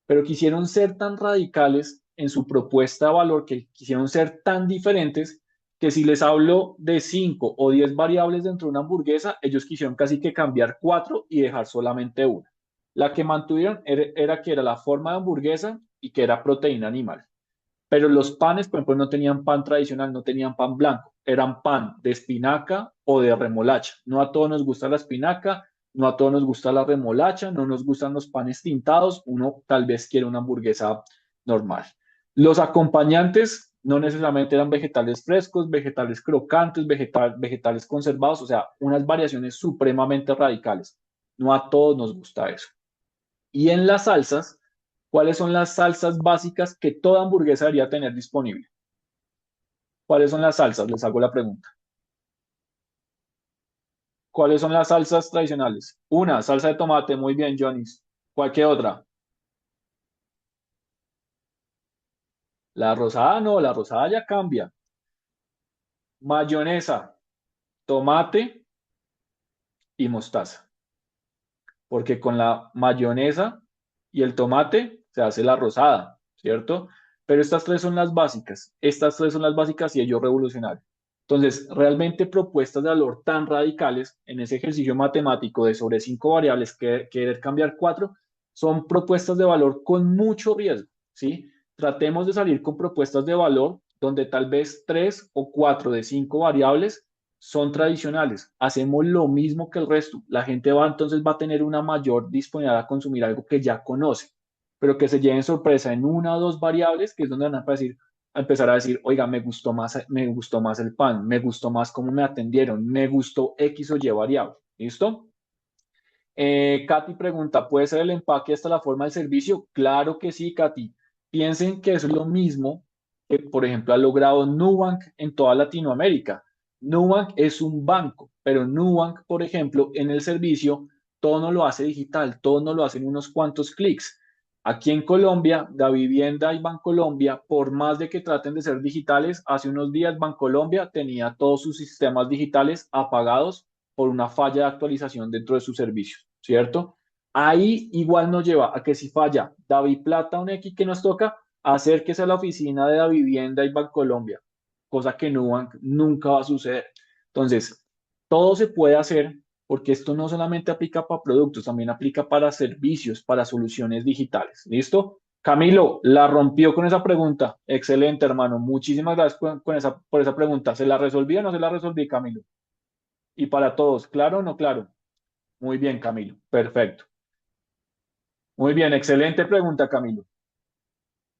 Pero quisieron ser tan radicales en su propuesta de valor, que quisieron ser tan diferentes, que si les hablo de 5 o 10 variables dentro de una hamburguesa, ellos quisieron casi que cambiar 4 y dejar solamente una. La que mantuvieron era que era la forma de hamburguesa y que era proteína animal. Pero los panes, por ejemplo, no tenían pan tradicional, no tenían pan blanco, eran pan de espinaca o de remolacha. No a todos nos gusta la espinaca, no a todos nos gusta la remolacha, no nos gustan los panes tintados, uno tal vez quiere una hamburguesa normal. Los acompañantes no necesariamente eran vegetales frescos, vegetales crocantes, vegetales conservados, o sea, unas variaciones supremamente radicales. No a todos nos gusta eso. Y en las salsas, ¿cuáles son las salsas básicas que toda hamburguesa debería tener disponible? ¿Cuáles son las salsas? Les hago la pregunta. ¿Cuáles son las salsas tradicionales? Una, salsa de tomate, muy bien, Johnny. ¿Cuál otra? La rosada no, la rosada ya cambia. Mayonesa, tomate y mostaza. Porque con la mayonesa y el tomate se hace la rosada, ¿cierto? Pero estas tres son las básicas. Estas tres son las básicas y ello revolucionario. Entonces, realmente propuestas de valor tan radicales en ese ejercicio matemático de sobre 5 variables, querer cambiar 4, son propuestas de valor con mucho riesgo, ¿sí? Tratemos de salir con propuestas de valor donde tal vez 3 o 4 de 5 variables son tradicionales. Hacemos lo mismo que el resto. La gente entonces va a tener una mayor disponibilidad a consumir algo que ya conoce, pero que se lleven sorpresa en una o dos variables, que es donde van a empezar a decir, oiga, me gustó más el pan, me gustó más cómo me atendieron, me gustó X o Y variable. ¿Listo? Katy pregunta, ¿puede ser el empaque hasta la forma del servicio? Claro que sí, Katy. Piensen que eso es lo mismo que, por ejemplo, ha logrado Nubank en toda Latinoamérica. Nubank es un banco, pero Nubank, por ejemplo, en el servicio, todo no lo hace digital, todo no lo hace en unos cuantos clics. Aquí en Colombia, Davivienda y Bancolombia, por más de que traten de ser digitales, hace unos días Bancolombia tenía todos sus sistemas digitales apagados por una falla de actualización dentro de sus servicios, ¿cierto? Ahí igual nos lleva a que si falla Daviplata, un X que nos toca, acérquese a la oficina de Davivienda y Bancolombia, cosa que nunca va a suceder. Entonces, todo se puede hacer porque esto no solamente aplica para productos, también aplica para servicios, para soluciones digitales. ¿Listo? Camilo, la rompió con esa pregunta. Excelente, hermano. Muchísimas gracias por esa pregunta. ¿Se la resolví o no se la resolví, Camilo? Y para todos, ¿claro o no claro? Muy bien, Camilo. Perfecto. Muy bien, excelente pregunta, Camilo.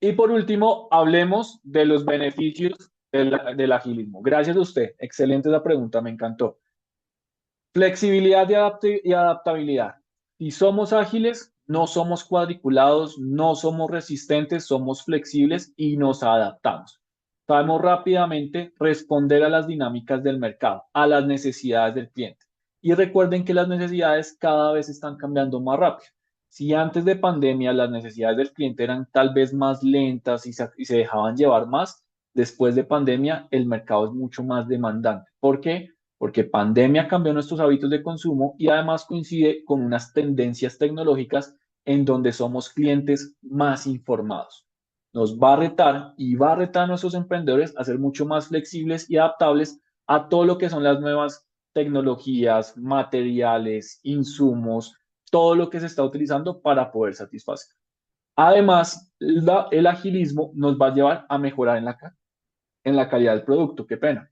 Y por último, hablemos de los beneficios del agilismo. Gracias a usted. Excelente la pregunta, me encantó. Flexibilidad y adaptabilidad. Si somos ágiles, no somos cuadriculados, no somos resistentes, somos flexibles y nos adaptamos. Sabemos rápidamente responder a las dinámicas del mercado, a las necesidades del cliente. Y recuerden que las necesidades cada vez están cambiando más rápido. Si antes de pandemia las necesidades del cliente eran tal vez más lentas y se dejaban llevar más, después de pandemia el mercado es mucho más demandante. ¿Por qué? Porque pandemia cambió nuestros hábitos de consumo y además coincide con unas tendencias tecnológicas en donde somos clientes más informados. nos va a retar y va a retar a nuestros emprendedores a ser mucho más flexibles y adaptables a todo lo que son las nuevas tecnologías, materiales, insumos, todo lo que se está utilizando para poder satisfacer. Además, el agilismo nos va a llevar a mejorar en la calidad del producto. Qué pena.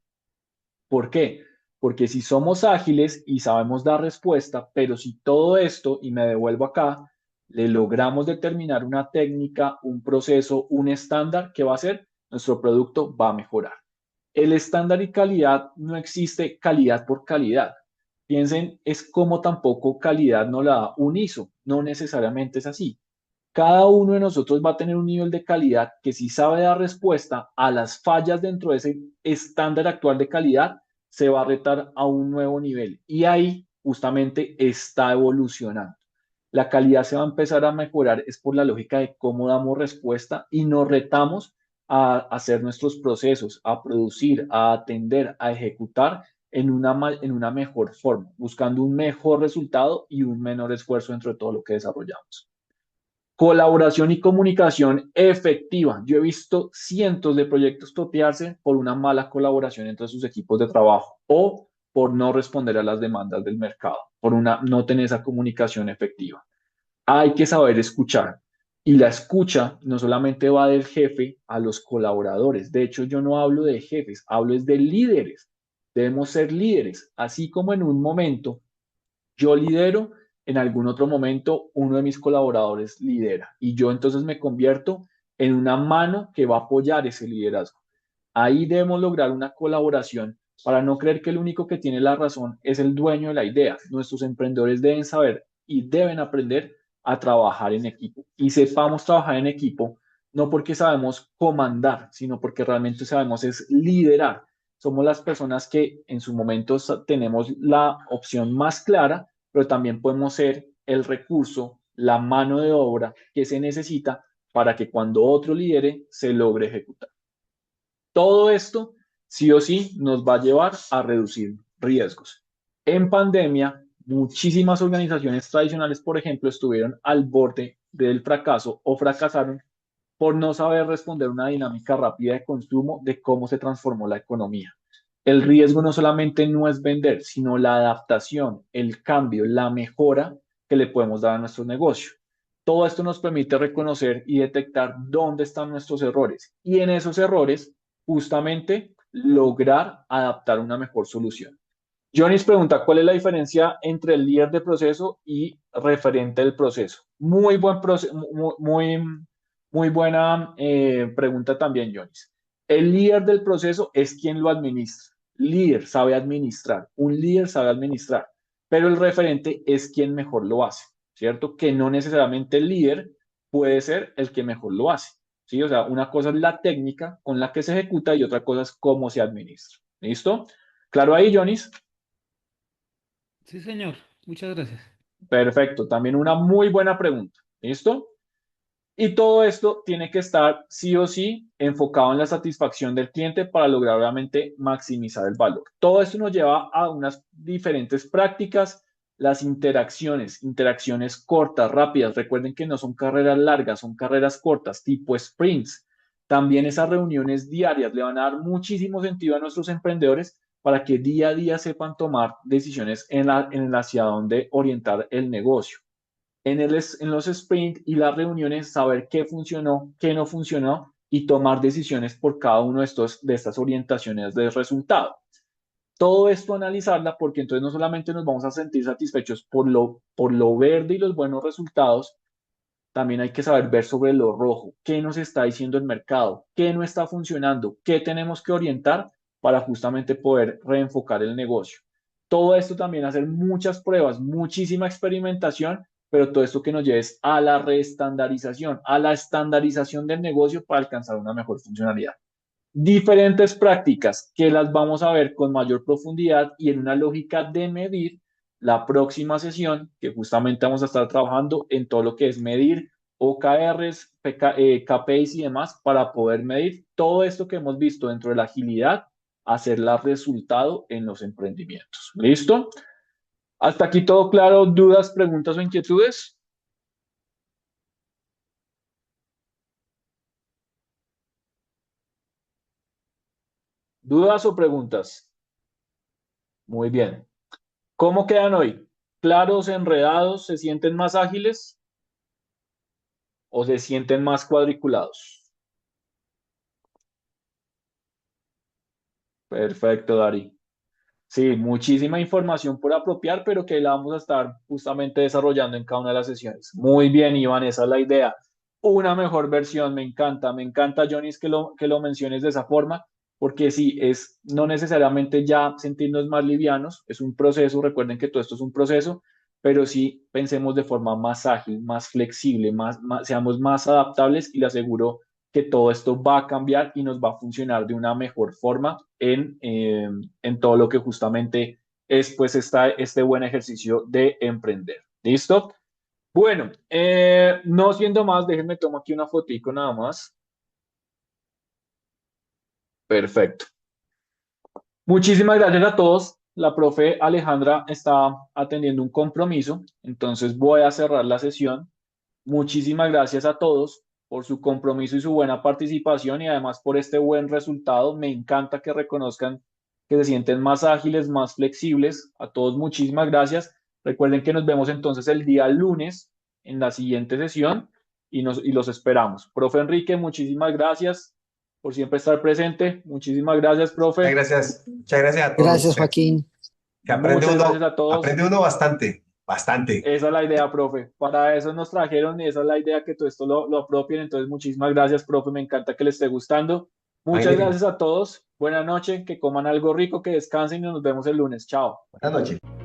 ¿Por qué? Porque si somos ágiles y sabemos dar respuesta, pero si todo esto, y me devuelvo acá, le logramos determinar una técnica, un proceso, un estándar, ¿qué va a hacer? Nuestro producto va a mejorar. El estándar y calidad no existe calidad por calidad. Piensen, es como tampoco calidad no la da un ISO, no necesariamente es así. Cada uno de nosotros va a tener un nivel de calidad que si sabe dar respuesta a las fallas dentro de ese estándar actual de calidad, se va a retar a un nuevo nivel. Y ahí justamente está evolucionando. La calidad se va a empezar a mejorar es por la lógica de cómo damos respuesta y nos retamos a hacer nuestros procesos, a producir, a atender, a ejecutar en una mejor forma, buscando un mejor resultado y un menor esfuerzo dentro de todo lo que desarrollamos. Colaboración y comunicación efectiva. Yo he visto cientos de proyectos totearse por una mala colaboración entre sus equipos de trabajo o por no responder a las demandas del mercado, por no tener esa comunicación efectiva. Hay que saber escuchar. Y la escucha no solamente va del jefe a los colaboradores. De hecho, yo no hablo de jefes, hablo es de líderes. Debemos ser líderes, así como en un momento yo lidero, en algún otro momento uno de mis colaboradores lidera y yo entonces me convierto en una mano que va a apoyar ese liderazgo. Ahí debemos lograr una colaboración para no creer que el único que tiene la razón es el dueño de la idea. Nuestros emprendedores deben saber y deben aprender a trabajar en equipo. Y sepamos trabajar en equipo no porque sabemos comandar, sino porque realmente sabemos es liderar. Somos las personas que en su momento tenemos la opción más clara, pero también podemos ser el recurso, la mano de obra que se necesita para que cuando otro lidere se logre ejecutar. Todo esto, sí o sí, nos va a llevar a reducir riesgos. En pandemia, muchísimas organizaciones tradicionales, por ejemplo, estuvieron al borde del fracaso o fracasaron por no saber responder a una dinámica rápida de consumo de cómo se transformó la economía. El riesgo no solamente no es vender, sino la adaptación, el cambio, la mejora que le podemos dar a nuestro negocio. Todo esto nos permite reconocer y detectar dónde están nuestros errores y en esos errores justamente lograr adaptar una mejor solución. Jonis pregunta, ¿cuál es la diferencia entre el líder de proceso y referente del proceso? Muy buena pregunta también, Jonis. El líder del proceso es quien lo administra. Líder sabe administrar, un líder sabe administrar, pero el referente es quien mejor lo hace, ¿cierto? Que no necesariamente el líder puede ser el que mejor lo hace, ¿sí? O sea, una cosa es la técnica con la que se ejecuta y otra cosa es cómo se administra. ¿Listo? ¿Claro ahí, Jonis? Sí, señor. Muchas gracias. Perfecto, también una muy buena pregunta. ¿Listo? Y todo esto tiene que estar sí o sí enfocado en la satisfacción del cliente para lograr obviamente maximizar el valor. Todo esto nos lleva a unas diferentes prácticas, las interacciones cortas, rápidas. Recuerden que no son carreras largas, son carreras cortas, tipo sprints. También esas reuniones diarias le van a dar muchísimo sentido a nuestros emprendedores para que día a día sepan tomar decisiones en hacia dónde orientar el negocio en los sprint y las reuniones, saber qué funcionó, qué no funcionó y tomar decisiones por cada uno de estas orientaciones de resultado. Todo esto analizarla porque entonces no solamente nos vamos a sentir satisfechos por lo verde y los buenos resultados, también hay que saber ver sobre lo rojo, qué nos está diciendo el mercado, qué no está funcionando, qué tenemos que orientar para justamente poder reenfocar el negocio. Todo esto también hacer muchas pruebas, muchísima experimentación, pero todo esto que nos lleve a la reestandarización, a la estandarización del negocio para alcanzar una mejor funcionalidad. Diferentes prácticas que las vamos a ver con mayor profundidad y en una lógica de medir la próxima sesión, que justamente vamos a estar trabajando en todo lo que es medir OKRs, KPIs y demás para poder medir todo esto que hemos visto dentro de la agilidad, hacerla resultado en los emprendimientos. ¿Listo? Hasta aquí todo claro, dudas, preguntas o inquietudes. ¿Dudas o preguntas? Muy bien. ¿Cómo quedan hoy? ¿Claros, enredados? ¿Se sienten más ágiles o se sienten más cuadriculados? Perfecto, Dari. Sí, muchísima información por apropiar, pero que la vamos a estar justamente desarrollando en cada una de las sesiones. Muy bien, Iván, esa es la idea. Una mejor versión, me encanta, Johnny, que lo menciones de esa forma, porque sí, es no necesariamente ya sentirnos más livianos, es un proceso, recuerden que todo esto es un proceso, pero sí pensemos de forma más ágil, más flexible, seamos más adaptables y le aseguro que todo esto va a cambiar y nos va a funcionar de una mejor forma en todo lo que justamente es pues este buen ejercicio de emprender. ¿Listo? Bueno, no siendo más, déjenme tomar aquí una fotico nada más. Perfecto. Muchísimas gracias a todos. La profe Alejandra está atendiendo un compromiso, entonces voy a cerrar la sesión. Muchísimas gracias a todos por su compromiso y su buena participación y además por este buen resultado. Me encanta que reconozcan que se sienten más ágiles, más flexibles. A todos muchísimas gracias. Recuerden que nos vemos entonces el día lunes en la siguiente sesión y los esperamos. Profe Enrique, muchísimas gracias por siempre estar presente. Muchísimas gracias, profe. Muchas gracias a todos Gracias, ustedes. Joaquín. Que Muchas gracias a todos. aprende uno bastante, bastante. Esa es la idea, profe. Para eso nos trajeron y esa es la idea, que todo esto lo apropien. Entonces, muchísimas gracias, profe. Me encanta que les esté gustando. Muchas Magnífico. gracias a todos. Buenas noches, que coman algo rico, que descansen y nos vemos el lunes. Chao. Buenas noches.